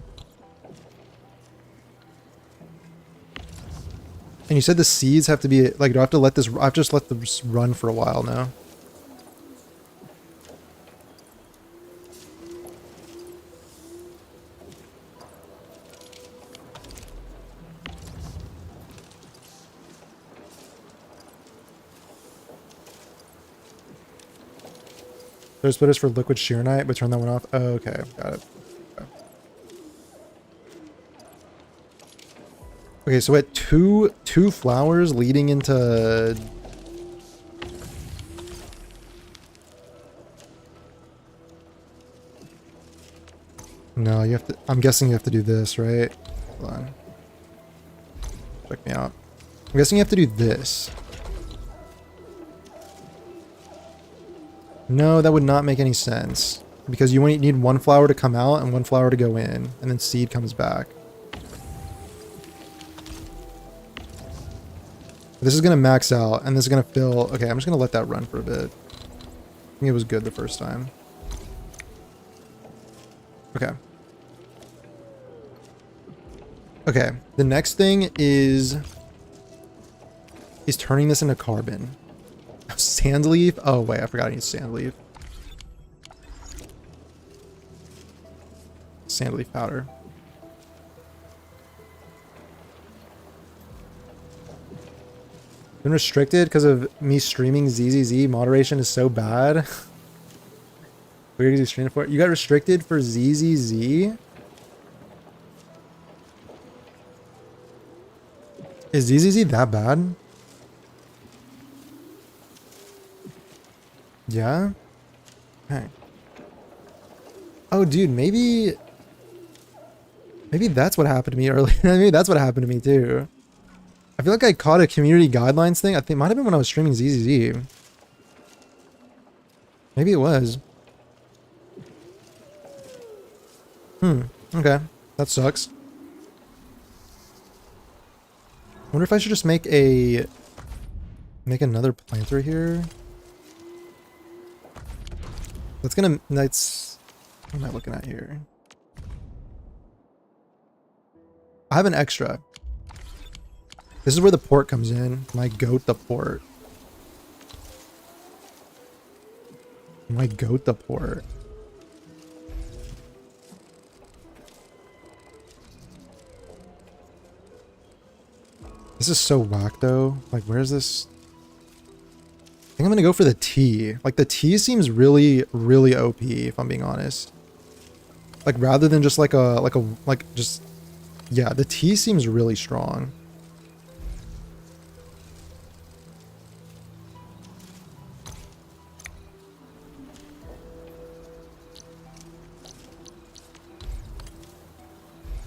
And you said the seeds have to be like, do I have to let this, I've just let this run for a while now. There's splitters for liquid shear night, but turn that one off. Oh, okay, got it. Okay, so at two flowers leading into... No, you have to... I'm guessing you have to do this, right? Hold on. Check me out. I'm guessing you have to do this. No, that would not make any sense. Because you only need one flower to come out and one flower to go in. And then seed comes back. This is going to max out, and this is going to fill... Okay, I'm just going to let that run for a bit. I think it was good the first time. Okay. Okay, the next thing is turning this into carbon. Sand leaf? Oh, wait, I forgot I need sand leaf. Sand leaf powder. Been restricted because of me streaming ZZZ. Moderation is so bad. Where did you stream for? You got restricted for ZZZ? Is ZZZ that bad? Yeah? Okay. Oh, dude, maybe that's what happened to me earlier. Maybe that's what happened to me too. I feel like I caught a community guidelines thing. I think it might have been when I was streaming ZZZ. Maybe it was. Okay. That sucks. Wonder if I should just make another planter here. What am I looking at here? I have an extra. This is where the port comes in. My goat the port. My goat the port. This is so whack though. Like, where's this? I think I'm gonna go for the T. Like, the T seems really, really OP if I'm being honest. Like, rather than just yeah, the T seems really strong.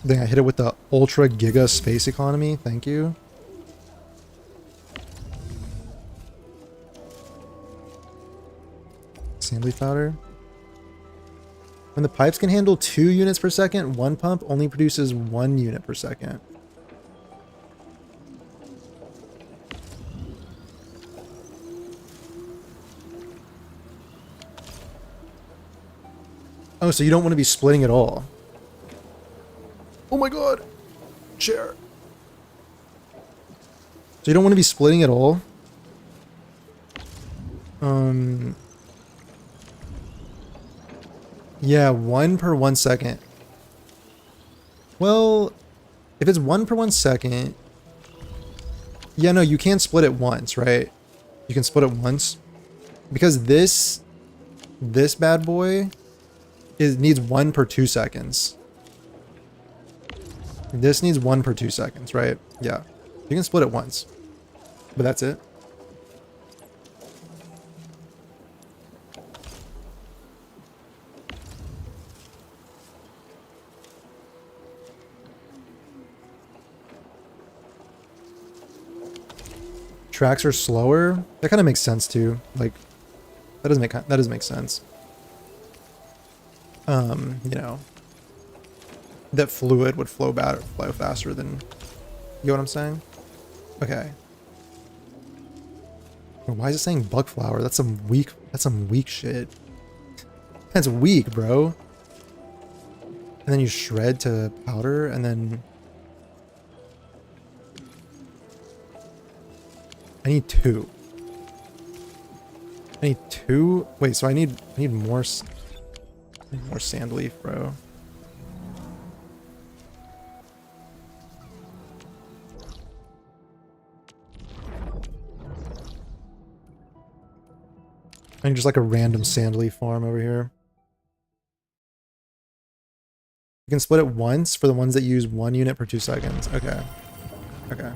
Then I hit it with the Ultra Giga Space Economy. Thank you. Sand leaf powder. When the pipes can handle 2 units per second, one pump only produces 1 unit per second. Oh, so you don't want to be splitting at all. Oh my god. Chair. So you don't want to be splitting at all? Yeah, 1 per 1 second. Well, if it's 1 per 1 second... Yeah, no, you can split it once, right? You can split it once. Because this bad boy needs 1 per 2 seconds. This needs 1 per 2 seconds, right? Yeah. You can split it once. But that's it. Tracks are slower. That kind of makes sense too. Like, that doesn't make sense. You know, that fluid would flow faster than, you know what I'm saying? Okay. Why is it saying bug flower? That's some weak shit. That's weak, bro. And then you shred to powder, and then I need 2. I need 2. Wait, so I need more sand leaf, bro. And just like a random sand leaf farm over here. You can split it once for the ones that use 1 unit per 2 seconds. Okay. Okay.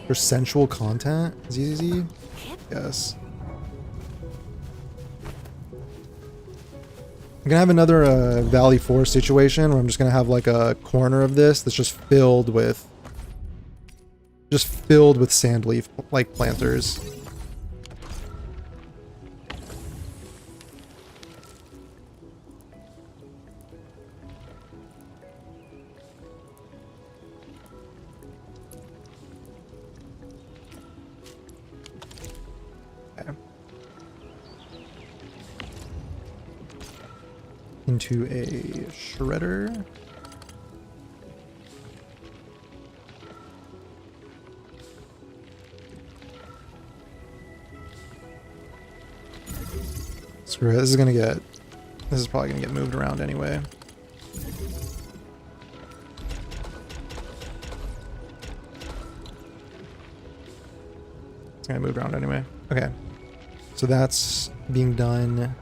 For sensual content? ZZZ? Yes. I'm gonna have another Valley 4 situation where I'm just gonna have like a corner of this that's just filled with sand leaf like planters. Into a shredder. Screw it. This is probably gonna get moved around anyway. It's gonna move around anyway. Okay. So that's being done.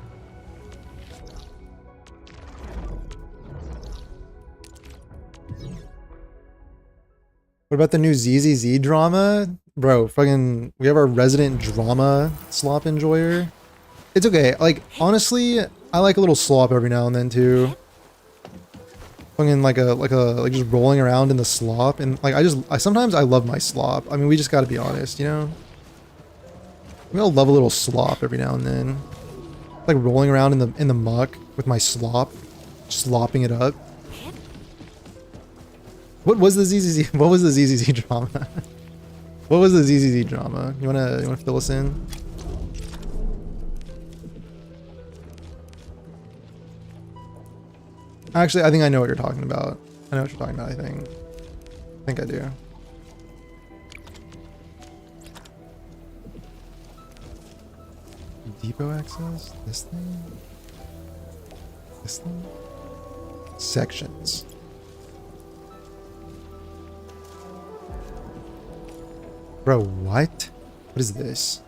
What about the new ZZZ drama? Bro, fucking, we have our resident drama slop enjoyer. It's okay. Like, honestly, I like a little slop every now and then too. Fucking like just rolling around in the slop. And like, sometimes I love my slop. I mean, we just gotta be honest, you know? We all love a little slop every now and then. Like rolling around in the muck with my slop. Slopping it up. What was the ZZZ? What was the ZZZ drama? What was the ZZZ drama? You wanna fill us in? Actually, I think I know what you're talking about. I know what you're talking about. I think I do. Depot access. This thing. This thing. Sections. Bro, what? What is this?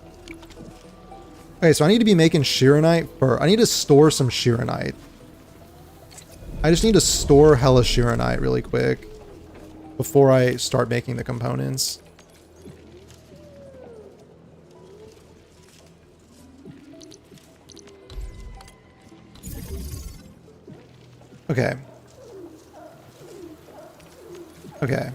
Okay, so I need to be making Shironite for... I need to store some Shironite. I just need to store hella Shironite really quick before I start making the components. Okay. Okay.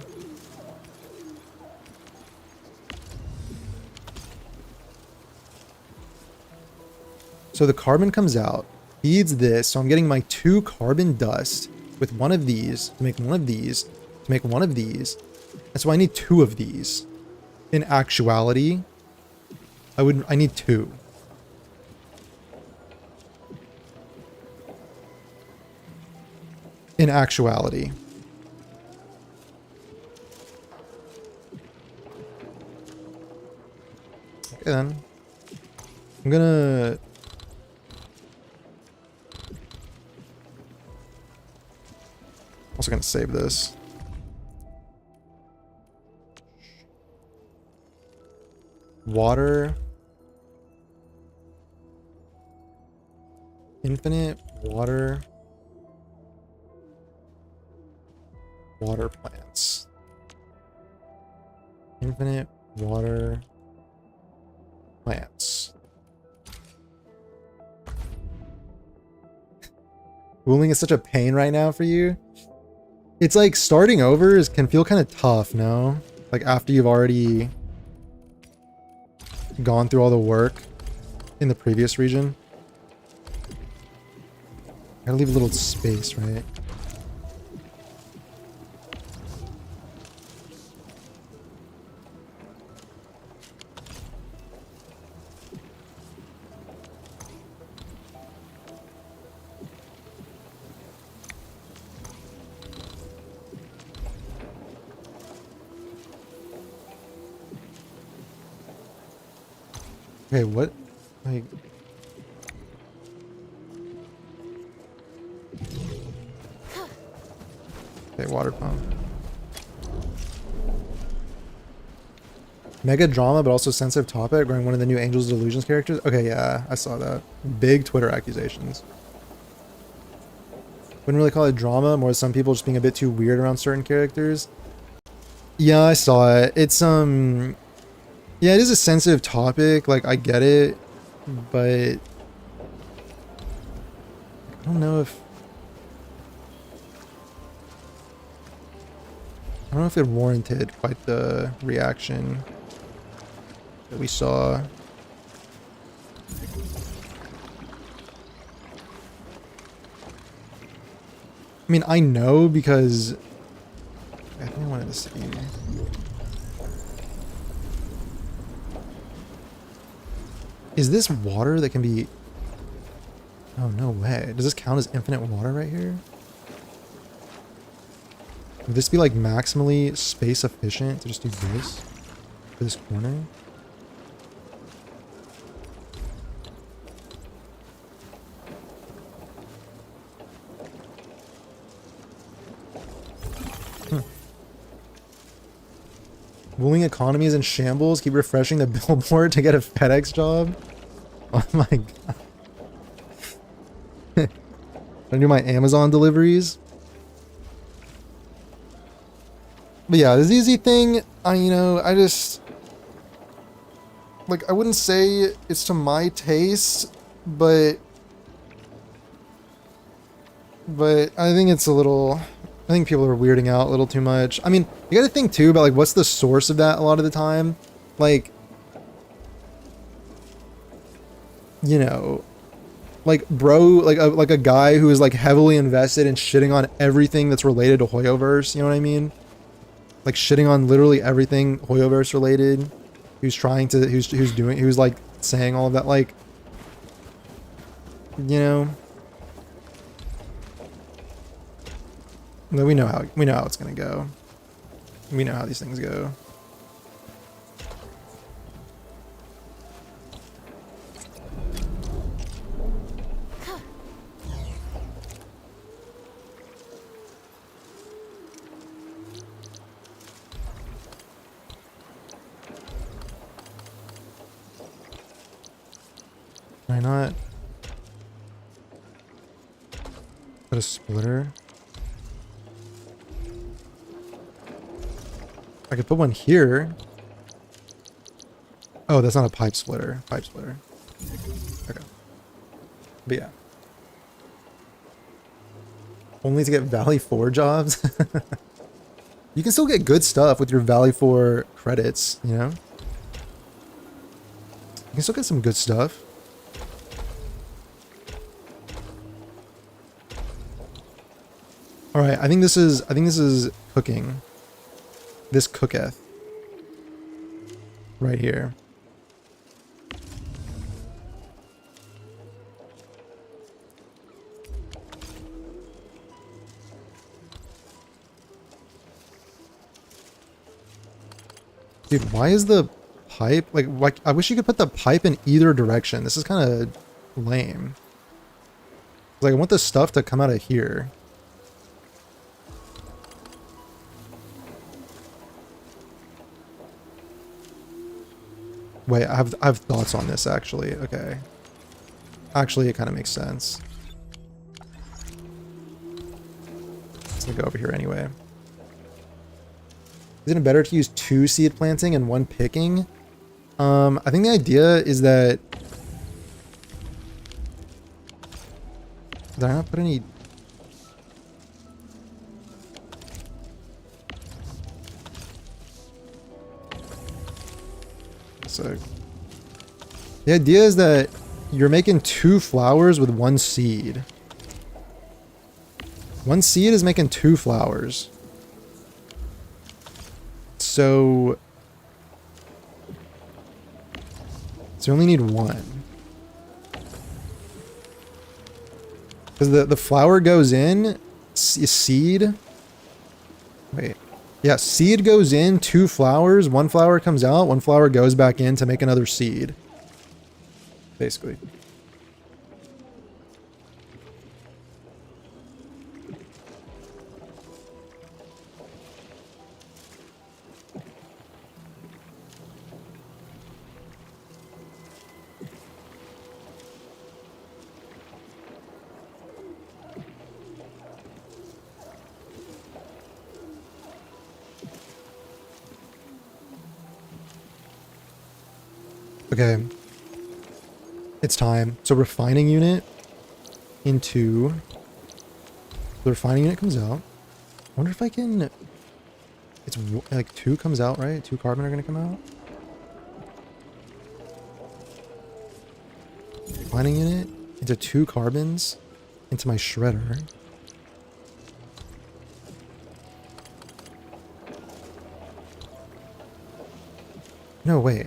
So the carbon comes out, feeds this, so I'm getting my 2 carbon dust with one of these to make one of these to make one of these. And so I need 2 of these. In actuality, I need 2. In actuality. Okay then. I'm gonna... Also gonna save this. Water. Infinite water. Water plants. Infinite water plants. Cooling is such a pain right now for you. It's like starting over can feel kind of tough, no? Like after you've already gone through all the work in the previous region. Gotta leave a little space, right? Okay, what? Like... Okay, water pump. Mega drama, but also sensitive topic, wearing one of the new Angels Delusions characters. Okay, yeah, I saw that. Big Twitter accusations. Wouldn't really call it drama, more some people just being a bit too weird around certain characters. Yeah, I saw it. It's, yeah, it is a sensitive topic, like, I get it, but I don't know if it warranted quite the reaction that we saw. I mean, I know because I think I wanted to see. Is this water that can be? Oh, no way. Does this count as infinite water right here? Would this be like maximally space efficient to just do this for this corner? Booming economy is in shambles. Keep refreshing the billboard to get a FedEx job. Oh my god. I do my Amazon deliveries. But yeah, the ZZ thing, you know, I just, like, I wouldn't say it's to my taste, but I think it's a little, I think people are weirding out a little too much. I mean, you gotta think too about, like, what's the source of that a lot of the time? Like, you know, like, bro, like a guy who is, like, heavily invested in shitting on everything that's related to Hoyoverse, you know what I mean? Like, shitting on literally everything Hoyoverse related, who's like, saying all of that, like, you know, we know how it's gonna go. We know how these things go. Can I not put a splitter? I could put one here. Oh, that's not a pipe splitter. Pipe splitter. Okay. But yeah. Only to get Valley 4 jobs? You can still get good stuff with your Valley 4 credits, you know? You can still get some good stuff. Alright, I think this is cooking. This cooketh. Right here. Dude, why is the pipe like I wish you could put the pipe in either direction. This is kind of lame. Like, I want the stuff to come out of here. Wait, I have thoughts on this actually. Okay. Actually, it kind of makes sense. Let's go over here anyway. Isn't it better to use 2 seed planting and 1 picking? I think the idea is that... Did I not put any... So... The idea is that you're making 2 flowers with 1 seed. 1 seed is making 2 flowers. So you only need 1. Because the flower goes in, seed. Wait. Yeah, seed goes in, 2 flowers, 1 flower comes out, 1 flower goes back in to make another seed. Basically. Okay. It's time. So refining unit into... The refining unit comes out. I wonder if I can... It's like 2 comes out, right? 2 carbon are going to come out. Refining unit into 2 carbons into my shredder. No, wait.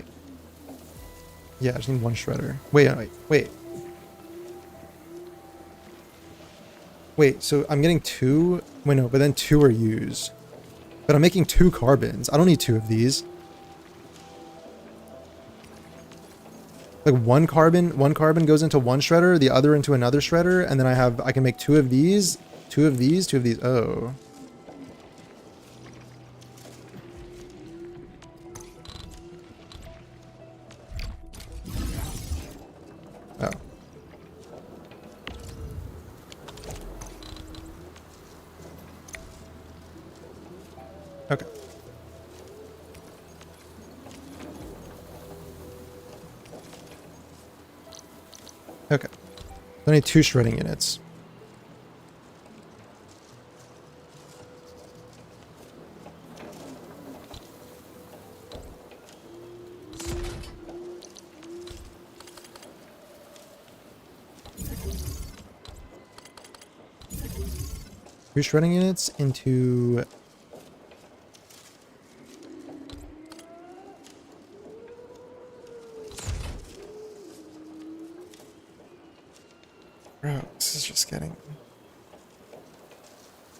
Yeah, I just need 1 shredder. Wait. Wait, so I'm getting 2... Wait, no, but then 2 are used. But I'm making 2 carbons. I don't need 2 of these. Like one carbon goes into 1 shredder, the other into another shredder, and then I can make 2 of these, 2 of these, 2 of these. Oh. Oh. Okay. Okay. I need 2 shredding units. Two shredding units into... Bro, this is just getting...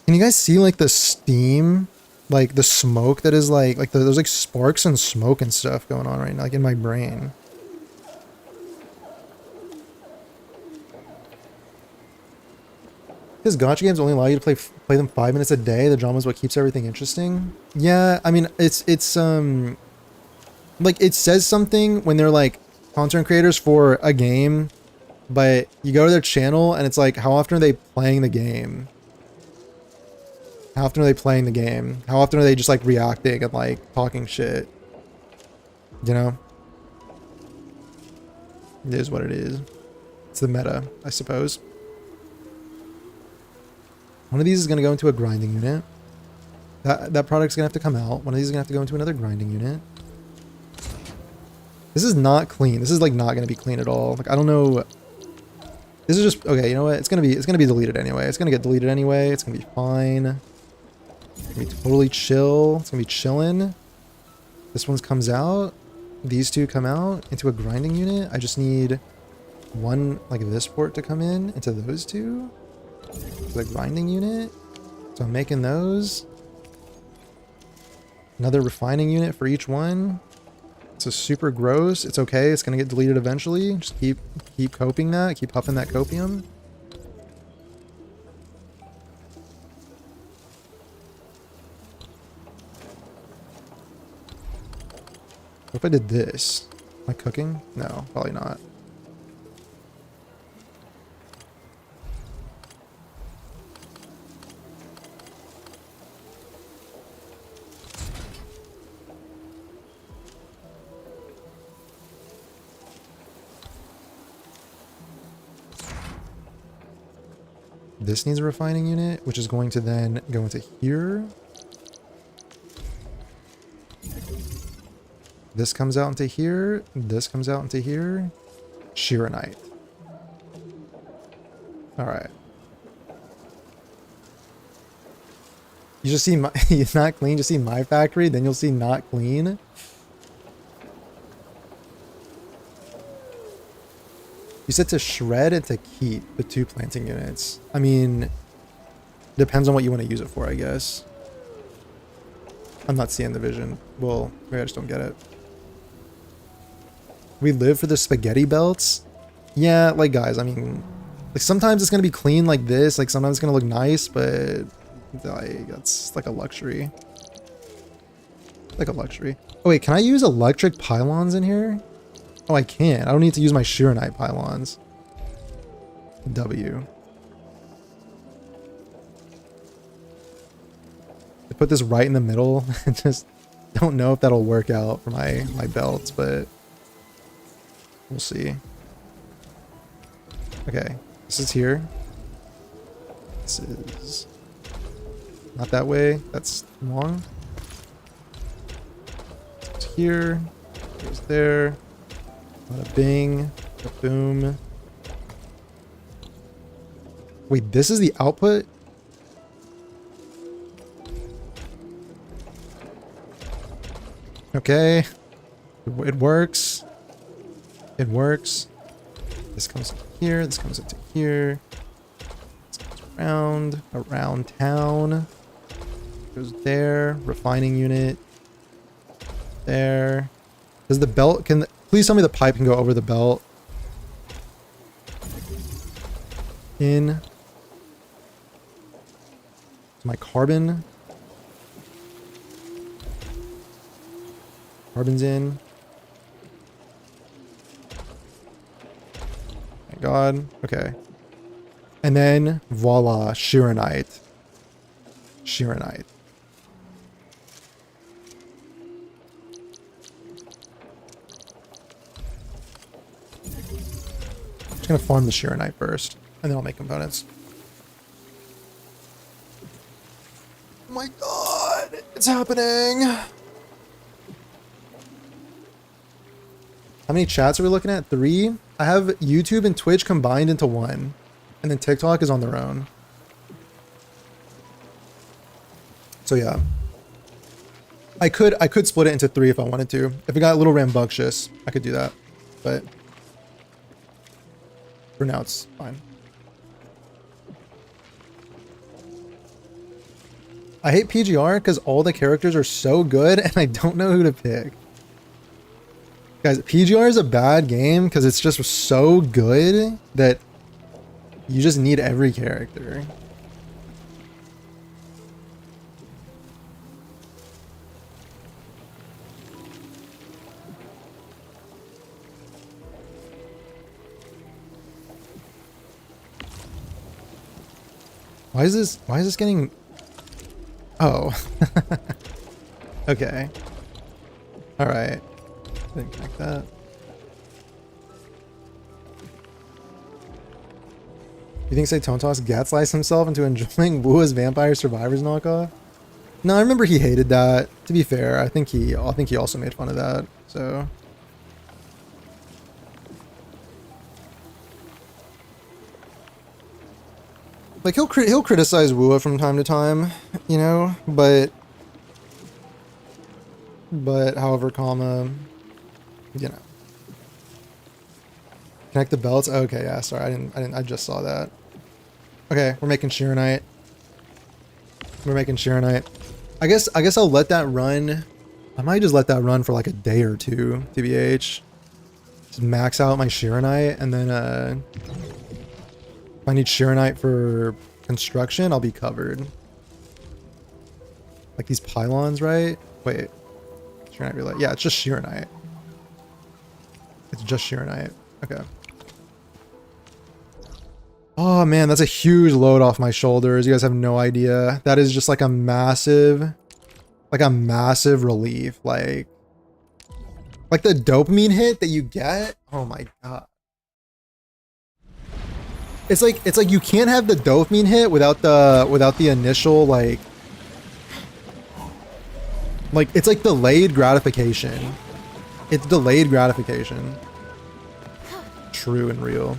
Can you guys see like the steam? Like the smoke that is there's like sparks and smoke and stuff going on right now, like in my brain. Because gacha games only allow you to play them 5 minutes a day. The drama is what keeps everything interesting. Yeah, I mean it's like it says something when they're like content creators for a game, but you go to their channel and it's like, how often are they playing the game? How often are they playing the game? How often are they just like reacting and like talking shit? You know? It is what it is. It's the meta, I suppose. One of these is going to go into a grinding unit. That product's going to have to come out. One of these is going to have to go into another grinding unit. This is not clean. This is like not going to be clean at all. Like I don't know. This is just okay. You know what? It's gonna be deleted anyway. It's gonna get deleted anyway. It's gonna be fine. It's gonna be totally chill. It's gonna be chilling. This one comes out. These 2 come out into a grinding unit. I just need 1 like this port to come in into those 2. The grinding unit. So I'm making those. Another refining unit for each one. It's super gross. It's okay. It's gonna get deleted eventually. Just keep coping that. Keep huffing that copium. What if I did this? Am I cooking? No, probably not. This needs a refining unit, which is going to then go into here. This comes out into here. This comes out into here. Sheeranite. Alright. You just see my... It's not clean. Just see my factory. Then you'll see not clean. You said to shred and to keep the 2 planting units. I mean, depends on what you want to use it for, I guess. I'm not seeing the vision. Well, maybe I just don't get it. We live for the spaghetti belts? Yeah, like guys, I mean, like sometimes it's going to be clean like this. Like sometimes it's going to look nice, but like, that's like a luxury. Like a luxury. Oh wait, can I use electric pylons in here? Oh, I can. I don't need to use my Sheeranite pylons. W. I put this right in the middle. I just don't know if that'll work out for my belts, but We'll see. Okay, this is here. This is not that way. That's wrong. It's here. Goes there. Bada bing. Boom. Wait, this is the output? Okay. It works. It works. This comes into here. This comes into here. This goes around town. Goes there. Refining unit. There. Does the belt, please tell me the pipe can go over the belt. In. My carbon. Carbon's in. Thank God. Okay. And then, voila, Shironite. Shironite. Just gonna farm the Shironite first, and then I'll make components. Oh my God, it's happening. How many chats are we looking at? 3? I have YouTube and Twitch combined into 1. And then TikTok is on their own. So yeah. I could split it into 3 if I wanted to. If it got a little rambunctious, I could do that. But for now it's fine. I hate PGR because all the characters are so good and I don't know who to pick. Guys, PGR is a bad game because it's just so good that you just need every character. Why is this getting... Oh. Okay. Alright. Didn't connect that. You think Satontos gaslights himself into enjoying Wua's Vampire Survivors knockoff? No, I remember he hated that. To be fair, I think he also made fun of that. So like he'll criticize Wua from time to time, you know, but however, comma, you know. Connect the belts. Okay, yeah, sorry, I just saw that. Okay, we're making Shironite. We're making Shironite. I guess I'll let that run. I might just let that run for like a day or two, TBH. Just max out my Shironite, and then if I need Shironite for construction, I'll be covered. Like these pylons, right? Wait. Shironite relay. Yeah, it's just Shironite. It's just Shironite. Okay. Oh man, that's a huge load off my shoulders. You guys have no idea. That is just like a massive relief. Like the dopamine hit that you get. Oh my God. It's like you can't have the dopamine hit without the initial like it's like delayed gratification. It's delayed gratification. True and real.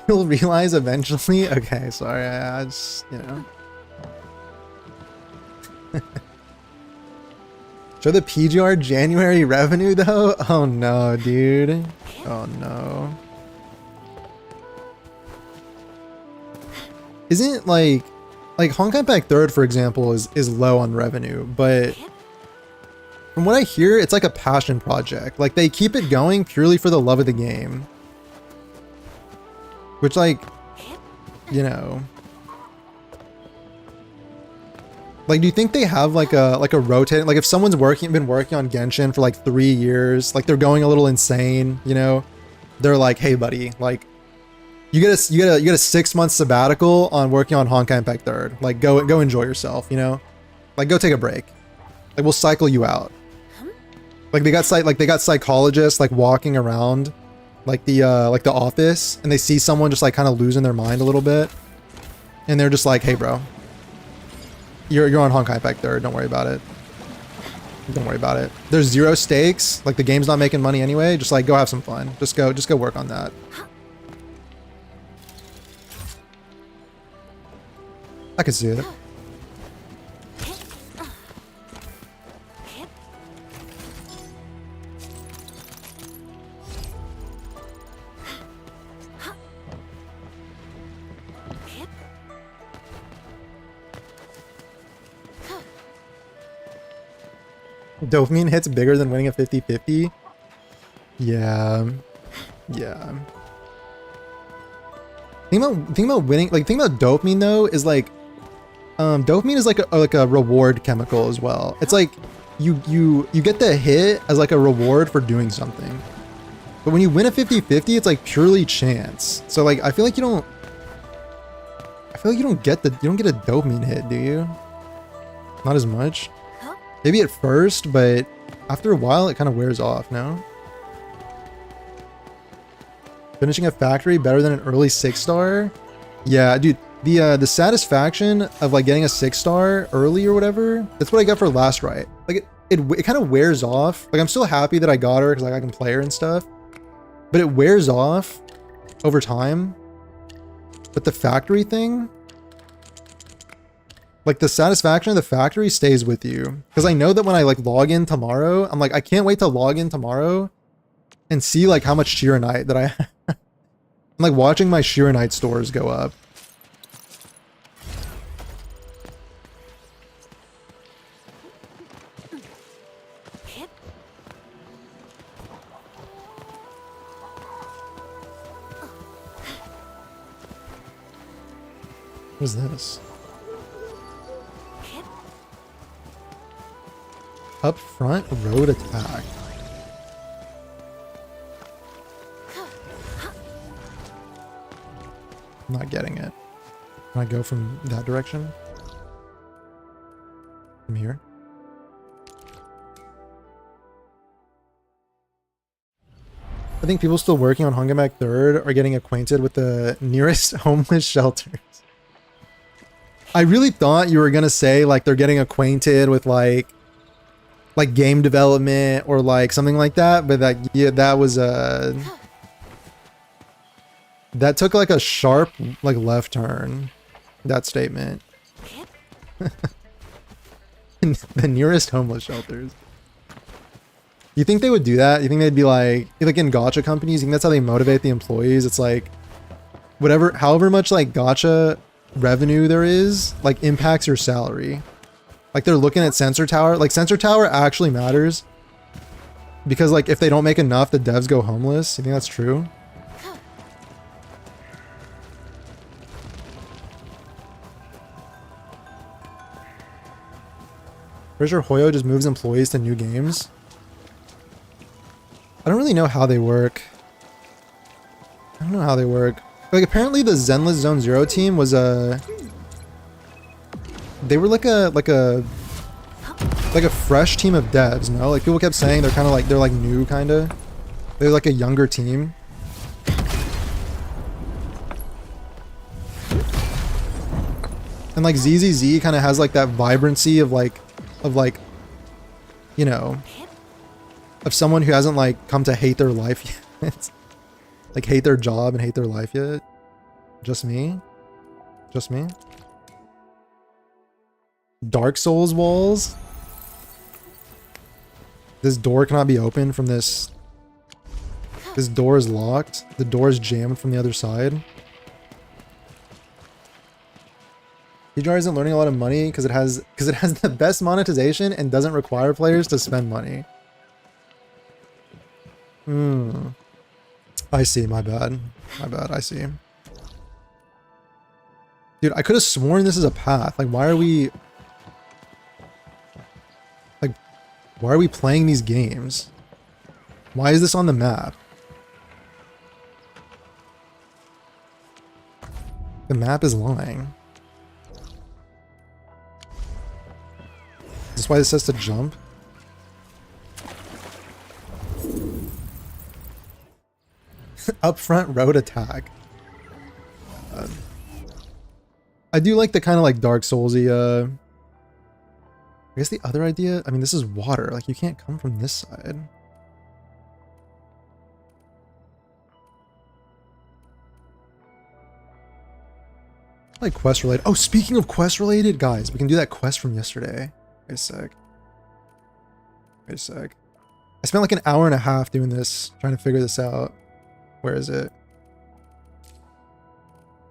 You'll realize eventually. Okay, sorry, I just, you know. Show the PGR January revenue though? Oh no, dude. Oh no. Isn't like Honkai Pack 3rd, for example, is low on revenue, but from what I hear, it's like a passion project. Like they keep it going purely for the love of the game. Which, like, you know, like, do you think they have like a rotating, like if someone's been working on Genshin for like 3 years, like they're going a little insane, you know, they're like, hey buddy, like You get a 6-month sabbatical on working on Honkai Impact 3rd. Like go enjoy yourself, you know? Like go take a break. Like we'll cycle you out. Like they got psychologists like walking around like the office, and they see someone just like kind of losing their mind a little bit. And they're just like, "Hey bro, you're on Honkai Impact 3rd, don't worry about it. Don't worry about it. There's 0 stakes. Like the game's not making money anyway. Just like go have some fun. Just go work on that." I can see it. Dopamine hits bigger than winning a 50-50. Yeah. Yeah. Thing about winning, like, thing about dopamine though is like, dopamine is like a reward chemical as well. It's like you get the hit as like a reward for doing something. But when you win a 50-50, it's like purely chance. So like I feel like you don't get a dopamine hit, do you? Not as much. Maybe at first, but after a while it kind of wears off, no? Finishing a factory better than an early 6-star? Yeah, dude, the satisfaction of like getting a 6-star early or whatever, that's what I got for Last Rite. Like it kind of wears off. Like I'm still happy that I got her because like I can play her and stuff, but it wears off over time. But the factory thing, like the satisfaction of the factory stays with you. Because I know that when I like log in tomorrow, I'm like, I can't wait to log in tomorrow and see like how much Shiranite that I have. I'm like watching my Shiranite stores go up. What is this? Up front, road attack. I'm not getting it. Can I go from that direction? From here? I think people still working on Honkai Impact 3rd are getting acquainted with the nearest homeless shelters. I really thought you were gonna say like they're getting acquainted with like game development or like something like that, but that, yeah, that was that took like a sharp like left turn, that statement. The nearest homeless shelters. You think they would do that? You think they'd be like in gacha companies, you think that's how they motivate the employees? It's like whatever, however much like gacha revenue there is, like impacts your salary. Like they're looking at Sensor Tower. Like Sensor Tower actually matters because like if they don't make enough, the devs go homeless. You think that's true? Pretty sure Hoyo just moves employees to new games. I don't really know how they work. I don't know how they work. Like apparently the Zenless Zone Zero team was they were like a fresh team of devs, no? Like people kept saying they're kind of like, they're like new kind of. They're like a younger team. And like ZZZ kind of has like that vibrancy of like, you know, of someone who hasn't like come to hate their life yet. Like hate their job and hate their life yet. Just me? Just me? Dark Souls walls? This door cannot be opened from this. This door is locked. The door is jammed from the other side. TGR isn't learning a lot of money because it has the best monetization and doesn't require players to spend money. I see, my bad. My bad, I see. Dude, I could have sworn this is a path. Like, why are we... Like, why are we playing these games? Why is this on the map? The map is lying. Is this why it says to jump? Upfront road attack. I do like the kind of like Dark Soulsy, I guess the other idea, I mean, this is water. Like, you can't come from this side. Like quest related. Oh, speaking of quest related, guys, we can do that quest from yesterday. Wait a sec. Wait a sec. I spent like an hour and a half doing this, trying to figure this out. Where is it?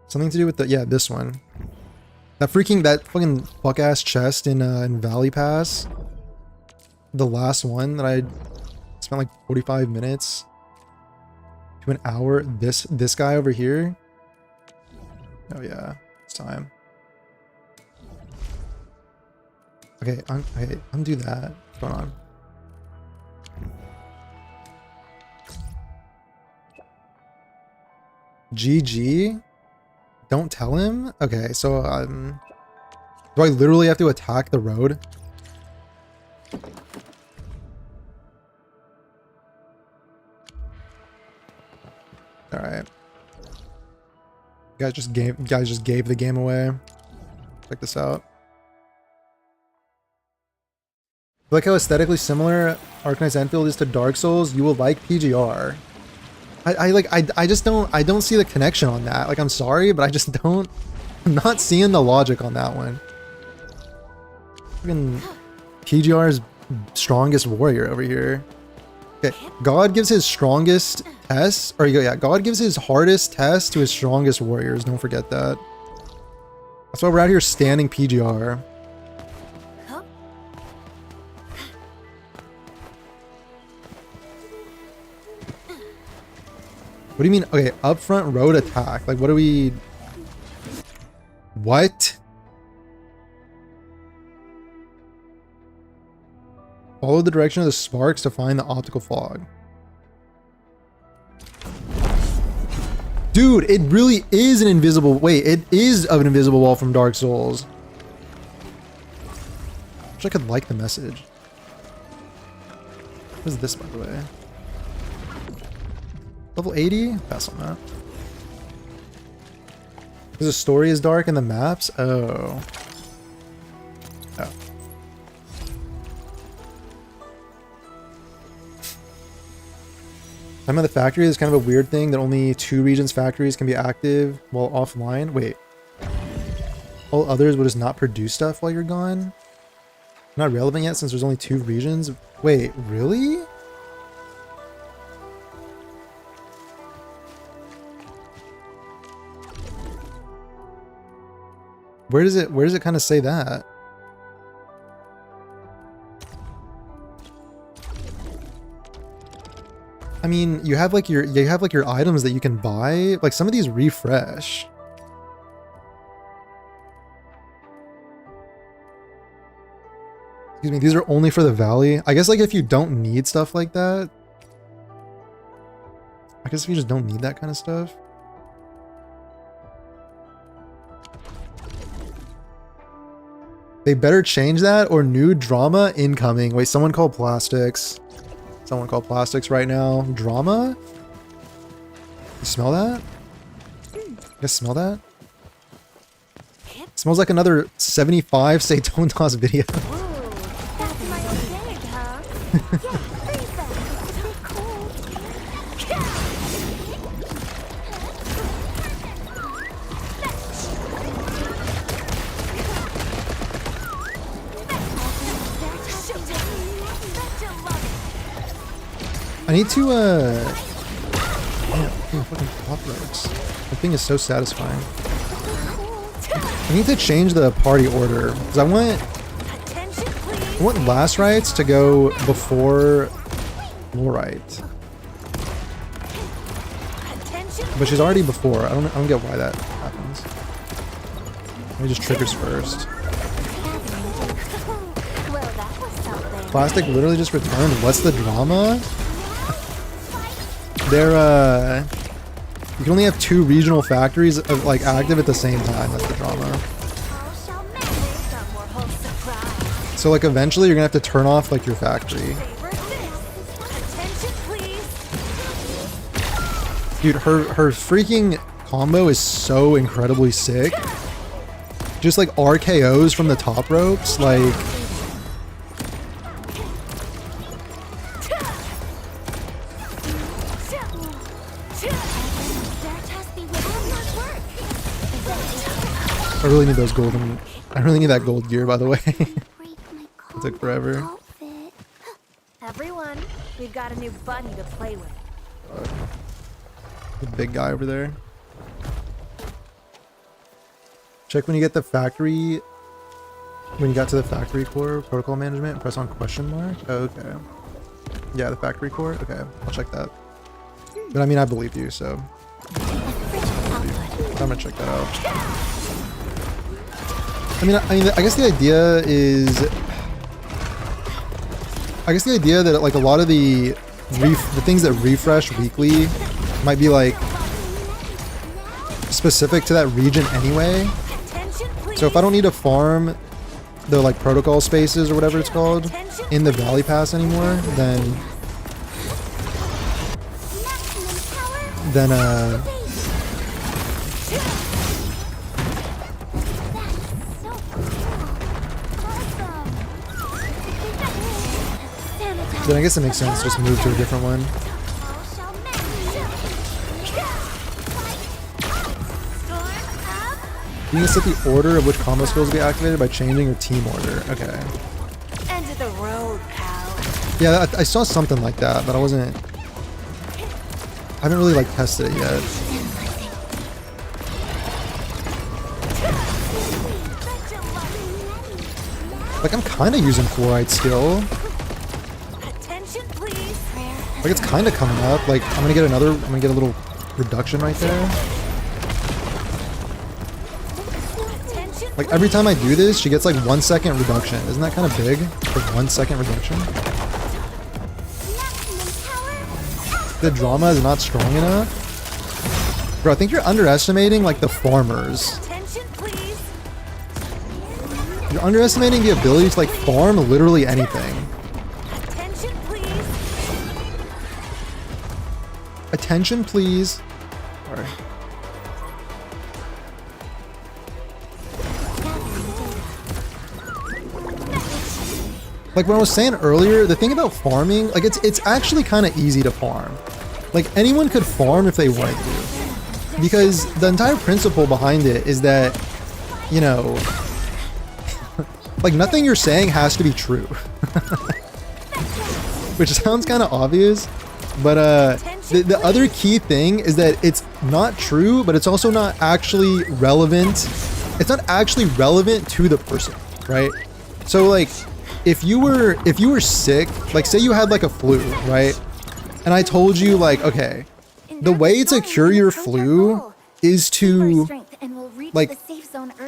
Something to do with the, yeah, this one. That fucking fuck ass chest in Valley Pass. The last one that I spent like 45 minutes to an hour. This guy over here. Oh yeah, it's time. Okay, undo that. What's going on? GG? Don't tell him? Okay, so do I literally have to attack the road? Alright. Guys just gave the game away. Check this out. Look how aesthetically similar Arknight's Enfield is to Dark Souls. You will like PGR. I just don't see the connection on that. Like, I'm sorry, but I just don't. I'm not seeing the logic on that one. Fucking PGR's strongest warrior over here. Okay, God gives his strongest test, or yeah, God gives his hardest test to his strongest warriors. Don't forget that. That's why we're out here standing PGR. What do you mean? Okay, upfront road attack. Like, what do we... What? Follow the direction of the sparks to find the optical fog. Dude, it really is an invisible... Wait, it is of an invisible wall from Dark Souls. Wish I could like the message. What is this, by the way? Level 80? Pass on that. Because the story is dark and the maps? Oh. Oh. Time of the factory is kind of a weird thing that only 2 regions factories can be active while offline. Wait. All others will just not produce stuff while you're gone? Not relevant yet since there's only 2 regions? Wait, really? Where does it kind of say that? I mean, you have like your items that you can buy. Like, some of these refresh. Excuse me, these are only for the valley. I guess like if you don't need stuff like that. I guess if you just don't need that kind of stuff. They better change that or new drama incoming. Wait, someone called plastics. Someone called plastics right now. Drama? You smell that? You guys smell that? It smells like another 75 Say Don't Toss video. That's my organic, huh? Yeah, freeze them. It's a bit cold. I need to, yeah, fucking pop ropes. That thing is so satisfying. I need to change the party order, because I want last rites to go before Lorite. But she's already before. I don't get why that happens. Maybe just triggers first. Plastic literally just returned. What's the drama? They're You can only have 2 regional factories of, like, active at the same time. That's the drama. All shall manage some more wholesome pride. So like eventually you're gonna have to turn off like your factory. Favor this. Attention, please. Dude, her freaking combo is so incredibly sick. Just like RKOs from the top ropes, like I really need those golden. I really need that gold gear, by the way. It took forever. Outfit. Everyone, we've got a new bunny to play with. The big guy over there. Check when you get the factory. When you got to the factory core, protocol management, and press on question mark. Oh, okay. Yeah, the factory core. Okay, I'll check that. But I mean, I believe you, so I'm gonna check that out. I guess the idea is, that like a lot of the things that refresh weekly might be like specific to that region anyway. So if I don't need to farm the like protocol spaces or whatever it's called in the Valley Pass anymore, then I guess it makes sense to just move to a different one. You can set the order of which combo skills will be activated by changing your team order. Okay. End of the road, pal. Yeah, I saw something like that, but I haven't really like tested it yet. Like I'm kind of using fluoride still. Like it's kind of coming up. Like I'm gonna get a little reduction right there. Like every time I do this, she gets like 1 second reduction. Isn't that kind of big? Like 1 second reduction. The drama is not strong enough. Bro, I think you're underestimating like the farmers. You're underestimating the ability to like farm literally anything. Attention, please. Sorry. Like what I was saying earlier, the thing about farming, like it's actually kind of easy to farm. Like anyone could farm if they wanted to. Because the entire principle behind it is that, you know, like nothing you're saying has to be true. Which sounds kind of obvious, but the other key thing is that it's not true, but it's also not actually relevant. It's not actually relevant to the person, right? So like, if you were sick, like say you had like a flu, right? And I told you like, okay, the way to cure your flu is to like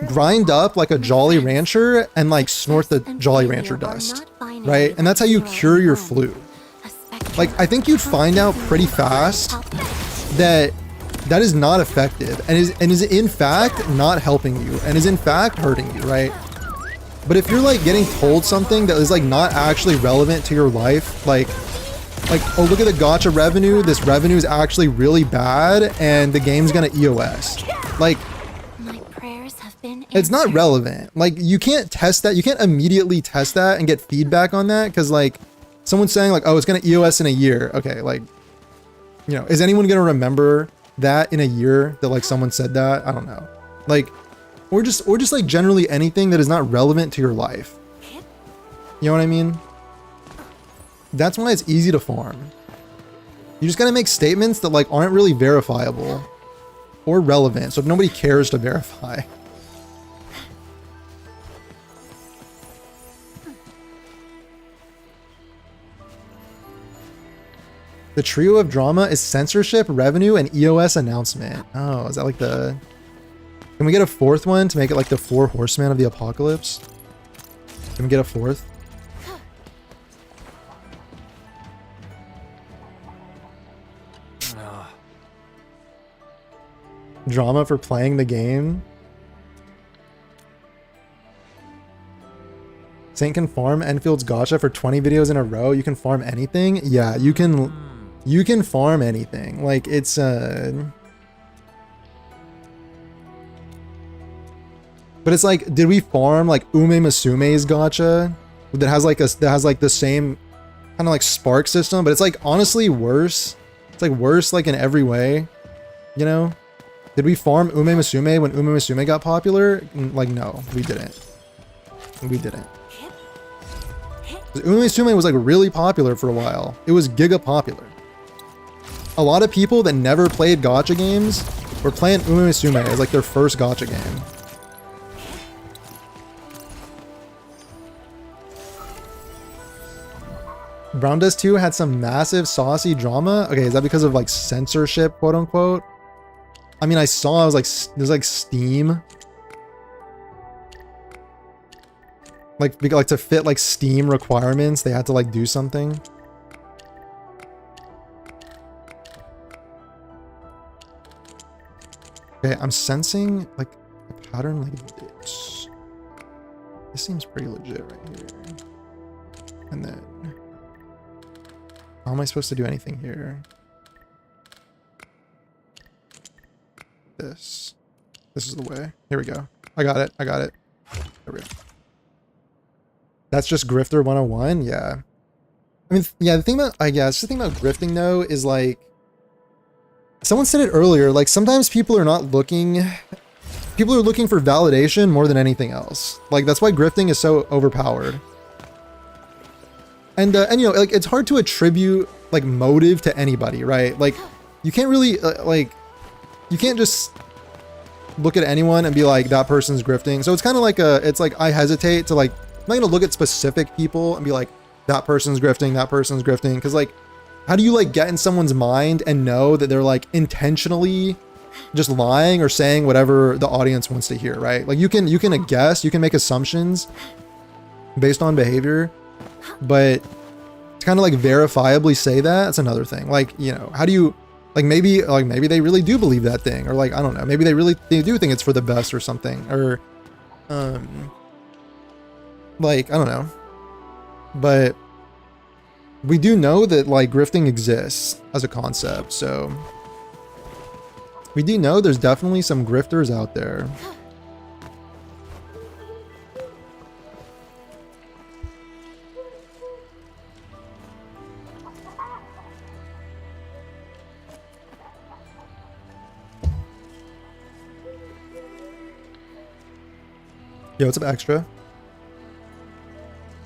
grind up like a Jolly Rancher and like snort the Jolly Rancher dust, right? And that's how you cure your flu. Like, I think you'd find out pretty fast that that is not effective and is in fact not helping you and is in fact hurting you, right? But if you're like getting told something that is like not actually relevant to your life, like, oh, look at the gacha revenue, this revenue is actually really bad and the game's gonna EOS. Like, it's not relevant. Like, you can't test that. You can't immediately test that and get feedback on that because like, someone's saying like, oh, it's gonna EOS in a year. Okay, like, you know, is anyone gonna remember that in a year that like someone said that? I don't know. Like, or just like generally anything that is not relevant to your life. You know what I mean? That's why it's easy to farm. You just gotta make statements that like aren't really verifiable or relevant. So if nobody cares to verify. The trio of drama is censorship, revenue, and EOS announcement. Oh, is that like the... Can we get a fourth one to make it like the 4 horsemen of the apocalypse? Can we get a fourth? Drama for playing the game. Saint can farm Enfield's gacha for 20 videos in a row. You can farm anything. Yeah, you can farm anything. Like it's but it's like, did we farm like Ume Masume's gacha that has like the same kind of like spark system, but it's like honestly worse. It's like worse like in every way, you know? Did we farm Ume Masume when Ume Masume got popular? Like no, we didn't. We didn't. Ume Masume was like really popular for a while. It was giga popular. A lot of people that never played gacha games were playing Ume Masume as like their first gacha game. Brown Dust 2 had some massive saucy drama. Okay, is that because of like censorship, quote unquote? I mean, I saw, I was like, there's like Steam. Like to fit like Steam requirements, they had to like do something. Okay, I'm sensing like a pattern like this. This seems pretty legit right here. And then, how am I supposed to do anything here? This is the way. Here we go. I got it. There we go. That's just Grifter 101? Yeah. I mean, yeah, the thing about, I guess, the thing about grifting though is like, someone said it earlier, like sometimes people are looking for validation more than anything else. Like that's why grifting is so overpowered. And you know, like it's hard to attribute like motive to anybody, right? Like you can't really like, you can't just look at anyone and be like, that person's grifting. So it's kind of like it's like, I hesitate to like, I'm not gonna look at specific people and be like, that person's grifting. Cause like, how do you like get in someone's mind and know that they're like intentionally just lying or saying whatever the audience wants to hear, right? Like you can guess, you can make assumptions based on behavior, but to kind of like verifiably say that's another thing. Like, you know, how do you, like maybe they really do believe that thing, or like, I don't know, maybe they do think it's for the best or something, or like, I don't know. But we do know that like grifting exists as a concept, so we do know there's definitely some grifters out there. Yo, what's up, Extra?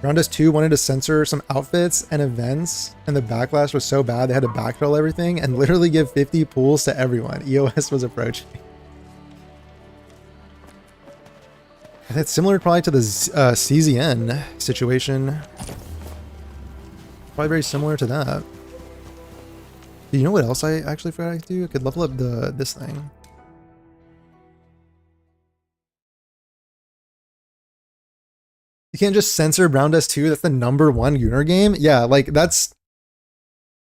Round Us 2 wanted to censor some outfits and events, and the backlash was so bad they had to backfill everything and literally give 50 pools to everyone. EOS was approaching. And it's similar probably to the CZN situation. Probably very similar to that. Do you know what else I actually forgot I could do? I could level up this thing. You can't just censor Brown Dust 2. That's the #1 Gunnar game. Yeah, like that's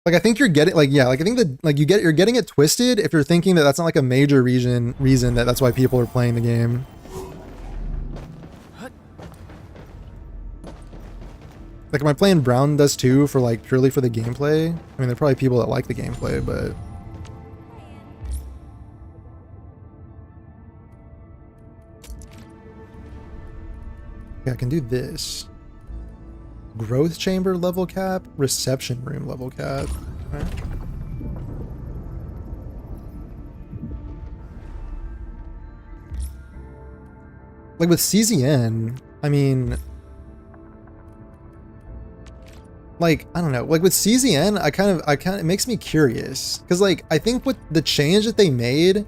like, I think you're getting like, yeah, like I think that like you're getting it twisted if you're thinking that that's not like a major reason that's why people are playing the game. Like, am I playing Brown Dust 2 for like purely for the gameplay? I mean, there are probably people that like the gameplay, but yeah, I can do this. Growth chamber level cap, reception room level cap. Okay. Like with CZN, I mean, like, I don't know, like with CZN, I kind of, it makes me curious. Cause like, I think with the change that they made,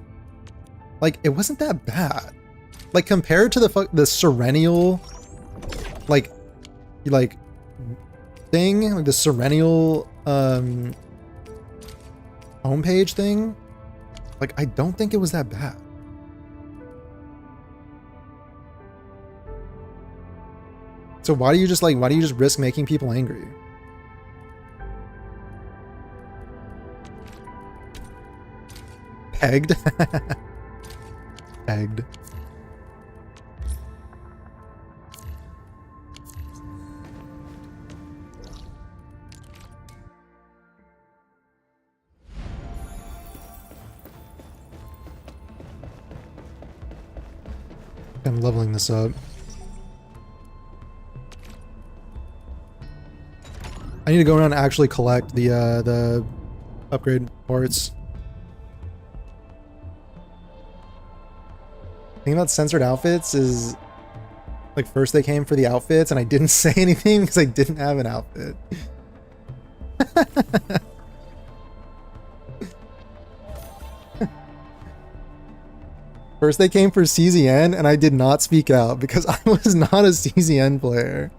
like, it wasn't that bad. Like compared to the Serennial, like thing, like the Serennial homepage thing, like I don't think it was that bad. So why do you just risk making people angry? Pegged. Pegged. I'm leveling this up. I need to go around and actually collect the upgrade parts. The thing about censored outfits is, like, first they came for the outfits and I didn't say anything because I didn't have an outfit. First they came for CZN and I did not speak out because I was not a CZN player.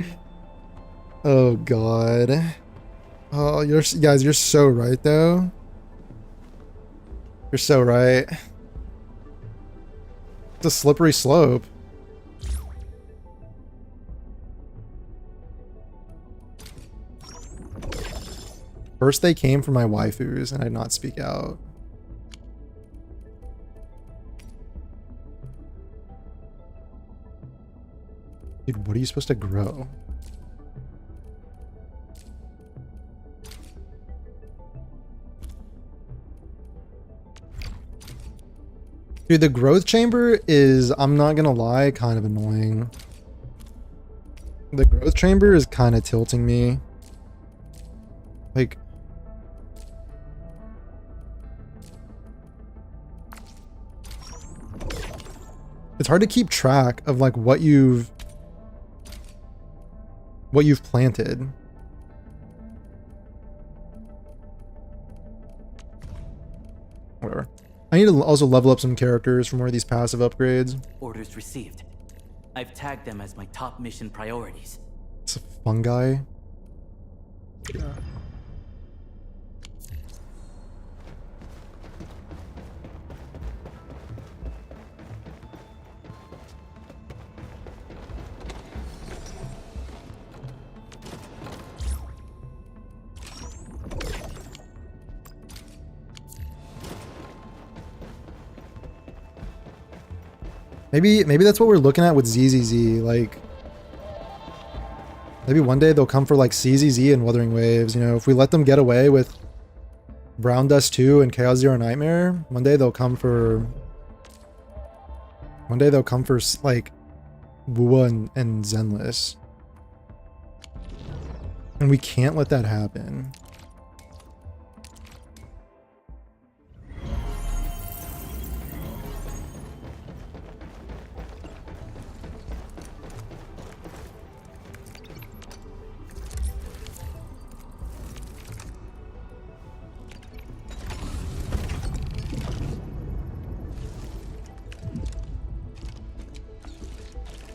Oh god. Oh, guys, you're so right though. You're so right. It's a slippery slope. First they came for my waifus and I did not speak out. Dude, what are you supposed to grow? Dude, the growth chamber is, I'm not gonna lie, kind of annoying. The growth chamber is kind of tilting me. Like, it's hard to keep track of like what you've planted. Whatever. I need to also level up some characters for more of these passive upgrades. Orders received. I've tagged them as my top mission priorities. It's a fungi. Yeah. Maybe that's what we're looking at with ZZZ, like maybe one day they'll come for like CZZ and Wuthering Waves, you know, if we let them get away with Brown Dust 2 and Chaos Zero Nightmare, one day they'll come for like Wuwa and Zenless. And we can't let that happen.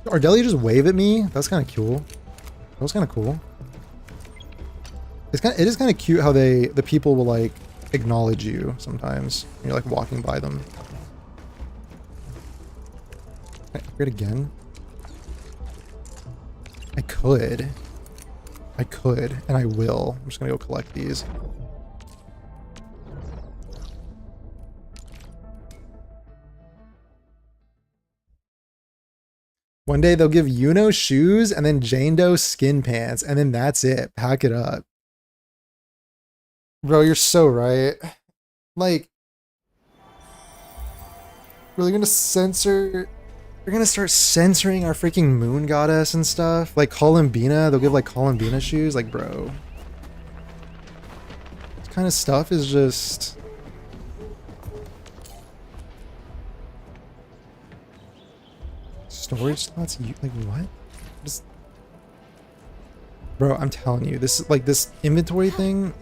Ardelia just wave at me? That's kind of cool. That was kind of cool. It is kind of cute how the people will like acknowledge you sometimes when you're like walking by them. Can I upgrade again? I could, and I will. I'm just gonna go collect these. One day they'll give Yuno shoes and then Jane Doe skin pants, and then that's it. Pack it up. Bro, you're so right. Like, really gonna censor... You're gonna start censoring our freaking moon goddess and stuff? Like Columbina, they'll give like Columbina shoes? Like, bro. This kind of stuff is just... Storage slots? Like, what? Just... Bro, I'm telling you, this is like this inventory thing.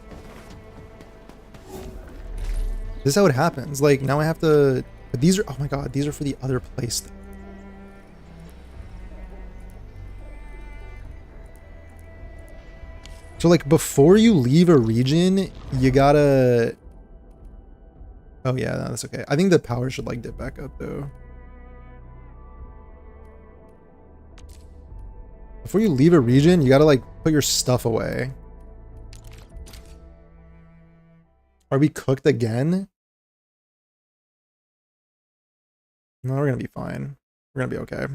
This is how it happens. Like, now I have to... But these are... Oh my god, these are for the other place. So, like, before you leave a region, you gotta... Oh yeah, no, that's okay. I think the power should, like, dip back up, though. Before you leave a region, you gotta, like, put your stuff away. Are we cooked again? No, we're gonna be fine. We're gonna be okay.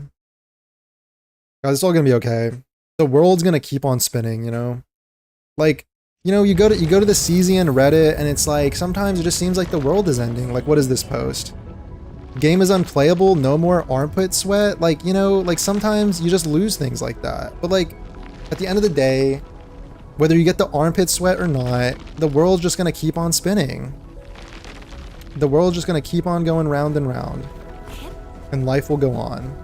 Guys, it's all gonna be okay. The world's gonna keep on spinning, you know? Like, you know, you go to the Cesian Reddit and it's like sometimes it just seems like the world is ending. Like, what is this post? Game is unplayable, no more armpit sweat. Like, you know, like sometimes you just lose things like that. But like at the end of the day, whether you get the armpit sweat or not, the world's just gonna keep on spinning. The world's just gonna keep on going round and round. And life will go on.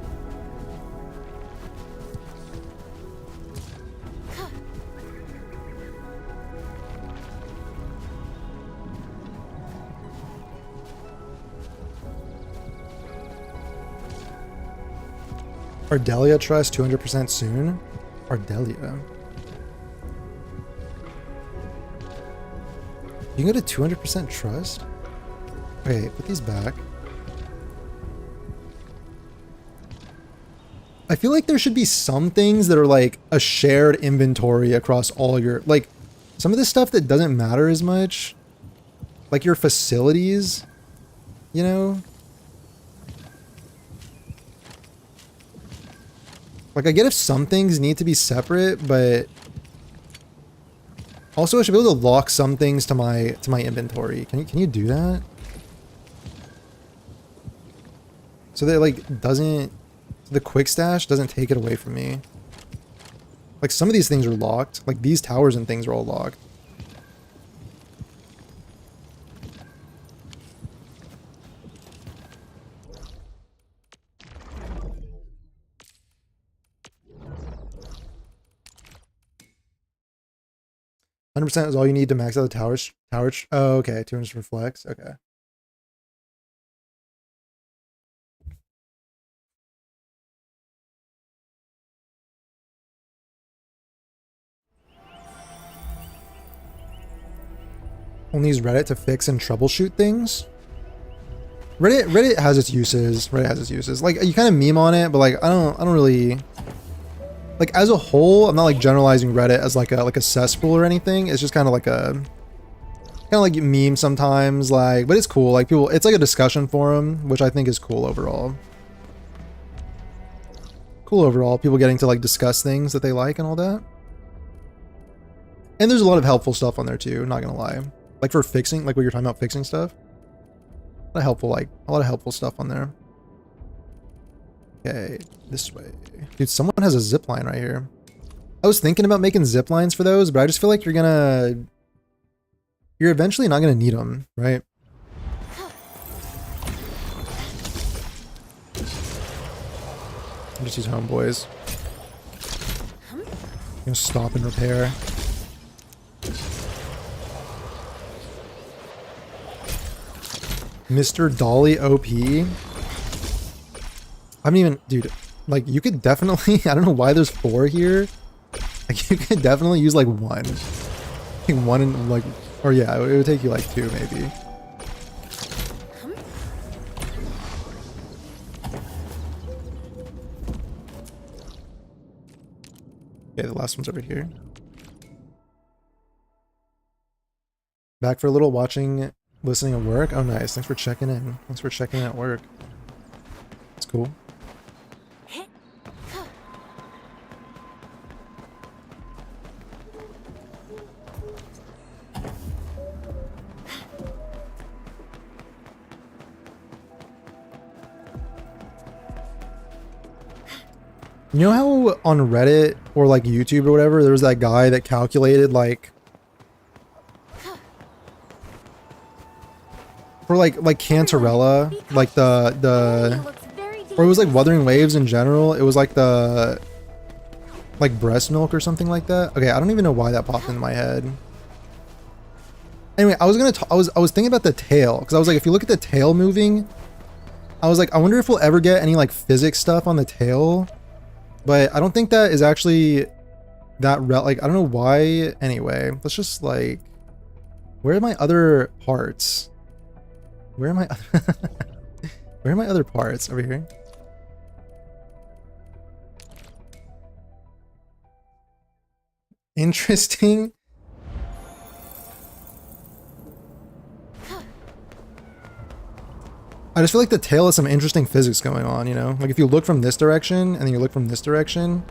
Ardelia trust 200% soon? Ardelia. You can go to 200% trust? Okay, put these back. I feel like there should be some things that are like a shared inventory across all your, like some of the stuff that doesn't matter as much, like your facilities, you know? Like I get if some things need to be separate, but also I should be able to lock some things to my inventory. Can you do that? So that like doesn't, the quick stash doesn't take it away from me. Like some of these things are locked. Like these towers and things are all locked. %, is all you need to max out the towers. Oh, okay. 200 for flex. Okay. Only use Reddit to fix and troubleshoot things. Reddit has its uses. Reddit has its uses. Like you kind of meme on it, but like I don't really, like as a whole, I'm not like generalizing Reddit as like a cesspool or anything. It's just kind of like like meme sometimes, like, but it's cool. Like people, it's like a discussion forum, which I think is cool overall. Cool overall. People getting to like discuss things that they like and all that. And there's a lot of helpful stuff on there too, not gonna lie. Like for fixing, like what you're talking about, fixing stuff. A lot of helpful stuff on there. Okay, this way. Dude, someone has a zip line right here. I was thinking about making zip lines for those, but I just feel like you're eventually not gonna need them, right? I'll just use homeboys. I'm gonna stop and repair. Mr. Dolly OP. I haven't even, dude, like you could definitely, I don't know why there's 4 here. Like you could definitely use like one. I think one in like, or yeah, it would take you like 2 maybe. Okay, the last one's over here. Back for a little watching, listening at work. Oh nice, thanks for checking in. Thanks for checking in at work. That's cool. You know how on Reddit or like YouTube or whatever, there was that guy that calculated like for like Cantarella, like the or it was like Wuthering Waves in general. It was like the like breast milk or something like that. Okay, I don't even know why that popped into my head. Anyway, I was thinking about the tail because I was like, if you look at the tail moving, I was like, I wonder if we'll ever get any like physics stuff on the tail. But I don't think that is actually that like I don't know why. Anyway, let's just like, where are my other parts? Where am I? Where are my other parts? Over here. Interesting. I just feel like the tail has some interesting physics going on, you know? Like if you look from this direction and then you look from this direction,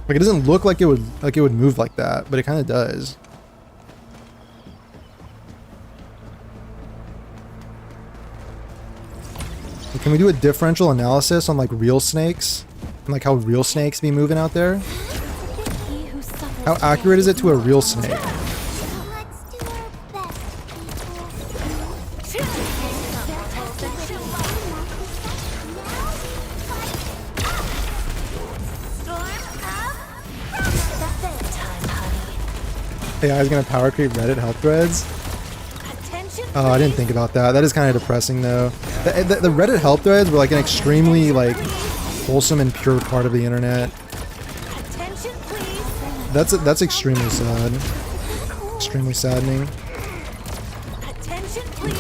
like it doesn't look like it would move like that, but it kind of does. Like, can we do a differential analysis on like real snakes and like how real snakes be moving out there? How accurate is it to a real snake? Let's do our best, AI is gonna power creep Reddit health threads. Oh, I didn't think about that. That is kind of depressing though. The Reddit help threads were like an extremely like wholesome and pure part of the internet. That's extremely sad. Extremely saddening. Attention, please.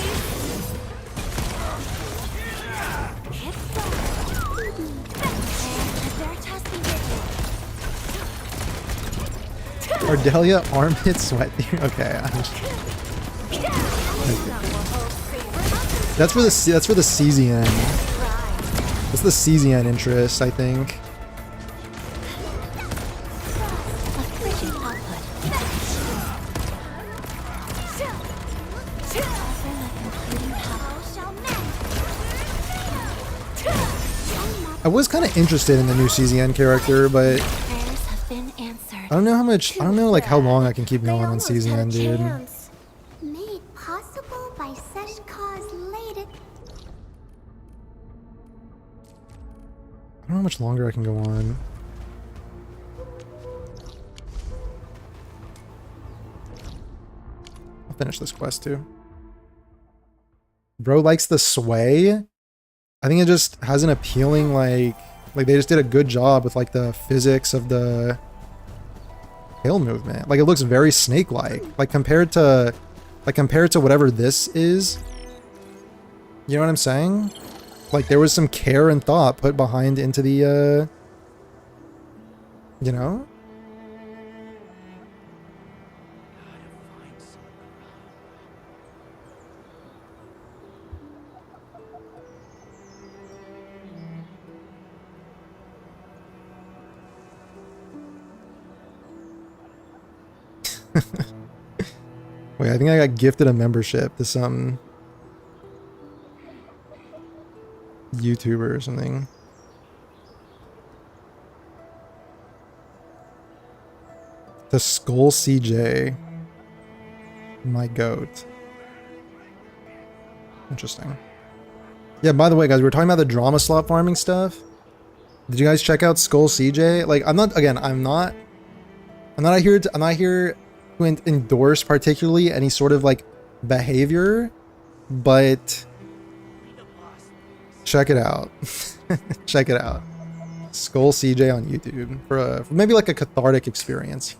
Ardelia armpit sweat theory. Okay, that's for the CZN. That's the CZN interest, I think. I was kind of interested in the new CZN character, but I don't know how much. I don't know like how long I can keep going on CZN, dude. Made possible by Seshka's late. I don't know how much longer I can go on. I'll finish this quest too. Bro likes the sway. I think it just has an appealing like they just did a good job with like the physics of the tail movement. Like it looks very snake-like. Like compared to whatever this is. You know what I'm saying? Like there was some care and thought put behind into the you know? Wait, I think I got gifted a membership to some YouTuber or something. The Skull CJ. My goat. Interesting. Yeah, by the way, guys, we were talking about the drama slot farming stuff. Did you guys check out Skull CJ? Like, I'm not here to endorse particularly any sort of like behavior, but check it out. Check it out. Skull CJ on YouTube for maybe like a cathartic experience.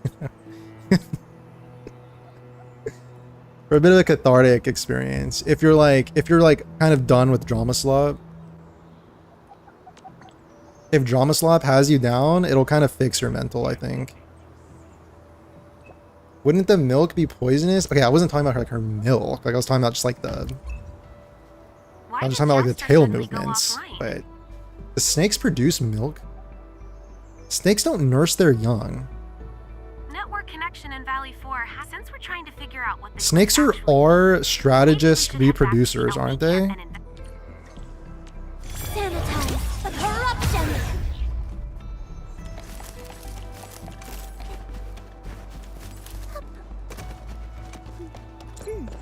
For a bit of a cathartic experience. If you're like kind of done with drama slop. If drama slop has you down, it'll kind of fix your mental, I think. Wouldn't the milk be poisonous? Okay, I wasn't talking about her, like her milk. Like I was talking about just like I was just talking about like the tail movements. But the snakes produce milk. Snakes don't nurse their young. Network connection in Valley 4 has, since we're trying to figure out what Snakes are strategist reproducers, aren't they? Sanitize the corruption.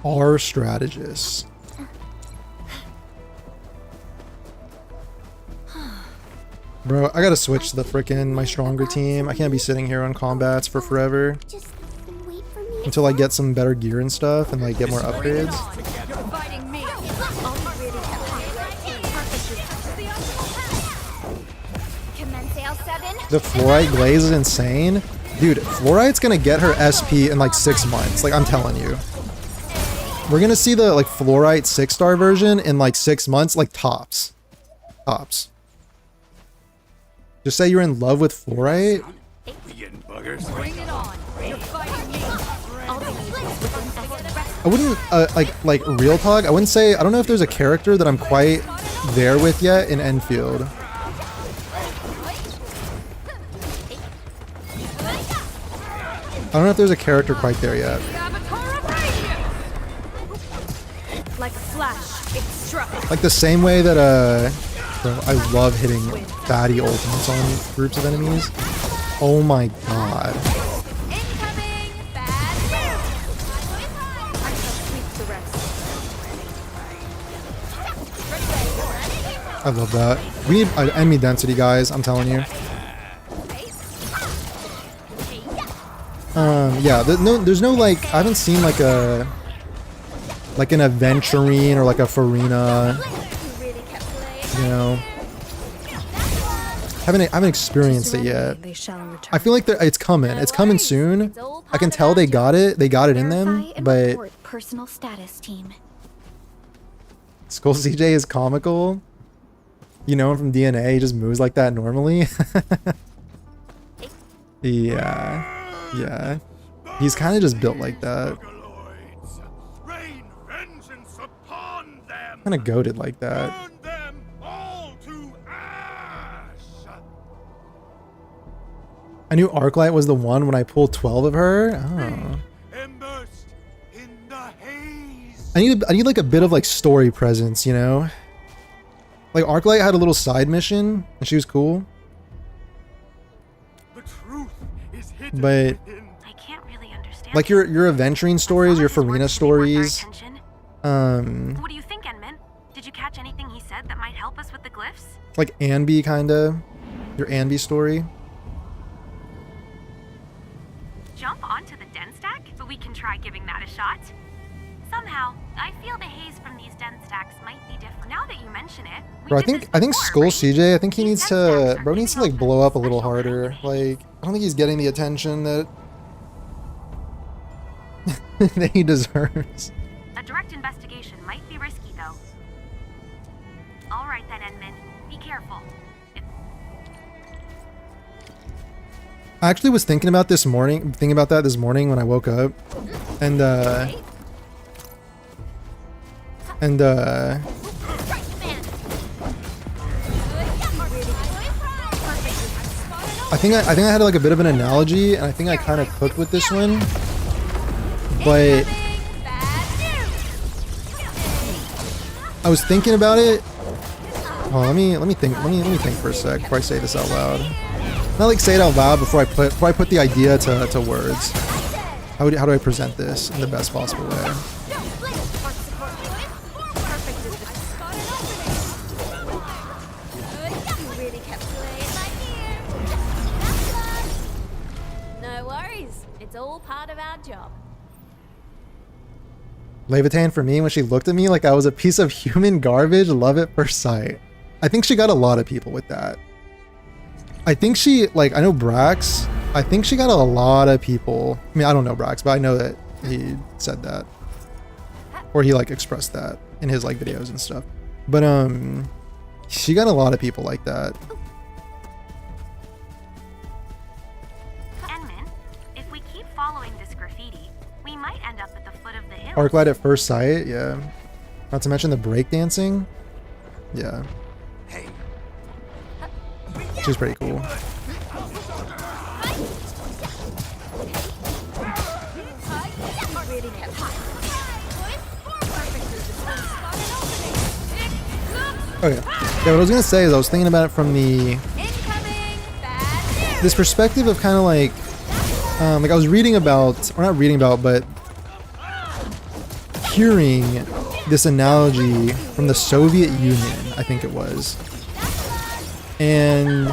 Are strategists. Bro, I gotta switch to the frickin' my stronger team. I can't be sitting here on combats for forever. Just wait for me. Until I get some better gear and stuff and like get more upgrades. You're fighting me. I'll be ready to Commence L7. The fluorite glaze is insane. Dude, fluorite's gonna get her SP in like 6 months. Like, I'm telling you. We're gonna see the like fluorite 6-star version in like 6 months, like tops. Tops. Just say you're in love with fluorite. bring it on. You're fighting me. I'll be within I wouldn't like real talk. I wouldn't say, I don't know if there's a character that I'm quite there with yet in Enfield. I don't know if there's a character quite there yet. Like a flash, it struck. Like the same way that bro, I love hitting fatty ultimates on groups of enemies. Oh my god. Incoming! Bad news! I shall sweep the rest. I love that. We need enemy density, guys. I'm telling you. Yeah. There's no like. I haven't seen like an aventurine or like a Farina. You know. I haven't experienced it yet. They shall return. I feel like it's coming. It's coming soon. I can tell they got it. They got it in them. But Personal status team. Skull CJ is comical. You know him from DNA. He just moves like that normally. Yeah. He's kind of just built like that. Kind of goated like that. I knew Arclight was the one when I pulled 12 of her. Oh. I need like a bit of like story presence, you know? Like Arclight had a little side mission and she was cool. But I can't really understand. like your aventurine stories, your Farina stories. What do you think, Enman? Did you catch anything he said that might help us with the glyphs? Like Anby kinda. Your Anby story. Jump onto the den stack, but we can try giving that a shot. Somehow, I feel the haze from these den stacks might be different. Now that you mention it, Bro, I think Skull CJ, I think he needs to like blow up a little harder. Like, I don't think he's getting the attention that that he deserves. A direct investigation might be risky, though. All right then, Enman. Be careful. I actually was thinking about that this morning when I woke up. And I think I had like a bit of an analogy, and I think I kind of cooked with this one. But I was thinking about it. Oh, let me think for a sec before I say this out loud. Not like say it out loud before I put the idea to words. How do I present this in the best possible way? No worries. It's all part of our job. Levitan for me when she looked at me like I was a piece of human garbage. Love at first sight. I think she got a lot of people with that. I think she, like, I know Brax. I think she got a lot of people. I mean, I don't know Brax, but I know that he said that. Or he, like, expressed that in his, like, videos and stuff. But, she got a lot of people like that. Enman, if we keep following this graffiti, we might end up at the foot of the hill. Arclight at first sight, yeah. Not to mention the breakdancing. Yeah. She's pretty cool. Okay. Yeah, what I was gonna say is I was thinking about it from this perspective of kind of like I was reading about, or not reading about, but hearing this analogy from the Soviet Union, I think it was. And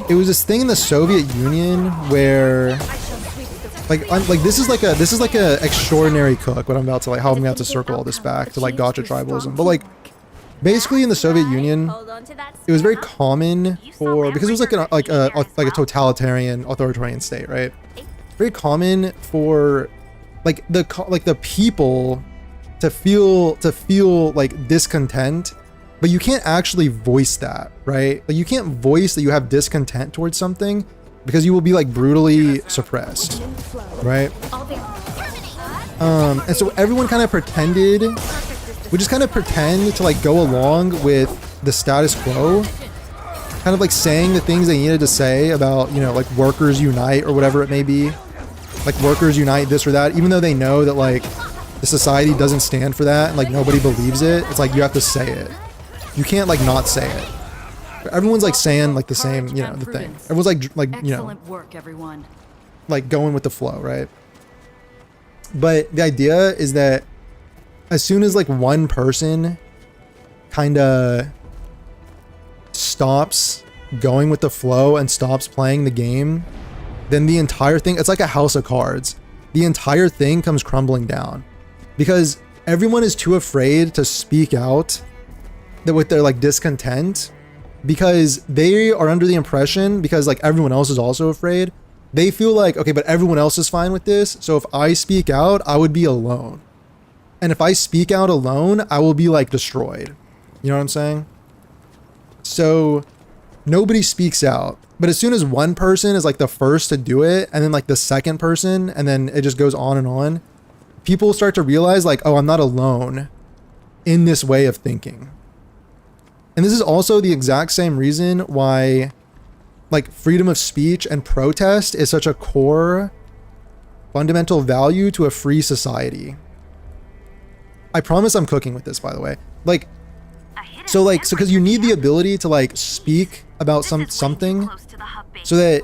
it was this thing in the Soviet Union where like this is like a extraordinary cook, what I'm about to, like, how I'm about to circle all this back to like gotcha tribalism. But like basically in the Soviet Union, it was very common for, because it was like a totalitarian authoritarian state, right? Very common for like the people to feel like discontent, but you can't actually voice that, right? Like you can't voice that you have discontent towards something because you will be like brutally suppressed, right? And so everyone kind of pretended, we just kind of pretend to like go along with the status quo, kind of like saying the things they needed to say about, you know, like workers unite or whatever it may be, like workers unite this or that, even though they know that like the society doesn't stand for that and like nobody believes it. It's like you have to say it. You can't like not say it. Everyone's like saying like the same, you know, the thing. Everyone's like you know, Excellent work, everyone. like going with the flow, right? But the idea is that as soon as like one person kind of stops going with the flow and stops playing the game, then the entire thing, it's like a house of cards. The entire thing comes crumbling down because everyone is too afraid to speak out that with their like discontent, because they are under the impression, because like everyone else is also afraid, they feel like, okay, but everyone else is fine with this, so if I speak out, I would be alone. And if I speak out alone, I will be like destroyed. You know what I'm saying? So nobody speaks out. But as soon as one person is like the first to do it, and then like the second person, and then it just goes on, people start to realize like, oh, I'm not alone in this way of thinking. And this is also the exact same reason why like freedom of speech and protest is such a core fundamental value to a free society. I promise I'm cooking with this, by the way. Like, so because you need the ability to like speak about something so that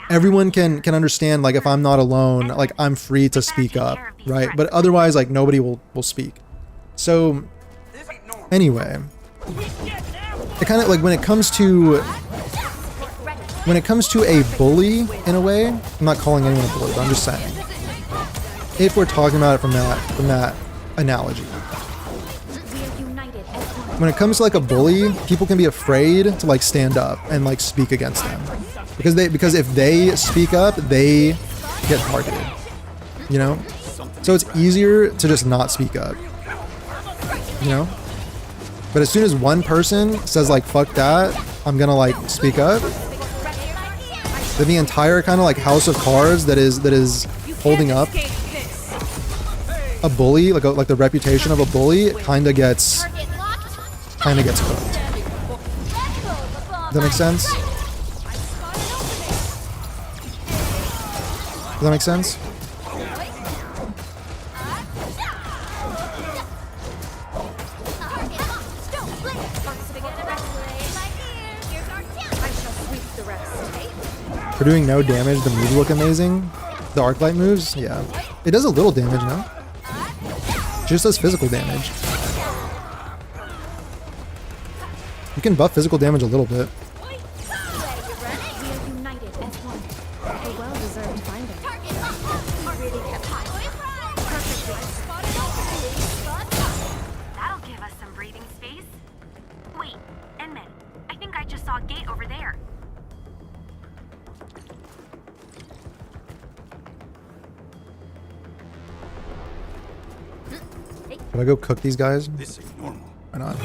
everyone can understand, like, if I'm not alone, like I'm free to speak up, right? But otherwise, like nobody will speak. So anyway, it kind of like when it comes to a bully, in a way, I'm not calling anyone a bully, but I'm just saying, if we're talking about it from that analogy, when it comes to like a bully, people can be afraid to like stand up and like speak against them because if they speak up, they get targeted, you know? So it's easier to just not speak up, you know? But as soon as one person says like, fuck that, I'm gonna like speak up, then the entire kind of like house of cards that is holding up a bully, like the reputation of a bully, kind of gets cooked. Does that make sense? Does that make sense? For doing no damage, the moves look amazing. The Arclight moves, yeah. It does a little damage, no? It just does physical damage. You can buff physical damage a little bit. That'll give us some breathing space. Wait, Enman, I think I just saw a gate over there. Should I go cook these guys? This ain't normal. Why not?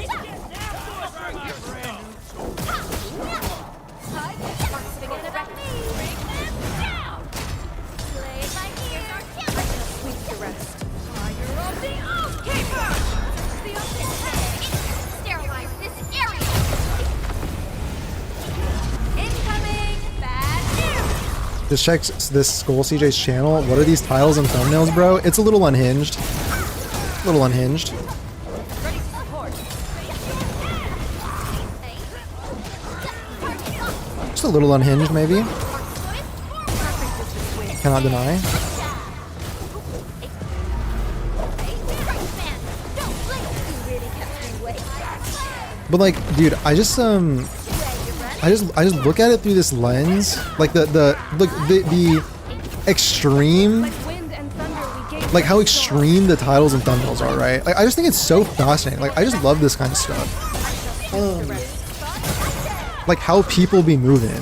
Just check this Skull CJ's channel. What are these titles and thumbnails, bro? It's a little unhinged. A little unhinged. Just a little unhinged, maybe. Cannot deny. But like, dude, I just look at it through this lens, like the extreme, like how extreme the titles and thumbnails are, right? Like, I just think it's so fascinating. Like, I just love this kind of stuff. Like how people be moving.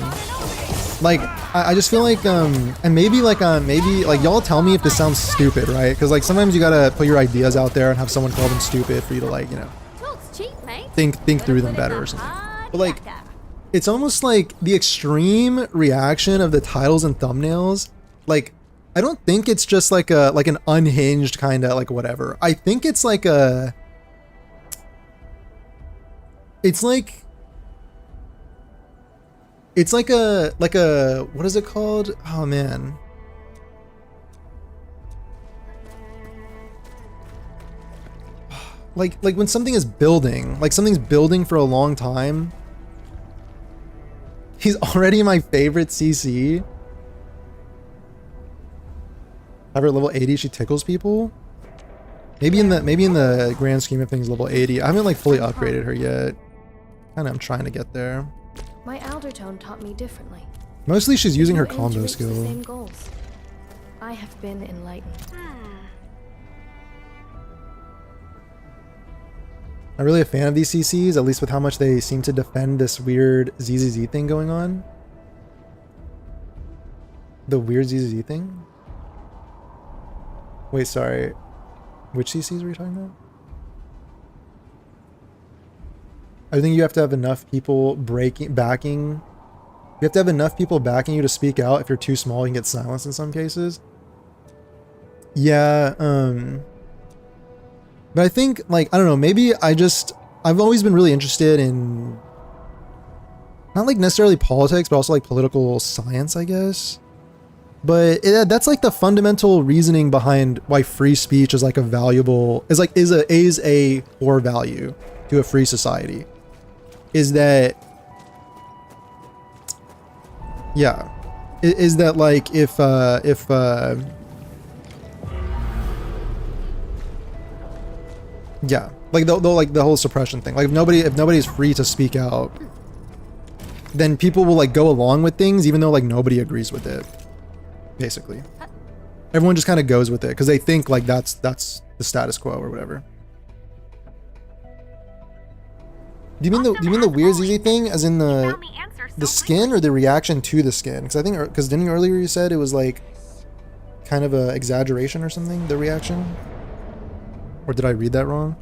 Like, I just feel like, and maybe y'all tell me if this sounds stupid, right? Because like sometimes you gotta put your ideas out there and have someone call them stupid for you to like, you know, think through them better or something. But like, it's almost like the extreme reaction of the titles and thumbnails. Like, I don't think it's just like an unhinged kind of like whatever. I think it's like a it's like a what is it called? Oh man. Like when something is building, like something's building for a long time. He's already my favorite CC. Have her level 80, she tickles people. Maybe in the grand scheme of things, level 80. I haven't like fully upgraded her yet. Kinda I'm trying to get there. My elder tone taught me differently. Mostly she's using her You aim to combo reach the skill. same goals. I have been enlightened. I'm really a fan of these CCs, at least with how much they seem to defend this weird ZZZ thing going on. The weird ZZZ thing? Wait, sorry. Which CCs were you talking about? I think you have to have enough people backing. You have to have enough people backing you to speak out. If you're too small, you can get silenced in some cases. Yeah, but I think, like, I don't know, maybe I've always been really interested in, not like necessarily politics, but also like political science, I guess. But that's like the fundamental reasoning behind why free speech is like a valuable, is a core value to a free society. Is that, yeah, is that like if yeah, like the whole suppression thing. Like if nobody's free to speak out, then people will like go along with things even though like nobody agrees with it. Basically, everyone just kind of goes with it because they think like that's the status quo or whatever. Do you mean the weird ZZ thing, as in the skin, or the reaction to the skin? Because I think, because didn't earlier you said it was like kind of a exaggeration or something, the reaction? Or did I read that wrong?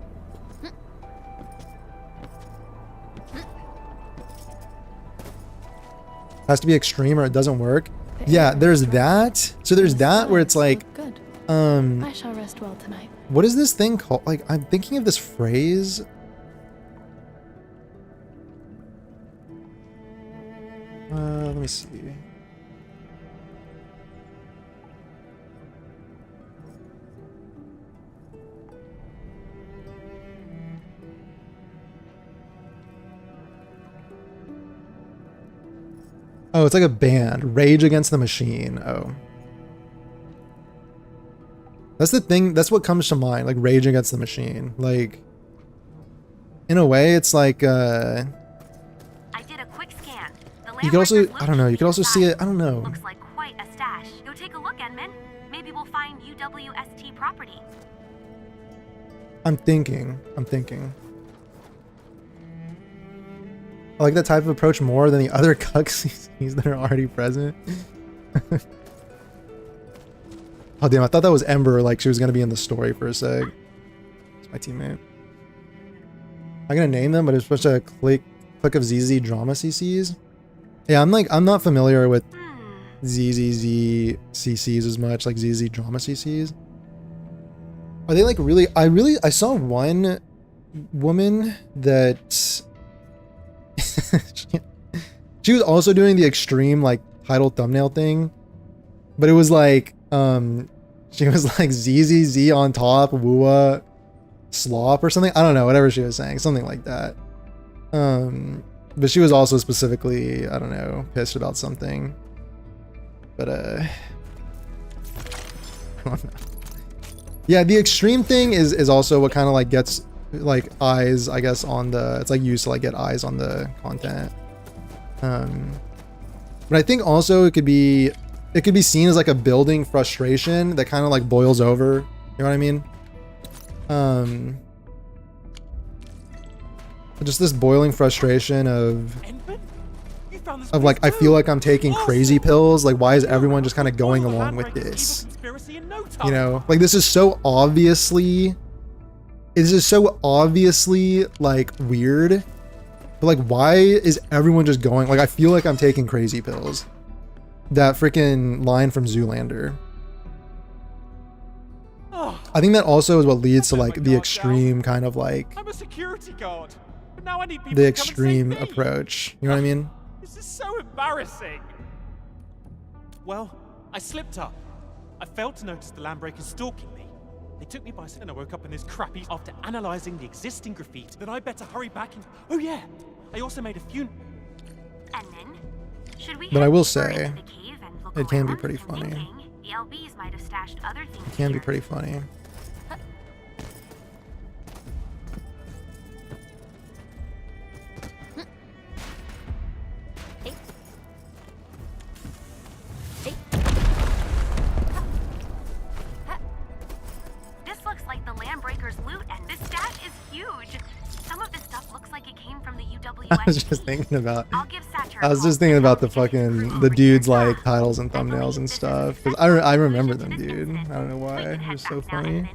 Has to be extreme or it doesn't work. Yeah, there's that. So there's that where it's like, Good. I shall rest well tonight. what is this thing called? Like, I'm thinking of this phrase. Let me see. Oh, it's like a band. Rage Against the Machine. Oh. That's the thing. That's what comes to mind. Like Rage Against the Machine. Like, in a way, it's like, I did a quick scan. you could also, I don't know, you could also see it, I don't know. Looks like quite a stash. Go take a look, Edmund. Maybe we'll find UWST property. I'm thinking. I like that type of approach more than the other cutscenes that are already present. Oh damn, I thought that was Ember, like she was gonna be in the story for a sec. It's my teammate. I'm gonna name them, but it's such a click of ZZ drama CCs. Yeah, I'm not familiar with ZZZ CCs as much, like ZZ drama CCs. Are they like really, I saw one woman that she was also doing the extreme like title thumbnail thing, but it was like she was like ZZZ on top, wooa slop or something. I don't know, whatever she was saying, something like that. But she was also specifically, I don't know, pissed about something. But I don't know. Yeah, the extreme thing is also what kind of like gets like eyes, I guess, on the, it's like used to like get eyes on the content. But I think also it could be seen as like a building frustration that kind of like boils over. You know what I mean? Just this boiling frustration of like, I feel like I'm taking crazy pills. Like, why is everyone just kind of going along with this? You know, like this is so obviously like weird, but like, why is everyone just going, like, I feel like I'm taking crazy pills. That freaking line from Zoolander. I think that also is what leads to like the extreme kind of like I'm a security guard, but now I need people the to come and save extreme me. approach. You know what I mean? This is so embarrassing. Well, I slipped up. I failed to notice the Landbreakers stalking me. They took me by surprise and I woke up in this crappy after analyzing the existing graffiti. Then I better hurry back and... Oh yeah, I also made a few... And then, should we But I head will deeper say, into the cave and look it can be around? pretty I'm funny. thinking the LBs might have stashed other things It can be here. pretty funny. This looks like the Landbreakers' loot, and this stash is huge. Some of this stuff looks like it came from the UWS. I was just thinking about. I'll give Satcher a I was call just thinking and about the tell him to get his fucking crew the over dudes here. like titles and I believe thumbnails and this is stuff. the Because successful I remember conclusion them, to this dude. incident. I don't know We why. can It head was so back now, funny.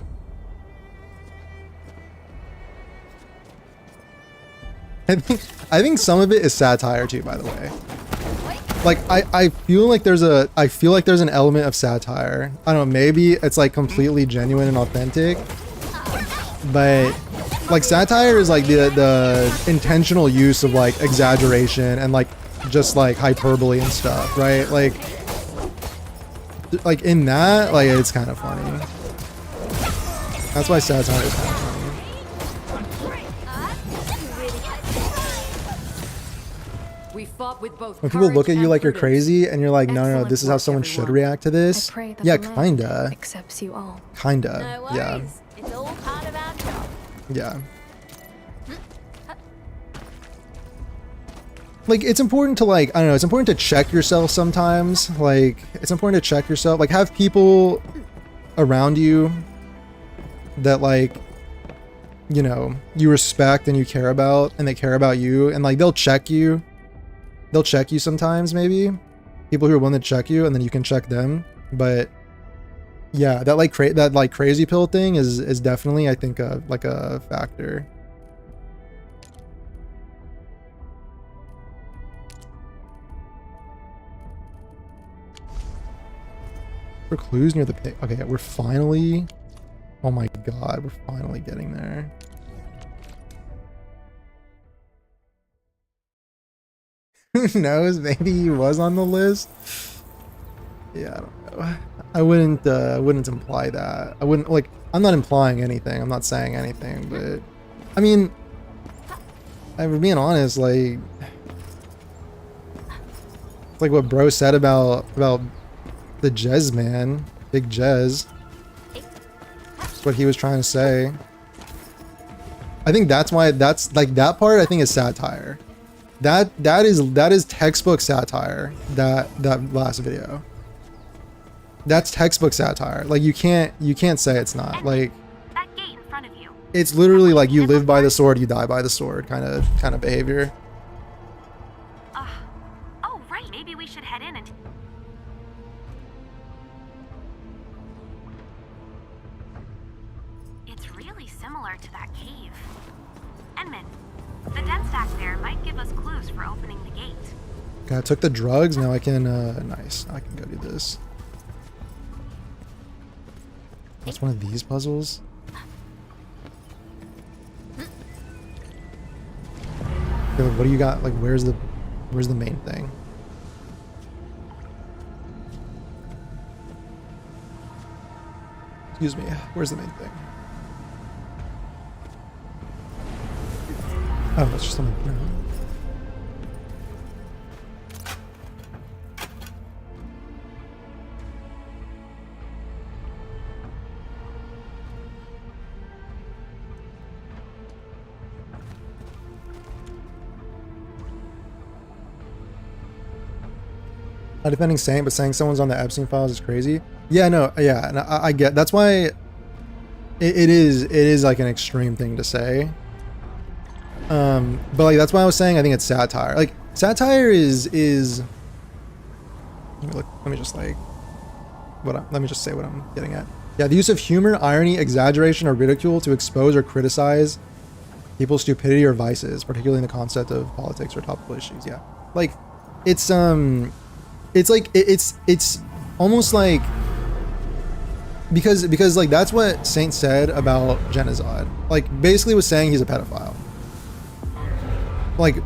Edmund. I think some of it is satire too, by the way. Like I feel like there's an element of satire. I don't know, maybe it's like completely genuine and authentic. But like satire is like the intentional use of like exaggeration and like just like hyperbole and stuff, right? Like in that, like it's kind of funny. That's why satire is kind of funny. We fought with both When people look at courage you and like you're prudence. crazy and you're like, no, Excellent this is how work, someone should everyone. react to this. I pray that Yeah, the land kinda. accepts you all. Kinda. No Yeah. worries. It's all part of our job. Yeah. Like, it's important to, like, I don't know, it's important to check yourself sometimes. Like, it's important to check yourself. Like, have people around you that, like, you know, you respect and you care about, and they care about you, and, like, they'll check you. They'll check you sometimes, maybe. People who are willing to check you, and then you can check them. But, yeah, that, like, crazy pill thing is definitely, I think, like, a factor. For clues near the pit. Okay, we're finally... Oh my god, we're finally getting there. Who knows? Maybe he was on the list? Yeah, I don't know. I wouldn't imply that. I wouldn't, like, I'm not implying anything. I'm not saying anything, but... I mean... I'm being honest, like... It's like what bro said about the Jez man, Big Jez. That's what he was trying to say. I think that's why like that part I think is satire. That is textbook satire. That last video. That's textbook satire. Like you can't say it's not. Like That gate in front of you. it's literally like you live by the sword, you die by the sword kind of behavior. Oh, right. Maybe we should head in and... It's really similar to that cave. Edmund, the den stack there might give us clues for opening the gate. Okay, I took the drugs, now I can nice. I can go do this. What's one of these puzzles? Okay, like, what do you got? Like where's the main thing? Excuse me, where's the main thing? Oh, that's just something. No. Not defending Saint, but saying someone's on the Epstein files is crazy. Yeah, no, yeah, and I get that's why it is like an extreme thing to say. But like that's why I was saying I think it's satire. Like satire is let me just say what I'm getting at. Yeah, the use of humor, irony, exaggeration, or ridicule to expose or criticize people's stupidity or vices, particularly in the concept of politics or topical issues. Yeah, like it's almost like because like that's what Saint said about Genocide. Like basically was saying he's a pedophile. Like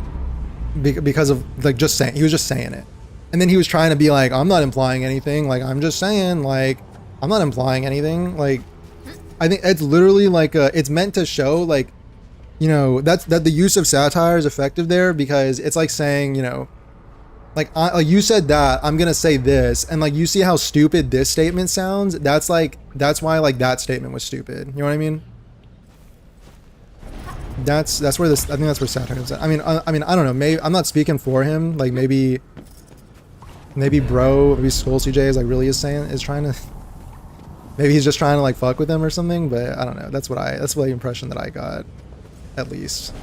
because of like just saying, he was just saying it. And then he was trying to be like, I'm not implying anything. Like I'm just saying, like I'm not implying anything. Like I think it's literally like it's meant to show like, you know, that the use of satire is effective there, because it's like saying, you know, like you said that, I'm gonna say this, and like you see how stupid this statement sounds. That's why like that statement was stupid. You know what I mean? That's where this. I think that's where satire is. I mean, I don't know. Maybe I'm not speaking for him. Like maybe Skull CJ is like really is trying to. Maybe he's just trying to like fuck with them or something. But I don't know. That's the impression that I got, at least.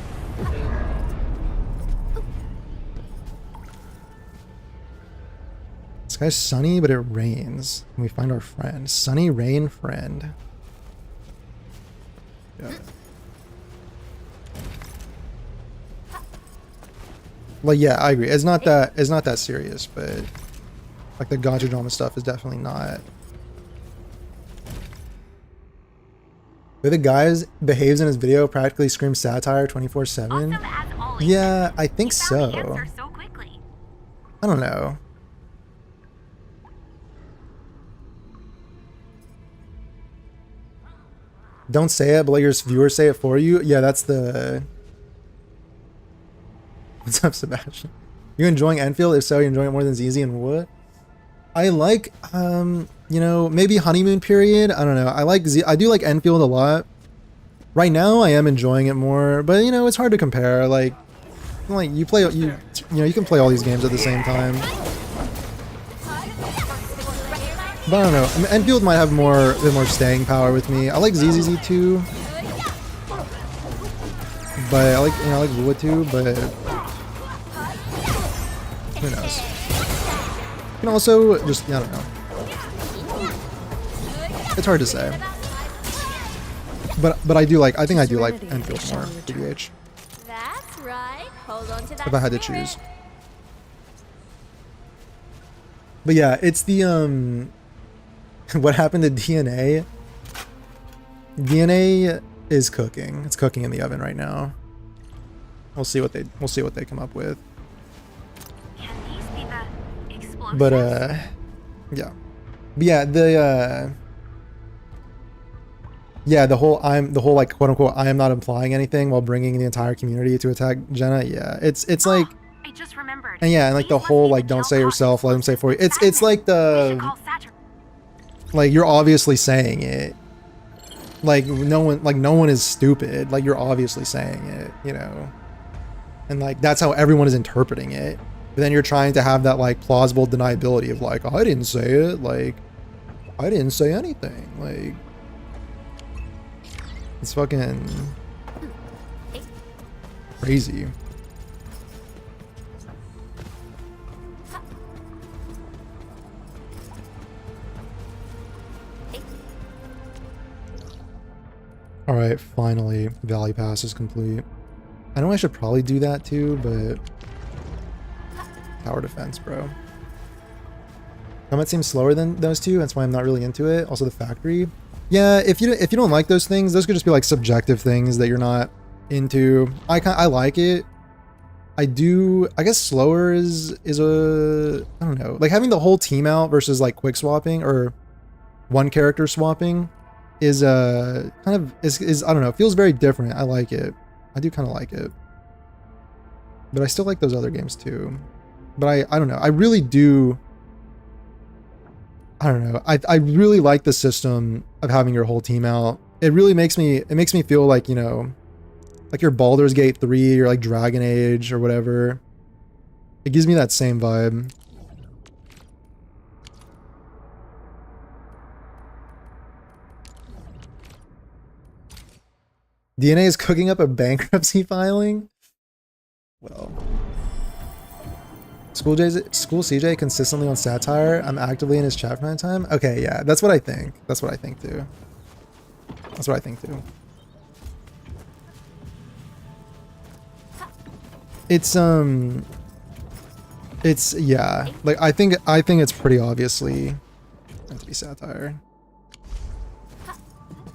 This guy's sunny, but it rains. And we find our friend. Sunny rain friend. Yeah. Like yeah, I agree. It's not that serious, but like the gotcha drama stuff is definitely not. The way the guys behaves in his video practically screams satire 24/7. Yeah, I think so. I don't know. Don't say it, but let your viewers say it for you. Yeah, that's the... What's up, Sebastian? You enjoying Enfield? If so, you enjoying it more than ZZ and what? I like, you know, maybe honeymoon period. I don't know. I do like Enfield a lot. Right now, I am enjoying it more, but you know, it's hard to compare. Like you know, you can play all these games at the same time. But I don't know. I mean, Enfield might have a bit more staying power with me. I like ZZZ too, but I like Lua too. But who knows? You can also just, I don't know. It's hard to say. But I think I do like Enfield more, TBH. That's right. Hold on to that. If I had to choose. But yeah, it's the what happened to DNA? DNA is cooking. It's cooking in the oven right now. We'll see what they come up with. Can these be the explosives? But yeah. But yeah, the whole like quote unquote I am not implying anything while bringing the entire community to attack Jenna. Yeah, it's like, I just remembered. and yeah, and like the whole like don't say yourself, let them say for you. It's like the like you're obviously saying it. Like no one is stupid. Like you're obviously saying it, you know. And like that's how everyone is interpreting it. But then you're trying to have that like plausible deniability of like, I didn't say it, like I didn't say anything. Like it's fucking crazy. Alright, finally, Valley Pass is complete. I know I should probably do that too, but... Tower defense, bro. Combat seems slower than those two, that's why I'm not really into it. Also the factory. Yeah, if you don't like those things, those could just be like subjective things that you're not into. I like it. I guess slower is a... I don't know. Like having the whole team out versus like quick swapping or one character swapping is kind of is I don't know, it feels very different. I like it. I do kind of like it. But I still like those other games too. But I don't know. I really do. I don't know. I really like the system of having your whole team out. It really makes me feel like, you know, like your Baldur's Gate 3 or like Dragon Age or whatever. It gives me that same vibe. DNA is cooking up a bankruptcy filing? Well. School CJ consistently on satire. I'm actively in his chat from time. Okay, yeah, that's what I think. That's what I think too. That's what I think too. It's yeah. Like I think it's pretty obviously meant to be satire.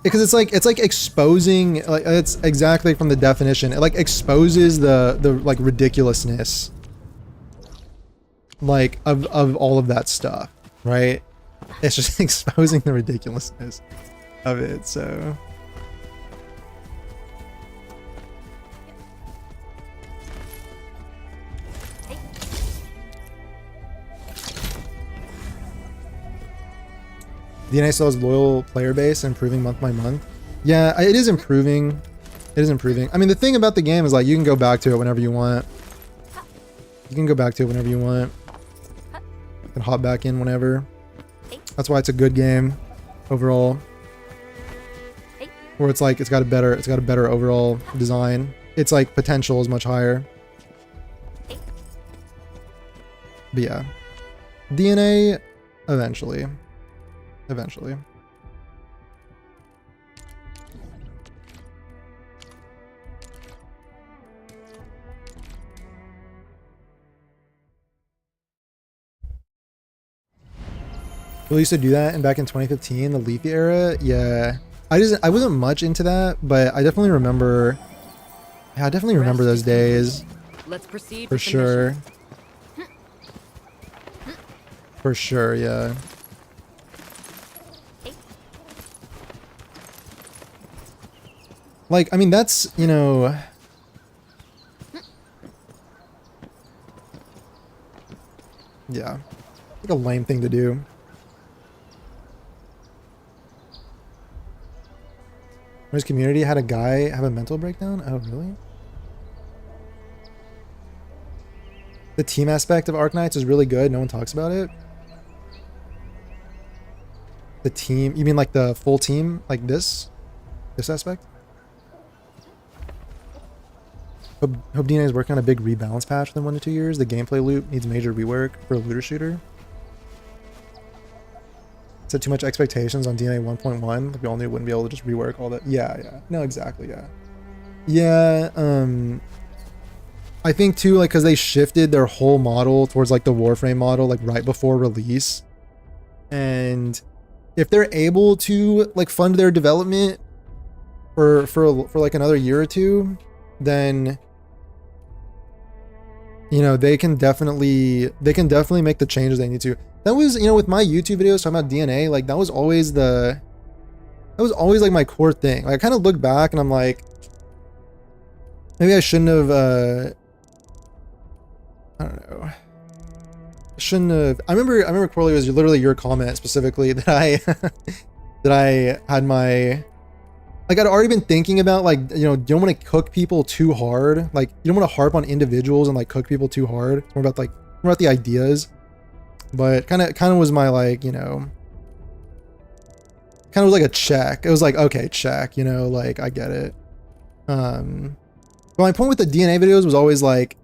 because it's like exposing, like it's exactly from the definition. It like exposes the like ridiculousness, like of all of that stuff, right? It's just exposing the ridiculousness of it. So DNA still has loyal player base, improving month by month. Yeah, it is improving. It is improving. I mean, the thing about the game is like you can go back to it whenever you want. You can go back to it whenever you want. You can hop back in whenever. That's why it's a good game overall. Where it's like it's got a better overall design. Its like potential is much higher. But yeah, DNA eventually. Eventually. We used to do that, and back in 2015, the Leafy era, yeah. I wasn't much into that, but I definitely remember. Yeah, I definitely remember those days. Let's proceed For with the sure. mission. For sure, yeah. Like, I mean, that's, you know... Yeah. Like a lame thing to do. His community had a guy have a mental breakdown? Oh, really? The team aspect of Arknights is really good. No one talks about it. The team... You mean like the full team? Like this? This aspect? Hope DNA is working on a big rebalance patch within 1 to 2 years. The gameplay loop needs major rework for a looter shooter. Set too much expectations on DNA 1.1. Like we all knew it wouldn't be able to just rework all that. Yeah, yeah. No, exactly, yeah. Yeah, I think too, like, because they shifted their whole model towards like the Warframe model, like right before release. And if they're able to like fund their development for like another year or two, then you know they can definitely make the changes they need to. That was, you know, with my YouTube videos talking about DNA, like that was always like my core thing. Like I kind of look back and I'm like, maybe I shouldn't have I don't know. I shouldn't have. I remember Corley, was literally your comment specifically that I that I had my, like, I'd already been thinking about, like, you know, you don't want to cook people too hard. Like, you don't want to harp on individuals and like cook people too hard. It's more about the ideas. But kind of was my, like, you know, kind of was like a check. It was like, okay, check, you know, like I get it. But my point with the DNA videos was always like,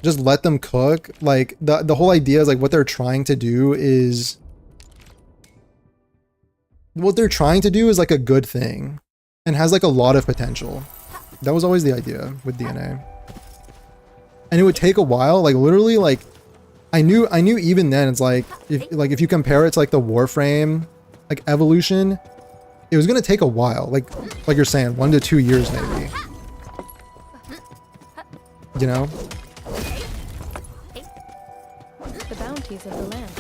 just let them cook. Like the whole idea is like what they're trying to do is like a good thing and has like a lot of potential. That was always the idea with DNA. And it would take a while, like literally, like I knew even then, it's like if you compare it to like the Warframe like evolution, it was gonna take a while, like you're saying, 1 to 2 years maybe. You know? The bounties of the land.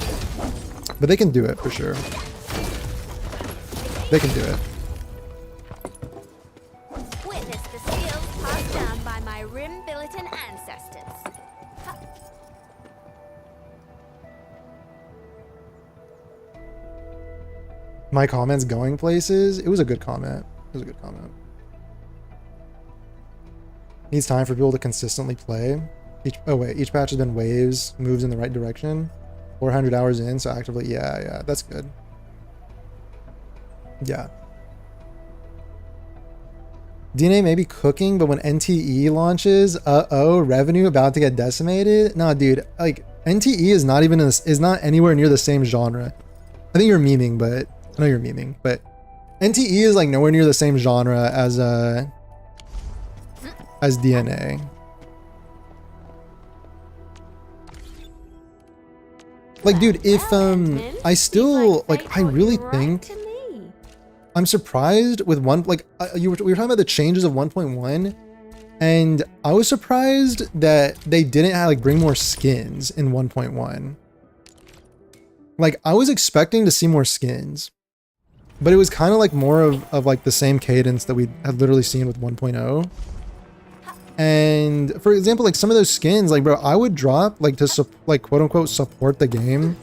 But they can do it for sure. They can do it. Witness the skills passed down by my Rim-Billiton ancestors. My comments going places. It was a good comment. It was a good comment. Needs time for people to consistently play. Each patch has been waves, moves in the right direction. 400 hours in, so actively, yeah, that's good. Yeah. DNA may be cooking, but when NTE launches, revenue about to get decimated. Nah, dude, like NTE is not even is not anywhere near the same genre. I think you're memeing, but I know you're memeing, but NTE is like nowhere near the same genre as DNA. Like, dude, if I still like, I really think I'm surprised with one, like we were talking about the changes of 1.1, and I was surprised that they didn't have, like, bring more skins in 1.1. Like, I was expecting to see more skins, but it was kind of like more of like the same cadence that we had literally seen with 1.0. And for example, like some of those skins, like, bro, I would drop like to like quote unquote support the game.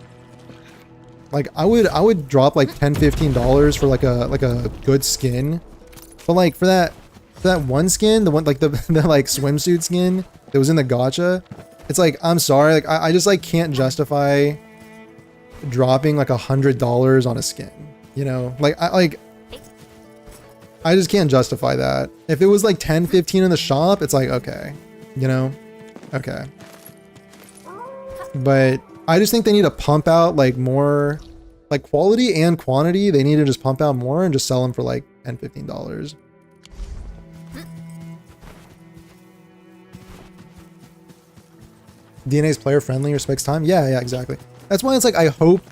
Like I would drop like $10-15 for like a good skin. But like for that one skin, the one like the like swimsuit skin that was in the gacha, it's like, I'm sorry, like I just like can't justify dropping like $100 on a skin, you know? Like I just can't justify that. If it was like 10-15 in the shop, it's like, okay, you know? Okay. But I just think they need to pump out like more, like quality and quantity. They need to just pump out more and just sell them for like $10-15. DNA's player friendly, respects time. Yeah, exactly. That's why it's like, I hope,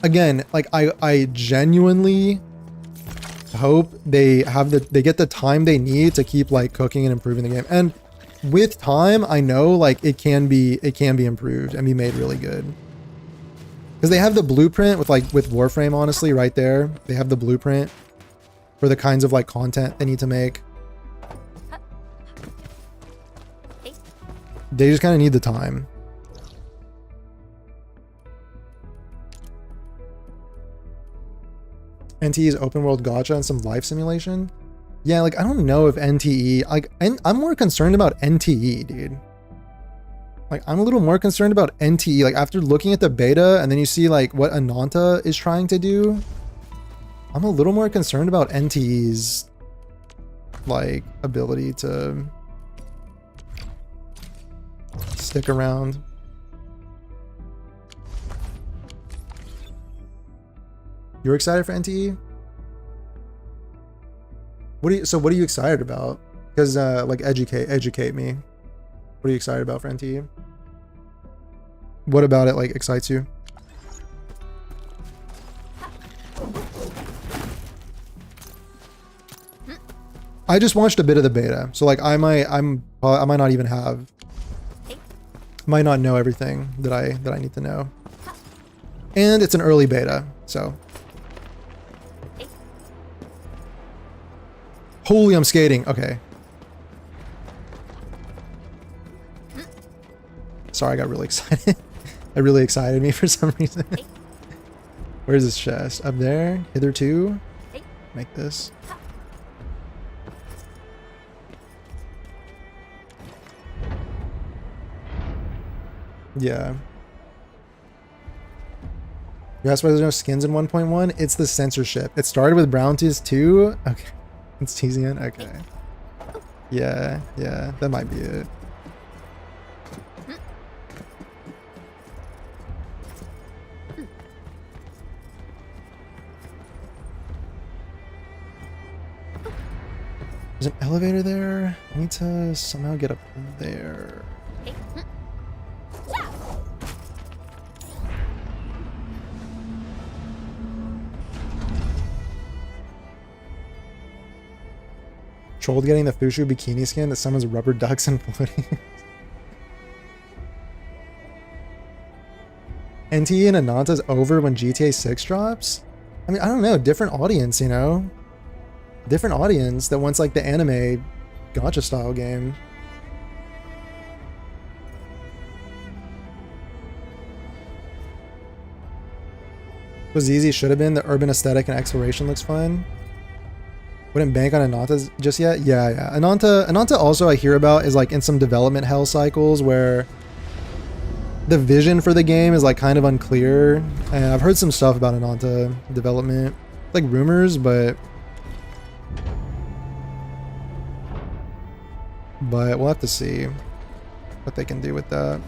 again, like I genuinely hope they get the time they need to keep like cooking and improving the game. And with time, I know like it can be improved and be made really good. Because they have the blueprint with Warframe, honestly, right there. They have the blueprint for the kinds of like content they need to make. They just kind of need the time. NTE's open world gacha and some life simulation. Yeah, like I don't know if NTE, like, and I'm more concerned about NTE, dude. Like I'm a little more concerned about NTE. Like after looking at the beta and then you see like what Ananta is trying to do, I'm a little more concerned about NTE's like ability to stick around. You're excited for NTE? What are you excited about? Because like educate me. What are you excited about for NTE? What about it like excites you? I just watched a bit of the beta, so like I might not even have, might not know everything that I need to know. And it's an early beta, so. Holy, I'm skating. Okay. Sorry, I got really excited. That really excited me for some reason. Where's this chest? Up there? Hitherto? Make this. Yeah. You asked why there's no skins in 1.1? It's the censorship. It started with Browntees 2. Okay. It's teasing it? Okay. Yeah, that might be it. There's an elevator there. I need to somehow get up there. Trolled getting the Fushu bikini skin that summons rubber ducks and floating. NTE and Ananta's over when GTA 6 drops? I mean, I don't know. Different audience, you know? Different audience that wants like the anime gacha style game. Was easy, should have been. The urban aesthetic and exploration looks fun. Wouldn't bank on Ananta's just yet? Yeah. Ananta also I hear about is like in some development hell cycles where the vision for the game is like kind of unclear. And I've heard some stuff about Ananta development. Like rumors, but we'll have to see what they can do with that.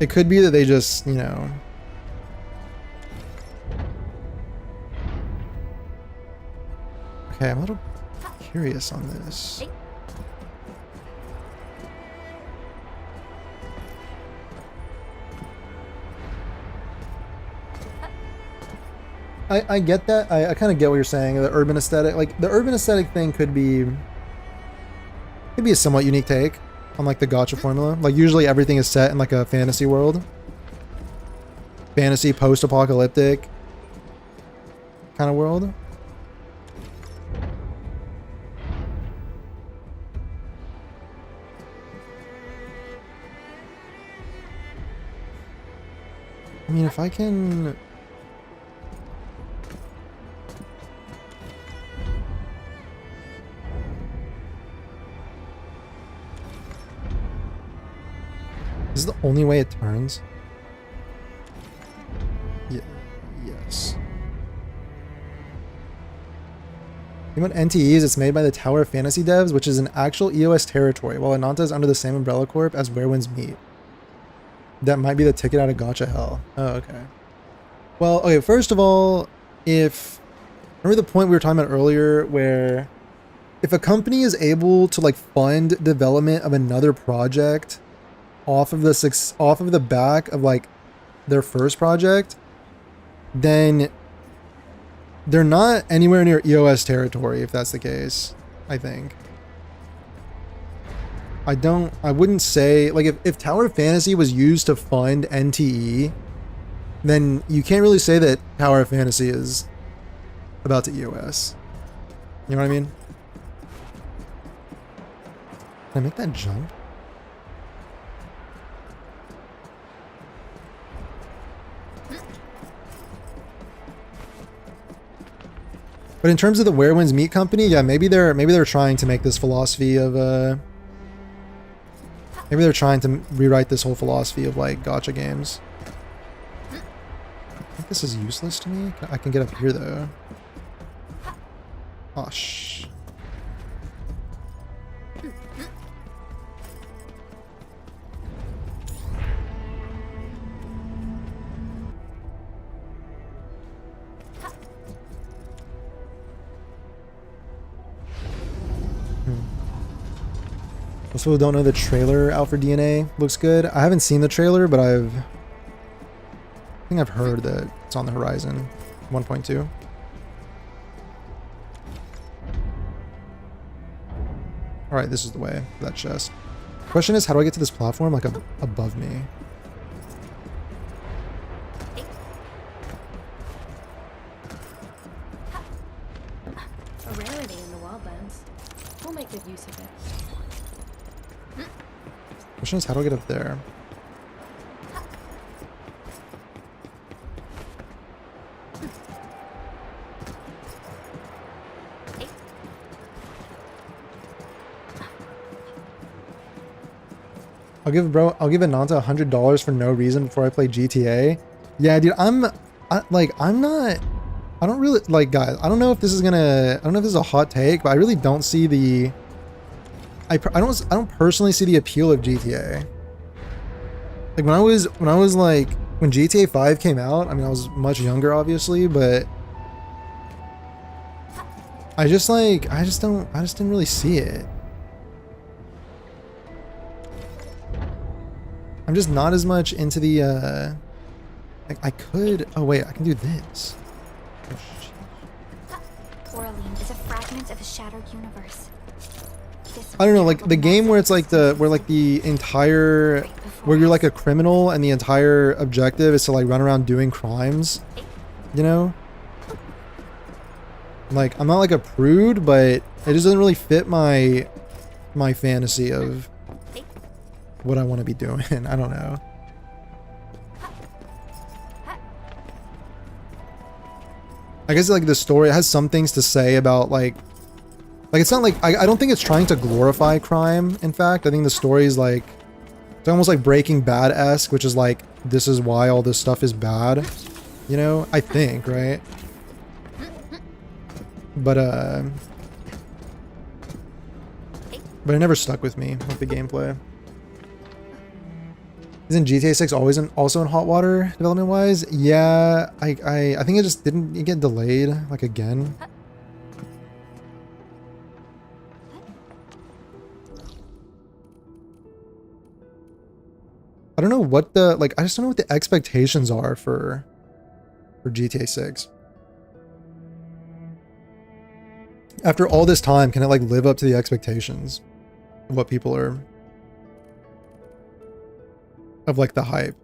It could be that they just, you know, okay, I'm a little curious on this. I get that. I kind of get what you're saying. The urban aesthetic, like the urban aesthetic thing could be a somewhat unique take on like the gacha formula. Like usually everything is set in like a fantasy world. Fantasy post-apocalyptic kind of world. I mean, if I can... Is this the only way it turns? Yeah, yes. You know what NTE is? It's made by the Tower of Fantasy devs, which is an actual EOS territory, while Ananta is under the same umbrella corp as Where Winds Meet. That might be the ticket out of gacha hell. Oh, okay. Well, okay, first of all, remember the point we were talking about earlier where if a company is able to like fund development of another project off of the back of like their first project, then they're not anywhere near EOS territory if that's the case, I think. I wouldn't say, like, if Tower of Fantasy was used to fund NTE, then you can't really say that Tower of Fantasy is about to EOS. You know what I mean? Can I make that jump? But in terms of the Where Winds Meet company, yeah, maybe they're trying to make this philosophy of maybe they're trying to rewrite this whole philosophy of like gacha games. I think this is useless to me. I can get up here though. Oh shh. Most people don't know the trailer out for DNA looks good. I haven't seen the trailer, but I think I've heard that it's on the horizon. 1.2. Alright, this is the way for that chest. Question is, how do I get to this platform like above me? A rarity in the wildlands. We'll make good use of it. Question is, how do I get up there? I'll give Ananta $100 for no reason before I play GTA. Yeah, dude, I don't really, like, guys, I don't know if this is a hot take, but I really don't see the, I don't personally see the appeal of GTA. Like when GTA 5 came out, I mean, I was much younger obviously, but I just didn't really see it. I'm just not as much into the, like oh wait, I can do this. Oh, Coraline is a fragment of a shattered universe. I don't know, like the game where it's like where you're like a criminal and the entire objective is to like run around doing crimes, you know? Like, I'm not like a prude, but it just doesn't really fit my fantasy of what I want to be doing. I don't know. I guess like the story has some things to say about like it's not like, I don't think it's trying to glorify crime. In fact, I think the story is like, it's almost like Breaking Bad-esque, which is like, this is why all this stuff is bad, you know? I think, right? But it never stuck with me with the gameplay. Isn't GTA 6 always also in hot water development wise? Yeah, I think it just didn't get delayed like again. I don't know what the, like, I just don't know what the expectations are for GTA 6. After all this time, can it like live up to the expectations of what people are, of like the hype?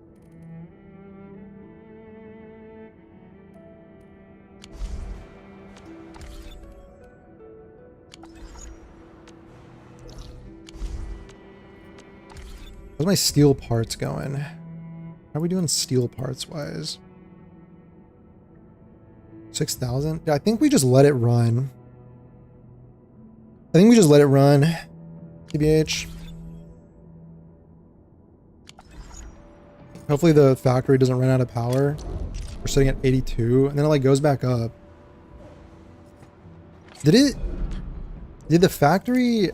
How's my steel parts going? How are we doing steel parts wise? 6,000? Yeah, I think we just let it run. I think we just let it run. TBH. Hopefully the factory doesn't run out of power. We're sitting at 82, and then it like goes back up. Did the factory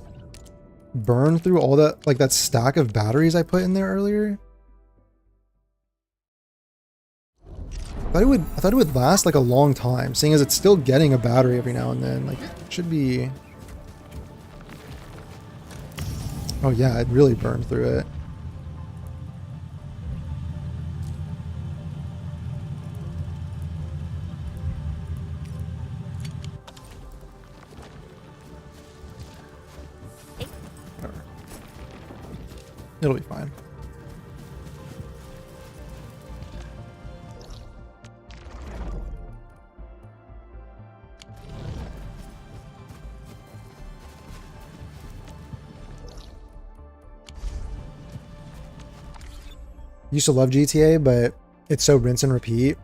burn through all that, like that stack of batteries I put in there earlier? I thought it would last like a long time, seeing as it's still getting a battery every now and then. Like, it should be... Oh yeah, it really burned through it. Whatever. It'll be fine. Used to love GTA, but it's so rinse and repeat.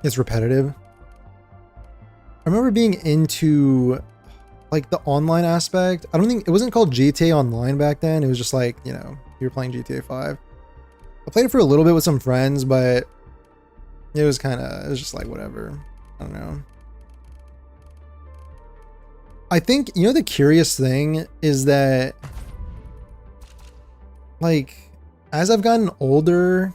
It's repetitive. I remember being into like the online aspect. I don't think it wasn't called GTA Online back then. It was just like, you know, you were playing GTA 5. I played it for a little bit with some friends, but it was just like whatever. I don't know. I think, you know, the curious thing is that like, as I've gotten older,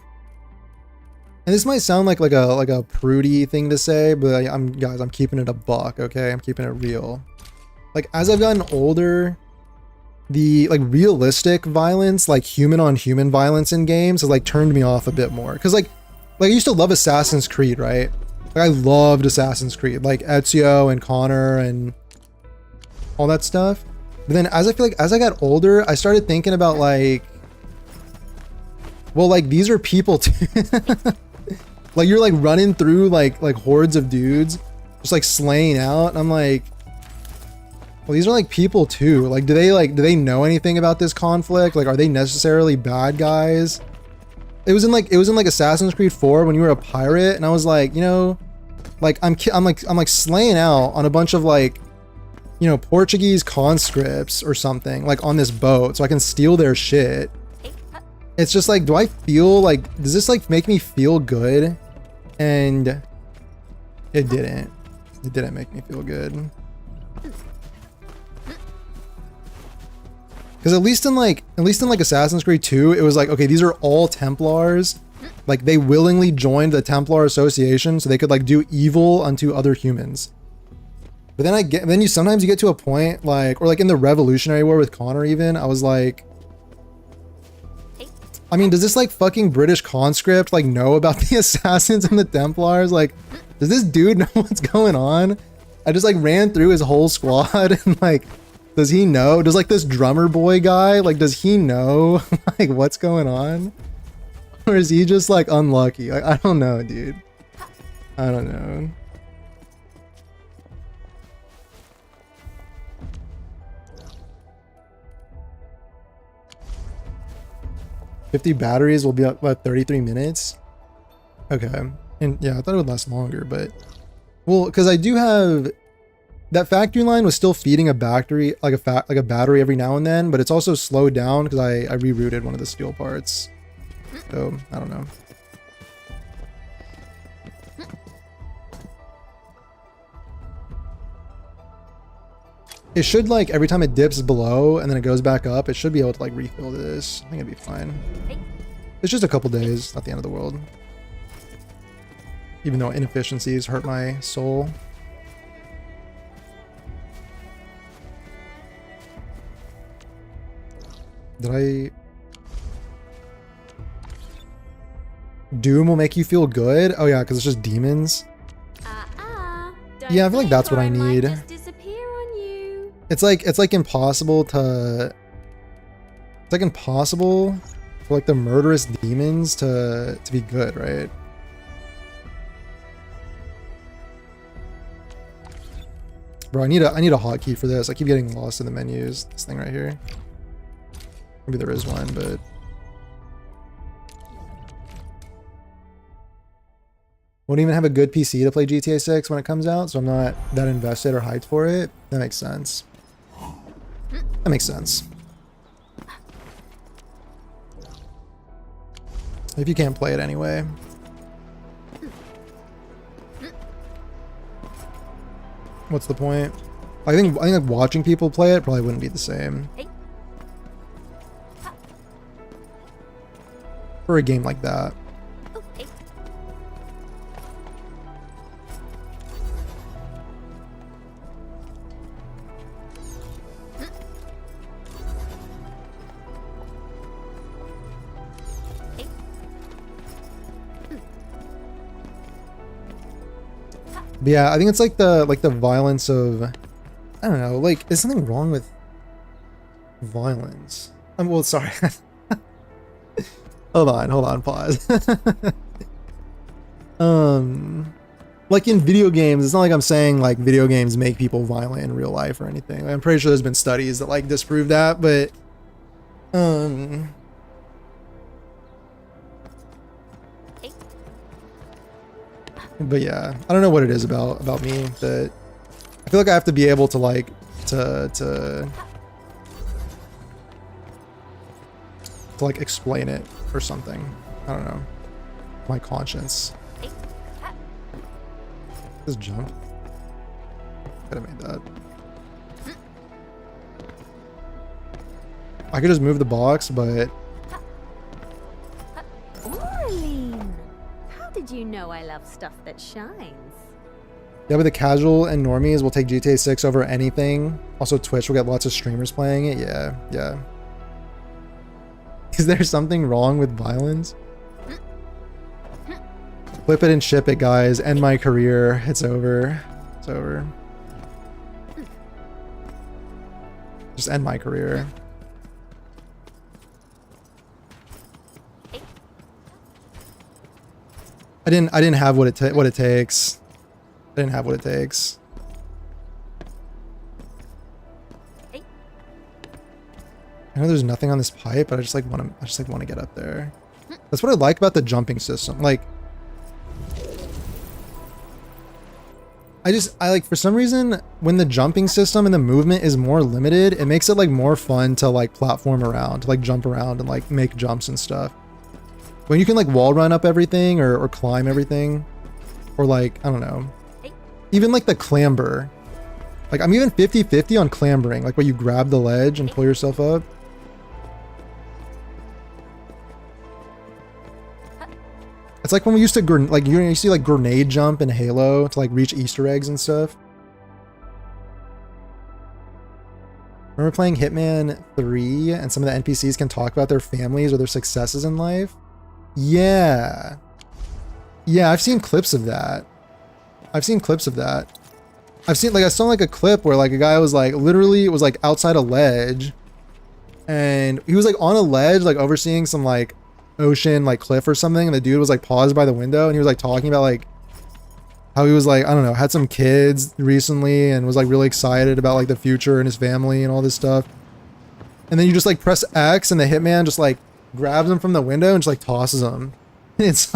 and this might sound like a prudy thing to say, but I'm keeping it a buck, okay? I'm keeping it real. Like, as I've gotten older, the like realistic violence, like human on human violence in games has like turned me off a bit more. Cause like I used to love Assassin's Creed, right? Like I loved Assassin's Creed, like Ezio and Connor and all that stuff. But then as I feel like as I got older, I started thinking about like, well, like these are people too. Like you're like running through like hordes of dudes, just like slaying out. And I'm like, well, these are like people too. Like, do they know anything about this conflict? Like, are they necessarily bad guys? It was in like Assassin's Creed 4 when you were a pirate, and I was like, you know, like I'm like slaying out on a bunch of like, you know, Portuguese conscripts or something, like on this boat, so I can steal their shit. It's just like, do I feel like, does this like make me feel good? And it didn't. It didn't make me feel good. Because at least in like Assassin's Creed 2, it was like, okay, these are all Templars. Like they willingly joined the Templar Association so they could like do evil unto other humans. But then sometimes you get to a point like, or like in the Revolutionary War with Connor even, I was like, I mean, does this like fucking British conscript like know about the Assassins and the Templars? Like, does this dude know what's going on? I just like ran through his whole squad and like, does he know? Does like this drummer boy guy, like, does he know like what's going on? Or is he just like unlucky? Like, I don't know, dude. I don't know. $50 batteries will be up about 33 minutes. Okay. And yeah, I thought it would last longer, but well, because I do have that factory line was still feeding a battery, like a battery every now and then, but it's also slowed down because I rerouted one of the steel parts. So I don't know. It should like every time it dips below and then it goes back up, it should be able to like refill this. I think it'd be fine. It's just a couple days, not the end of the world. Even though inefficiencies hurt my soul. Did I... Doom will make you feel good? Oh yeah, because it's just demons. Yeah, I feel like that's what I need. It's like impossible to. It's like impossible for like the murderous demons to be good, right? Bro, I need a hotkey for this. I keep getting lost in the menus. This thing right here. Maybe there is one, but won't even have a good PC to play GTA 6 when it comes out, so I'm not that invested or hyped for it. That makes sense. That makes sense. If you can't play it anyway. What's the point? I think like watching people play it probably wouldn't be the same. For a game like that. But yeah, I think it's like the violence of, I don't know, like is something wrong with violence? Well, sorry. hold on, pause. Like in video games, it's not like I'm saying like video games make people violent in real life or anything. I'm pretty sure there's been studies that like disprove that, but yeah, I don't know what it is about me that I feel like I have to be able to like to like explain it or something. I don't know. My conscience. This jump. Could have made that. I could just move the box, but Orlean, how did you know I love stuff that shines? yeah, but the casual and normies will take GTA 6 over anything. Also, Twitch will get lots of streamers playing it. Yeah, yeah. Is there something wrong with violence? Flip it and ship it, guys. End my career. It's over. It's over. Just end my career. I didn't have what it takes. I didn't have what it takes. I know there's nothing on this pipe, but I just want to get up there. That's what I like about the jumping system. Like I like, for some reason, when the jumping system and the movement is more limited, it makes it like more fun to like platform around, to like jump around and like make jumps and stuff. When you can like wall run up everything or climb everything, or like, I don't know, even like the clamber. Like I'm even 50-50 on clambering, like where you grab the ledge and pull yourself up. It's like when we used to, like, you see like grenade jump in Halo to like reach Easter eggs and stuff. Remember playing Hitman 3 and some of the NPCs can talk about their families or their successes in life? Yeah. Yeah, I've seen clips of that. I saw like a clip where like a guy was like, literally it was like outside a ledge. And he was like on a ledge, like overseeing some like ocean like cliff or something, and the dude was like paused by the window and he was like talking about like how he was like, I don't know, had some kids recently and was like really excited about like the future and his family and all this stuff. And then you just like press X and the hitman just like grabs him from the window and just like tosses him. And it's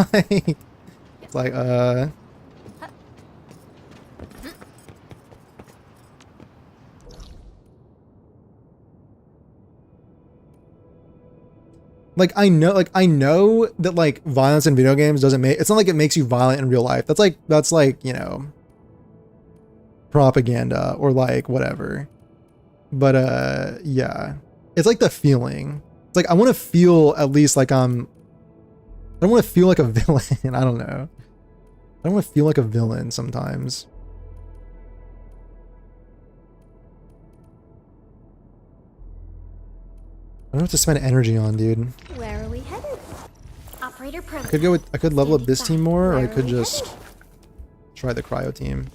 like I know that like violence in video games doesn't make, it's not like it makes you violent in real life. That's like, you know, propaganda or like whatever. But yeah. It's like the feeling. It's like I want to feel at least like I don't want to feel like a villain. I don't know. I don't want to feel like a villain sometimes. I don't have to spend energy on, dude. Where are we headed? Operator I could go with, I could level up this team more, or I could just try the cryo team.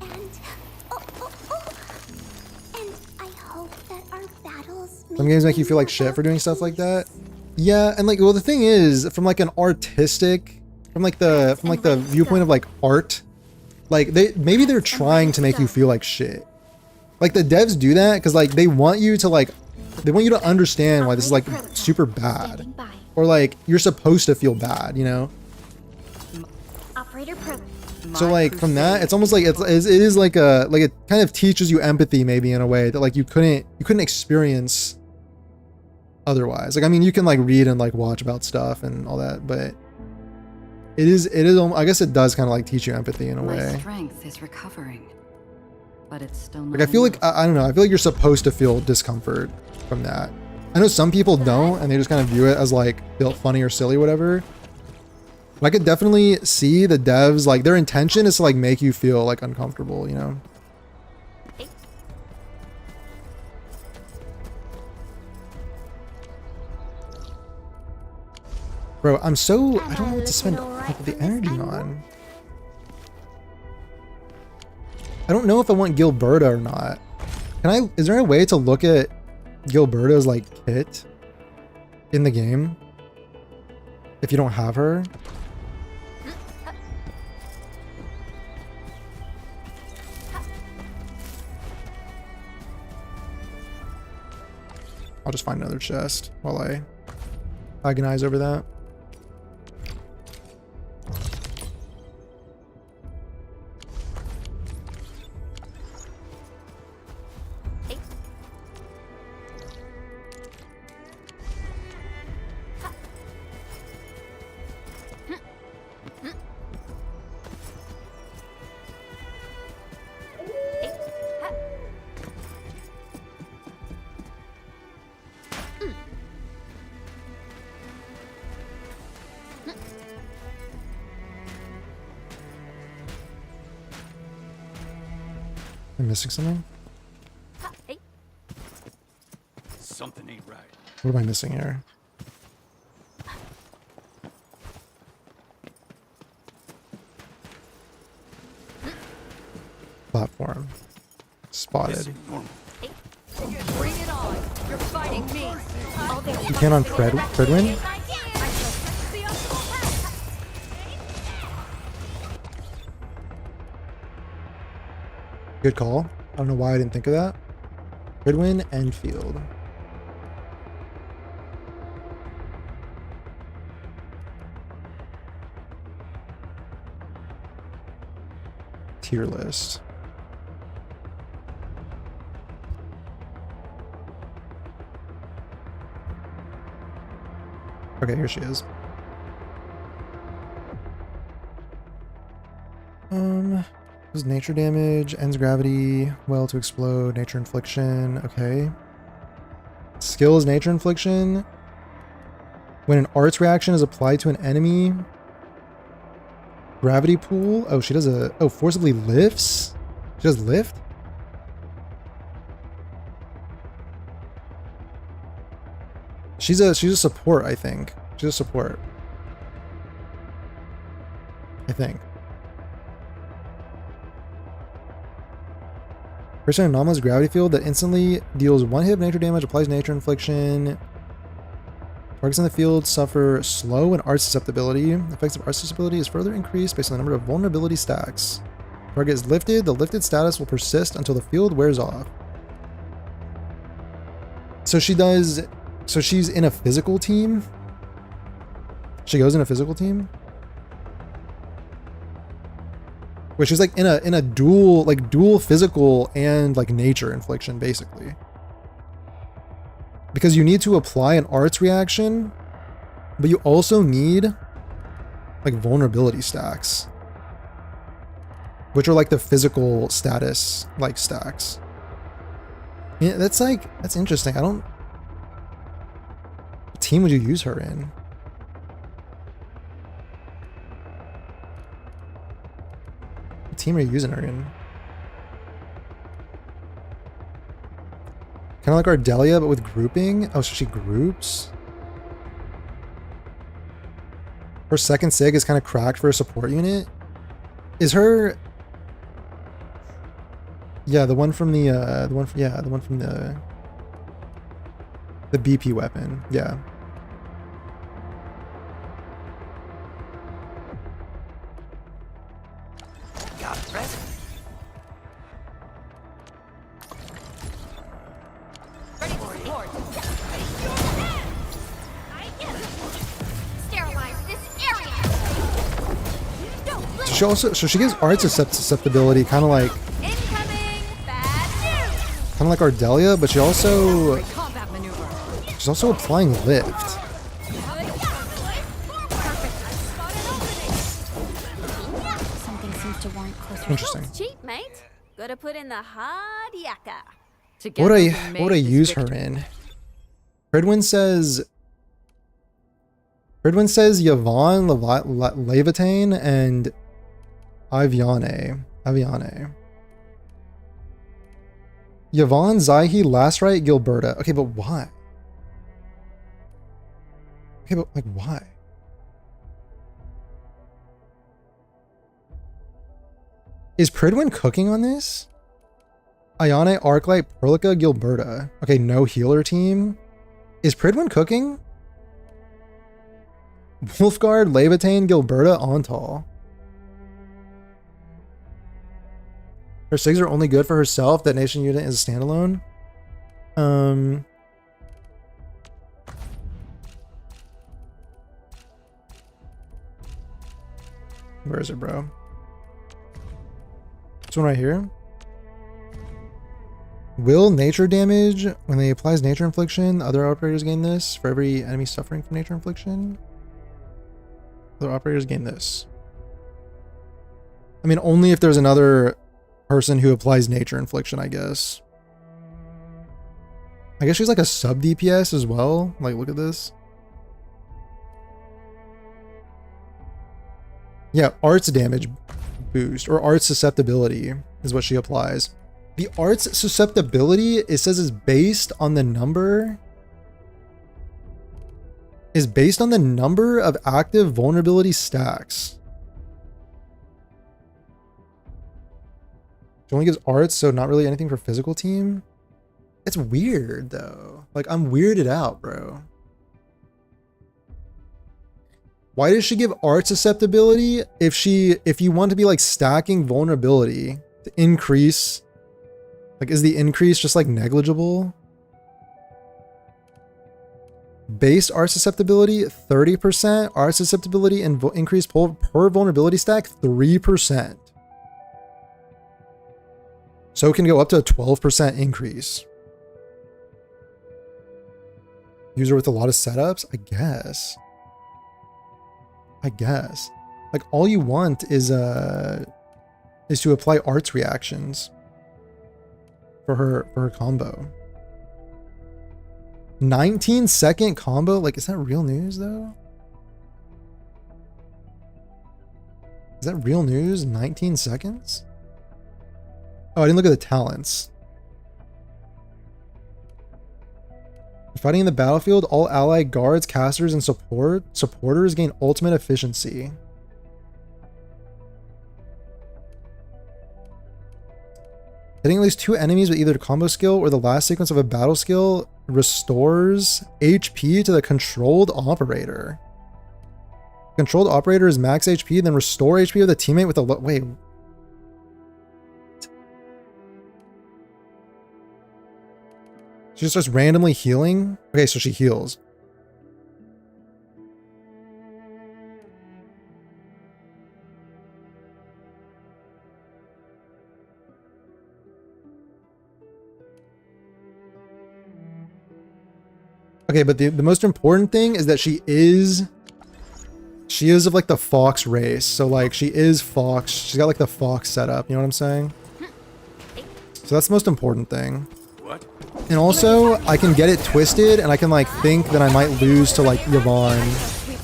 And hope that our battles Some games make you feel like shit for doing stuff like that. Yeah, and like, well, the thing is, from like an artistic, from like the viewpoint of like art, like maybe they're trying to make you feel like shit. Like the devs do that because like they want you to understand why this is like super bad, or like you're supposed to feel bad, you know? Operator Pro. So like from that, it's almost like it is like it kind of teaches you empathy maybe in a way that like you couldn't experience otherwise. Like I mean, you can like read and like watch about stuff and all that, but it is I guess it does kind of like teach you empathy in a My way. strength is recovering, but it's still not Like I feel enough. like I don't know, I feel like you're supposed to feel discomfort from that. I know some people don't and they just kind of view it as like funny or silly, whatever. But I could definitely see the devs, like their intention is to like make you feel like uncomfortable, you know? Bro, I don't know what to spend the energy on. I don't know if I want Gilberta or not. Is there a way to look at Gilberta's like kit in the game if you don't have her? I'll just find another chest while I agonize over that. I'm missing something? Something ain't right. What am I missing here? Platform. Spotted. Bring it on. You're fighting me. You can't on Predwin? Good call. I don't know why I didn't think of that. Predwin and Field. Tier list. Okay, here she is. This is nature damage, ends gravity, well to explode, nature infliction, okay. Skill is nature infliction. When an arts reaction is applied to an enemy. Gravity pool. Oh, she does forcibly lifts? She does lift? She's a support, I think. She's a support. I think. Creates an anomalous gravity field that instantly deals 1 hit of nature damage, applies nature infliction. Targets in the field suffer slow and art susceptibility. Effects of art susceptibility is further increased based on the number of vulnerability stacks. Target is lifted. The lifted status will persist until the field wears off. So she's in a physical team? She goes in a physical team? Where she's like in a dual physical and like nature infliction, basically. Because you need to apply an arts reaction, but you also need like vulnerability stacks, which are like the physical status like stacks. Yeah, that's interesting. What team would you use her in? What team are you using her in? Kind of like Ardelia, but with grouping. Oh, so she groups. Her second sig is kind of cracked for a support unit. Is her... Yeah, the one from the BP weapon. Yeah. Got a present. Ready to support. Sterilize this area. So she also, so she gives art susceptibility, kind of like Incoming. Bad news. Ardelia, but she also, Great combat maneuver. she's also applying lift. Something seems to warrant closer. Interesting. Cheap, mate. Gotta put in the hard yakka. Together What we would I made this use her victory. in? Fredwin says Yvonne, Levitane, and Aviane. Yvonne, Zaihi, Lastrite, Gilberta. Okay, but why? Okay, but like why? Is Pridwin cooking on this? Ayane, Arclight, Perlica, Gilberta. Okay, no healer team. Is Pridwin cooking? Wolfguard, Levitane, Gilberta, Ontal. Her SIGs are only good for herself. That nation unit is a standalone. Where is it, bro? This one right here. Will nature damage when they applies nature infliction? Other operators gain this for every enemy suffering from nature infliction. Other operators gain this. I mean, only if there's another person who applies nature infliction, I guess. I guess she's like a sub DPS as well. Like, look at this. Yeah, arts damage boost or arts susceptibility is what she applies. The arts susceptibility, it says, is based on the number of active vulnerability stacks. She only gives arts, so not really anything for physical team. It's weird though. Like, I'm weirded out, bro. Why does she give art susceptibility if you want to be like stacking vulnerability to increase? Like, is the increase just like negligible? Base art susceptibility 30%, art susceptibility and increase per vulnerability stack 3%. So it can go up to a 12% increase. User with a lot of setups, I guess. Like, all you want is to apply arts reactions for her combo. 19-second combo? Like, is that real news though? Is that real news? 19 seconds? Oh, I didn't look at the talents. Fighting in the battlefield, all allied guards, casters, and supporters gain ultimate efficiency. Hitting at least 2 enemies with either the combo skill or the last sequence of a battle skill restores HP to the controlled operator. Controlled operator is max HP, then restore HP of the teammate with a wait. She just starts randomly healing? Okay, so she heals. Okay, but the most important thing is that she is of like the fox race. So like she is fox. She's got like the fox setup, you know what I'm saying? So that's the most important thing. What? And also, I can get it twisted, and I can like think that I might lose to like Yvonne,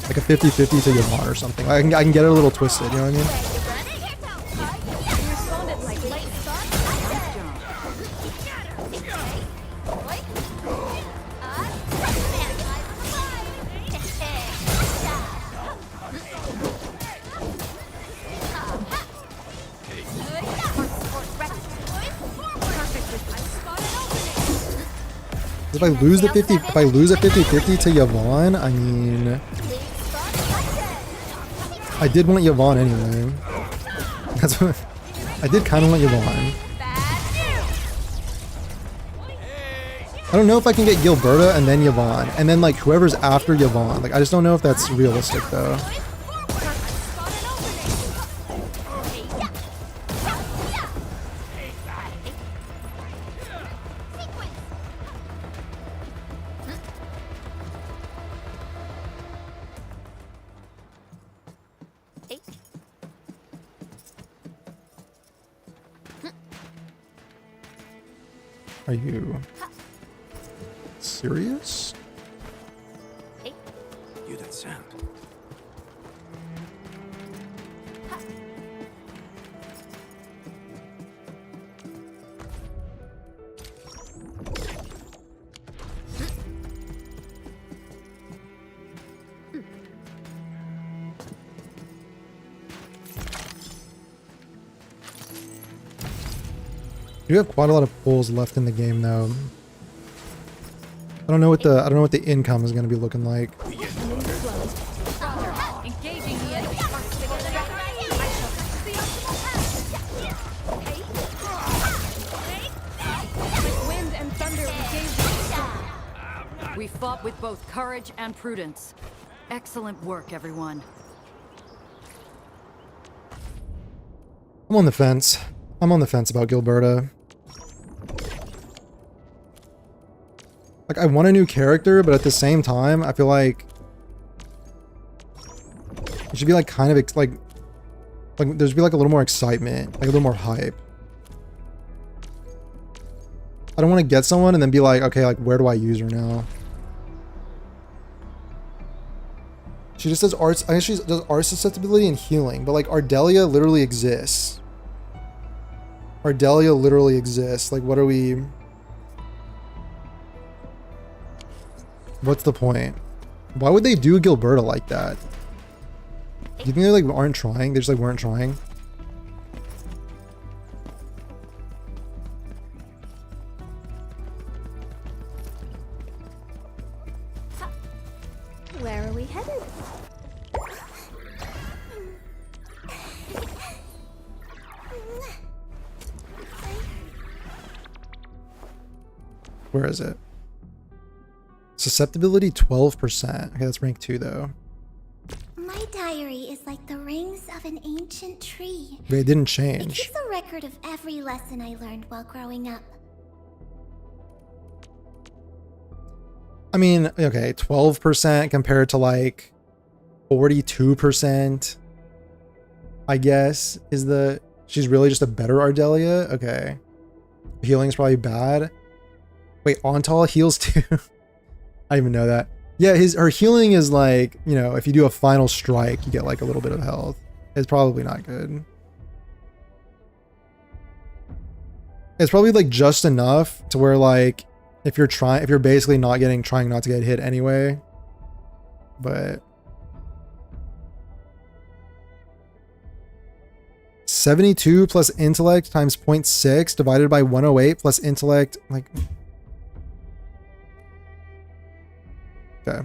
like a 50-50 to Yvonne or something. I can get it a little twisted, you know what I mean? If I lose the 50, if I lose a 50-50 to Yvonne, I mean, I did want Yvonne anyway. That's what I did kind of want Yvonne. I don't know if I can get Gilberta and then Yvonne, and then like whoever's after Yvonne. Like I just don't know if that's realistic though. Are you serious? You that sound. You have quite a lot of pulls left in the game though. I don't know what the income is going to be looking like. Engaging the enemy. I shall fix the optimal path. With wind and thunder, we gave you. We fought with both courage and prudence. Excellent work, everyone. I'm on the fence. I'm on the fence about Gilberta. Like, I want a new character, but at the same time, I feel like it should be like kind of like there should be like a little more excitement, like a little more hype. I don't want to get someone and then be like, okay, like where do I use her now? She just does arts. I guess she does art susceptibility and healing, but like Ardelia literally exists. Ardelia literally exists. Like, what are we? What's the point? Why would they do Gilberta like that? Do you think they like aren't trying? They just like weren't trying. Where are we headed? Where is it? Susceptibility 12%. Okay, that's rank 2 though. My diary is like the rings of an ancient tree. But it didn't It change. keeps a record of every lesson I learned while growing up. I mean, okay, 12% compared to like 42%, I guess, is the... She's really just a better Ardelia? Okay. Healing's probably bad. Wait, Ontal heals too? I didn't even know that. Yeah, her healing is like, you know, if you do a final strike, you get like a little bit of health. It's probably not good. It's probably like just enough to where like, if you're basically trying not to get hit anyway. But 72 plus intellect times 0.6 divided by 108 plus intellect, like... Okay.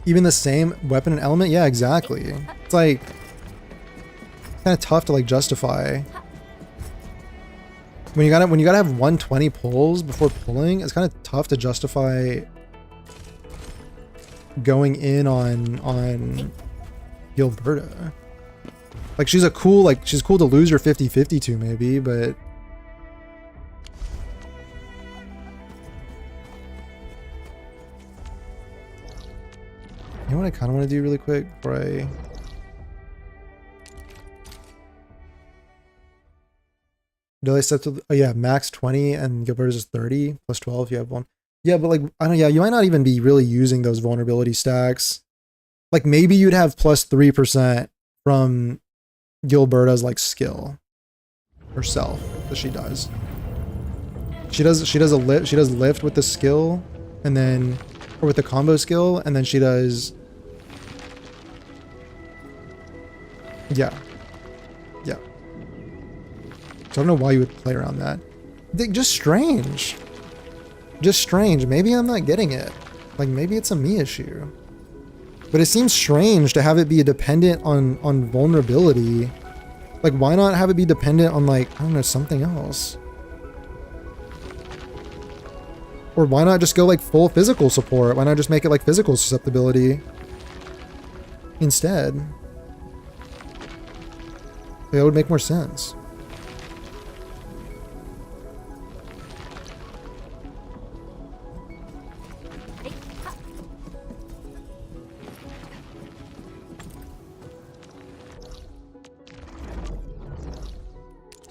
Even the same weapon and element? Yeah, exactly. It's like kind of tough to like justify. When you gotta have 120 pulls before pulling, it's kind of tough to justify going in on Gilberta. Like she's cool to lose your 50-50 to maybe, but you know what I kind of want to do really quick before I... Delay set to, oh yeah, max 20 and Gilberta's is 30 plus 12. You have one. Yeah, but like, I don't know, yeah, you might not even be really using those vulnerability stacks. Like maybe you'd have plus 3% from Gilberta's like skill herself that she does. She does lift with the skill. and then, or with the combo skill, and then she does, yeah. Yeah. So I don't know why you would play around that. Just strange. Just strange. Maybe I'm not getting it. Like, maybe it's a me issue. But it seems strange to have it be dependent on vulnerability. Like, why not have it be dependent on, like, I don't know, something else? Or why not just go, like, full physical support? Why not just make it, like, physical susceptibility instead? That would make more sense.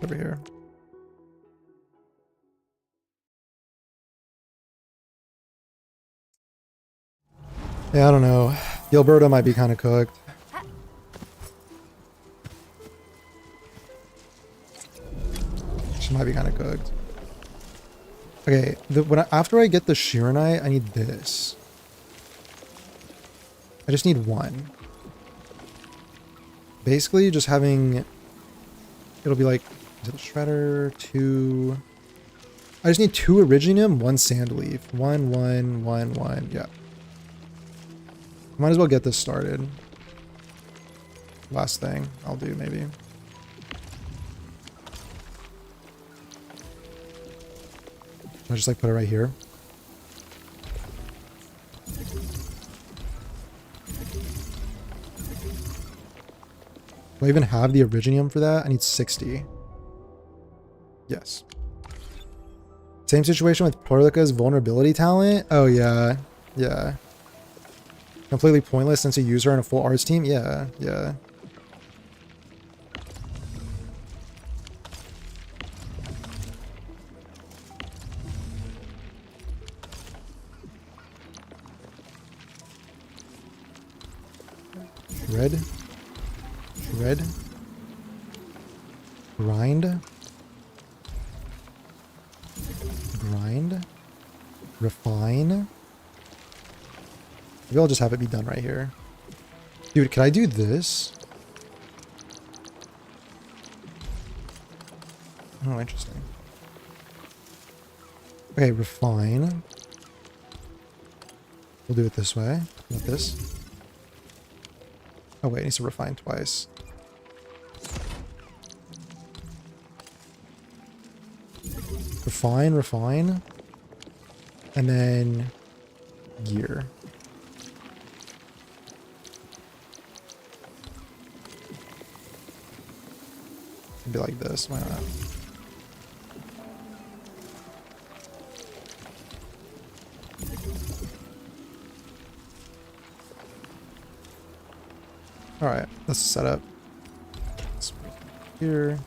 Over here. Yeah, I don't know. Gilberto might be kind of cooked. She might be kind of cooked. Okay, after I get the Shiranite, I need this. I just need one. Basically, just having... It'll be like... Is it a Shredder? 2... I just need 2 Originium, 1 Sand Leaf. 1, 1, 1, 1. Yeah. Might as well get this started. Last thing I'll do, maybe. I'll just like put it right here. Do I even have the Originium for that? I need 60. Yes. Same situation with Porlica's vulnerability talent? Oh yeah. Yeah. Completely pointless since you use her in a full arts team? Yeah, yeah. Shred. Shred. Grind. Grind. Refine. Maybe I'll just have it be done right here. Dude, can I do this? Oh, interesting. Okay, refine. We'll do it this way, not this. Oh wait, it needs to refine twice. Refine, refine. And then gear. It'd be like this, why not? Alright, let's set up. Let's make it here.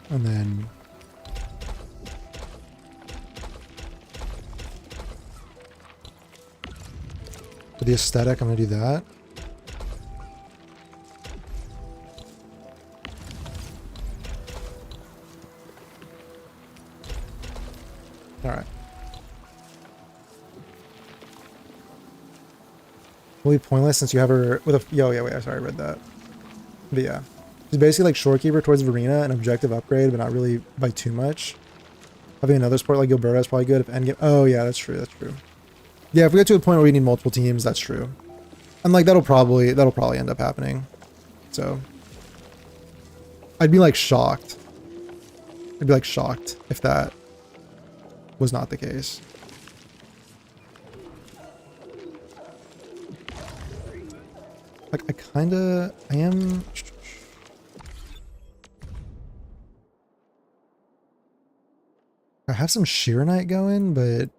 And then for the aesthetic, I'm gonna do that. Alright. Will be pointless since you have her with a... Yo, yeah, wait, sorry, I read that. But yeah. She's basically like Shorekeeper towards Verena, an objective upgrade, but not really by too much. Having another support like Gilberto is probably good if endgame... Oh, yeah, that's true, that's true. Yeah, if we get to a point where we need multiple teams, that's true. And like, that'll probably end up happening. So... I'd be like shocked. I'd be like shocked if that was not the case. Like, I am... I have some Shiranite going, but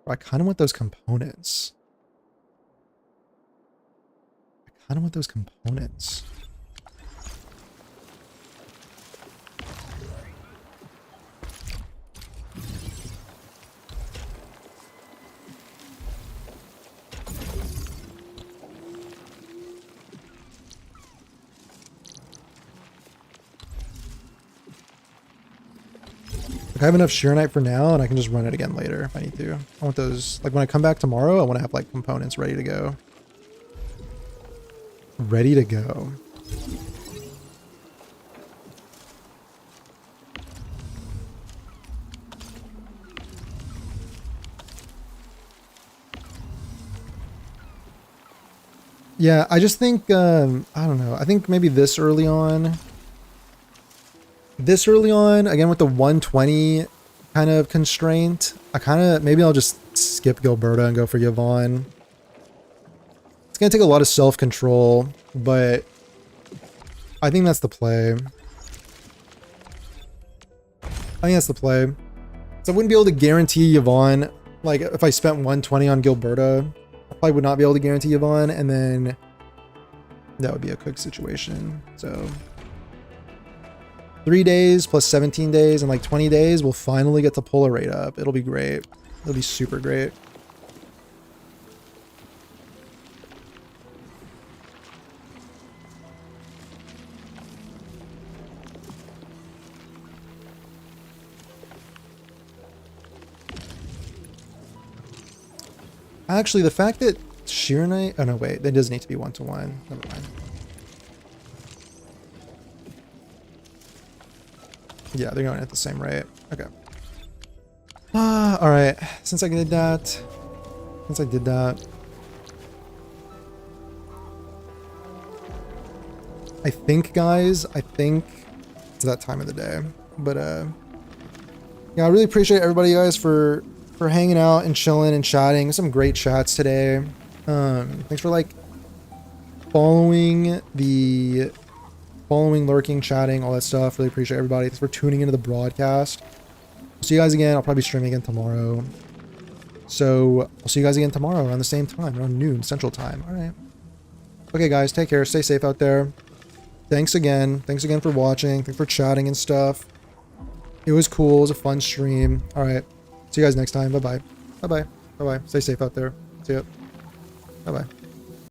I kind of want those components. Like, I have enough Shearonite for now, and I can just run it again later if I need to. I want those, like when I come back tomorrow, I want to have like components ready to go. Ready to go. Yeah, I just think, I don't know. I think maybe this early on, again with the 120 kind of constraint, maybe I'll just skip Gilberta and go for Yvonne. It's going to take a lot of self-control, but I think that's the play. So I wouldn't be able to guarantee Yvonne, like if I spent 120 on Gilberta, I probably would not be able to guarantee Yvonne, and then that would be a quick situation. So 3 days plus 17 days and like 20 days, we'll finally get to pull a rate up. It'll be great. It'll be super great. Actually, the fact that Shearonite... Oh, no, wait. That does need to be 1-to-1. Never mind. Yeah, they're going at the same rate. Okay. Alright. Since I did that... I think, guys, it's that time of the day. But, yeah, I really appreciate everybody, guys, for hanging out and chilling and chatting. Some great chats today. Thanks for like following, lurking, chatting, all that stuff. Really appreciate everybody. Thanks for tuning into the broadcast. I'll see you guys again. I'll probably be streaming again tomorrow. So I'll see you guys again tomorrow around the same time, around noon Central Time. All right. Okay, guys, take care. Stay safe out there. Thanks again. Thanks again for watching. Thanks for chatting and stuff. It was cool. It was a fun stream. All right. See you guys next time. Bye-bye. Bye-bye. Bye-bye. Stay safe out there. See ya. Bye-bye.